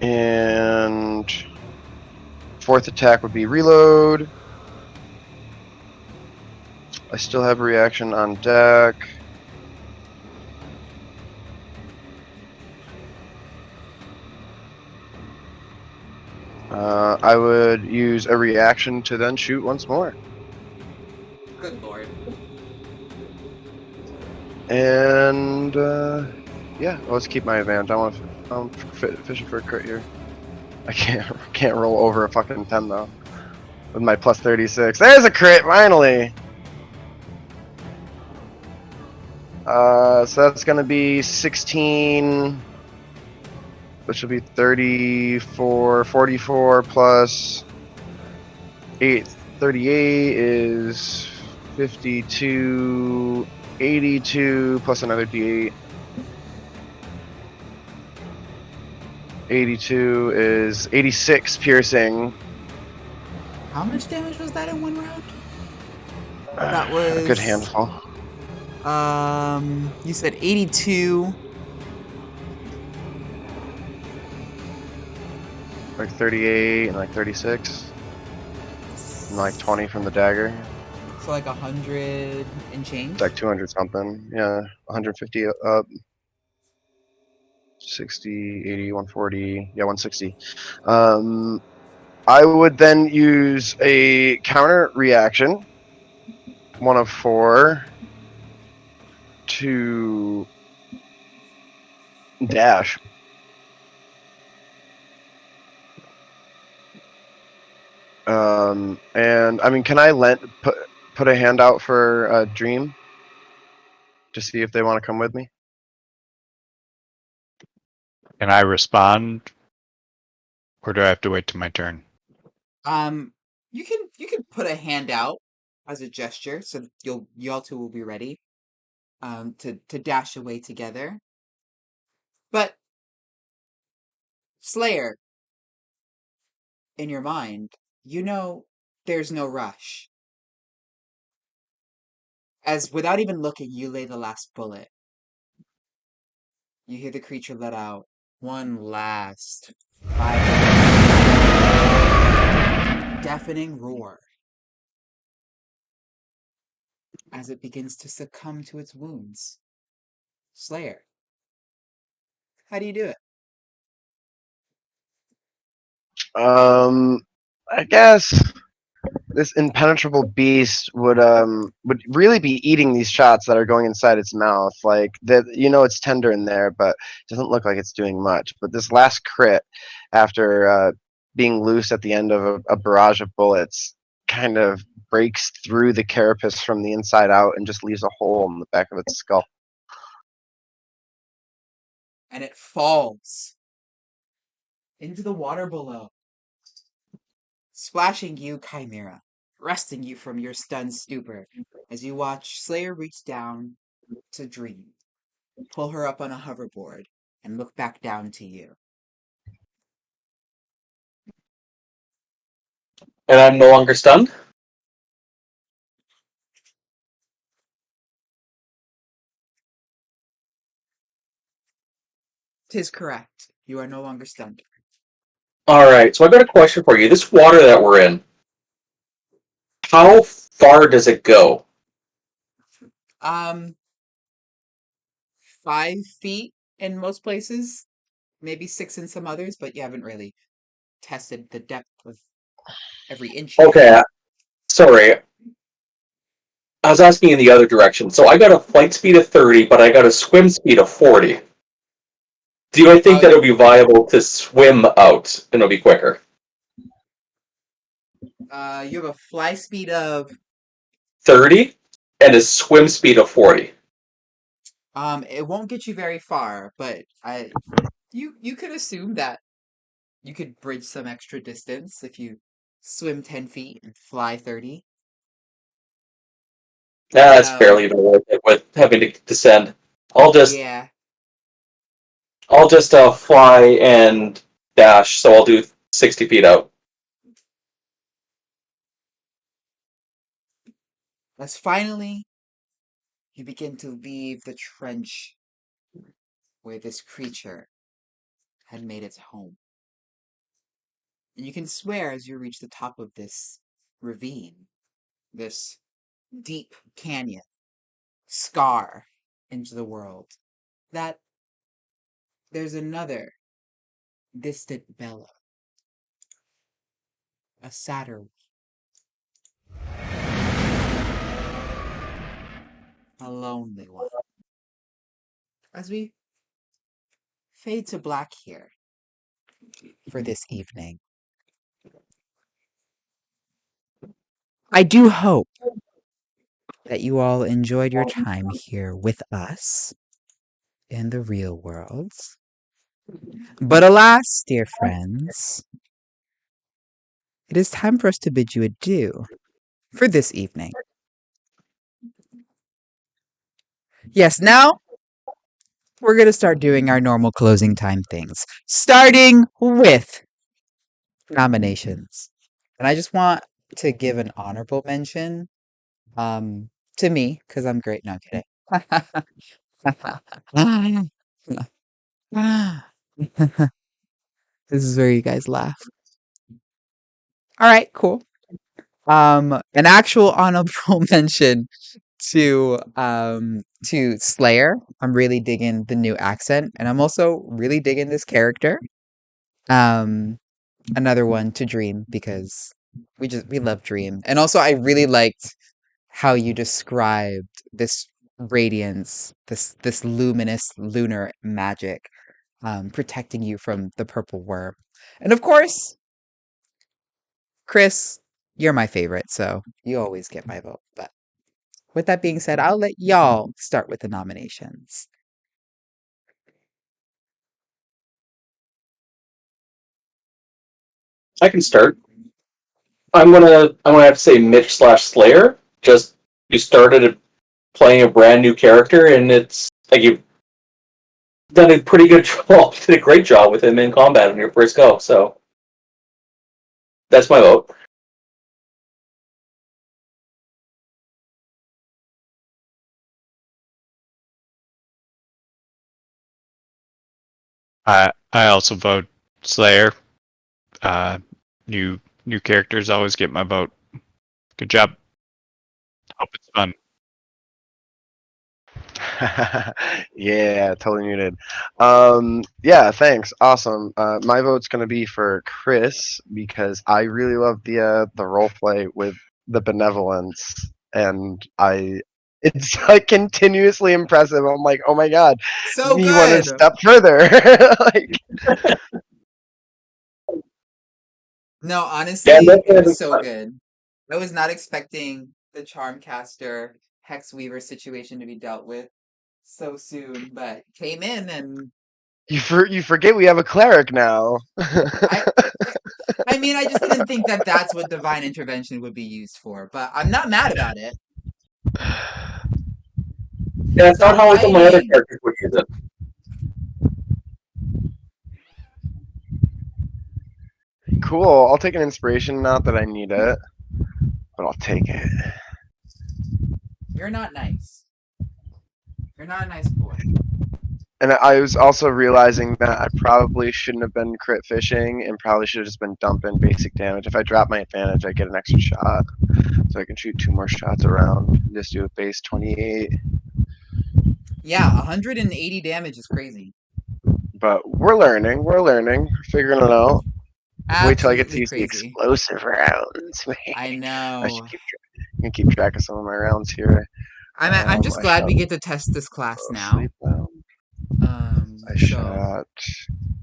And fourth attack would be reload. I still have a reaction on deck. I would use a reaction to then shoot once more. Good lord. And yeah, let's keep my advantage. I'm fishing for a crit here. I can't roll over a fucking 10 though. With my plus 36. There's a crit finally. So that's gonna be 16, which will be 34, 44 plus 8, 38 is 52, 82 plus another d8. 82 is 86 piercing. How much damage was that in one round? That was a good handful. You said 82. Like 38 and like 36. And like 20 from the dagger. So like 100 and change? It's like 200 something. Yeah, 150 up. 60, 80, 140. Yeah, 160. I would then use a counter reaction. 1 of 4. To dash. And I mean, can I put a hand out for a dream to see if they want to come with me? Can I respond, or do I have to wait till my turn? You can put a hand out as a gesture, so you all two will be ready. to dash away together. But Slayer, in your mind, you know there's no rush. As without even looking, you lay the last bullet. You hear the creature let out one last deafening roar as it begins to succumb to its wounds. Slayer, how do you do it? I guess this impenetrable beast would really be eating these shots that are going inside its mouth. Like that, it's tender in there, but it doesn't look like it's doing much. But this last crit, after being loose at the end of a barrage of bullets, kind of breaks through the carapace from the inside out and just leaves a hole in the back of its skull. And it falls into the water below, splashing you, Chimera, wresting you from your stunned stupor as you watch Slayer reach down to Dream, pull her up on a hoverboard, and look back down to you. And I'm no longer stunned? 'Tis correct. You are no longer stunned. Alright, so I've got a question for you. This water that we're in, how far does it go? 5 feet in most places, maybe 6 in some others, but you haven't really tested the depth of every inch yet. Okay, sorry. I was asking in the other direction. So I got a flight speed of 30, but I got a swim speed of 40. Do I think that it would be viable to swim out and it'll be quicker? You have a fly speed of 30 and a swim speed of 40. it won't get you very far, but you could assume that you could bridge some extra distance if you swim 10 feet and fly 30. That's So, barely even worth it with having to descend. I'll just yeah. fly and dash, so I'll do 60 feet out. As finally you begin to leave the trench where this creature had made its home. And you can swear as you reach the top of this ravine, this deep canyon, scar into the world, that there's another distant bellow, a sadder one, a lonely one. As we fade to black here for this evening, I do hope that you all enjoyed your time here with us in the real world. But alas, dear friends, it is time for us to bid you adieu for this evening. Yes, now we're going to start doing our normal closing time things, starting with nominations. And I just want to give an honorable mention to me because I'm great. No, I'm kidding. This is where you guys laugh. All right, cool. An actual honorable mention to Slayer. I'm really digging the new accent, and I'm also really digging this character. Um, Another one to Dream because we love Dream, and also I really liked how you described this radiance, this luminous lunar magic, protecting you from the purple worm, and of course, Chris, you're my favorite, so you always get my vote. But with that being said, I'll let y'all start with the nominations. I can start. I'm gonna have to say Mitch slash Slayer. Just you started playing a brand new character, and it's like you've done a pretty good job, did a great job with him in combat on your first go. So that's my vote. I also vote Slayer. New characters always get my vote. Good job. Hope it's fun. Yeah, totally muted. Yeah, thanks. Awesome. My vote's gonna be for Chris because I really love the role play with the benevolence, and it's like continuously impressive. I'm like, oh my god, So he went a good. step further. Like, No, Yeah, honestly, it was that's so fun. good. I was not expecting the Charmcaster Hex Weaver situation to be dealt with so soon, but came in and you forget we have a cleric now. I, I I mean, I just didn't think that that's what divine intervention would be used for, but I'm not mad about it. Yeah, it's not So how some of my other I characters would use it. Cool. I'll take an inspiration. Not that I need it, but I'll take it. You're not nice. You're not a nice boy. And I was also realizing that I probably shouldn't have been crit fishing and probably should have just been dumping basic damage. If I drop my advantage, I get an extra shot. So I can shoot 2 more shots around. Just do a base 28. Yeah, 180 damage is crazy. But we're learning. We're learning. We're figuring it out. Wait till I get to Absolutely use the crazy. explosive rounds. I I should know. keep track of some of my rounds here. I'm just I glad shot we get to test this class now. sleep round. I So shot.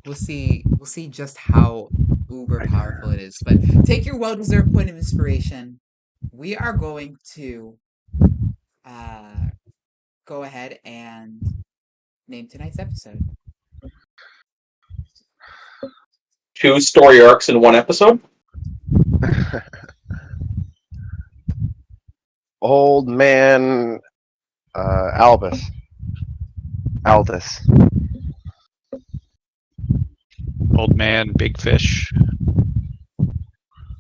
we'll see just how uber powerful it is. But take your well-deserved point of inspiration. We are going to uh go ahead and name tonight's episode. 2 story arcs in 1 episode. Old man Albus. Aldous. Old man, big fish.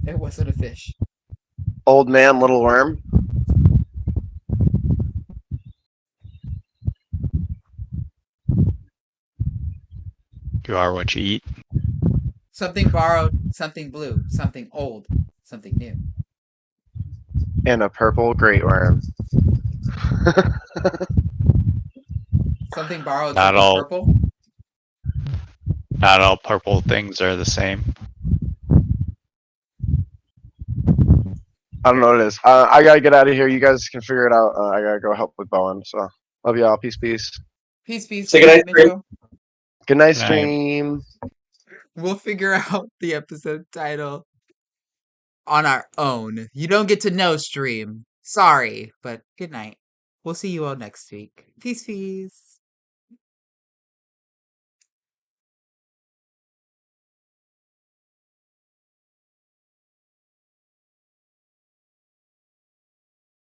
It wasn't a fish. Old man, little worm. You are what you eat. Something borrowed, something blue, something old, something new. And a purple great worm. Something borrowed, Not something all purple. Not all purple things are the same. I don't know what it is. I gotta get out of here. You guys can figure it out. I gotta go help with Bowen. So love y'all. Peace, peace. Peace, peace. Say Good night, goodnight, Stream. Mitchell. Good night, Good night. stream. We'll figure out the episode title on our own. You don't get to know, stream. Sorry, but good night. We'll see you all next week. Peace, peace.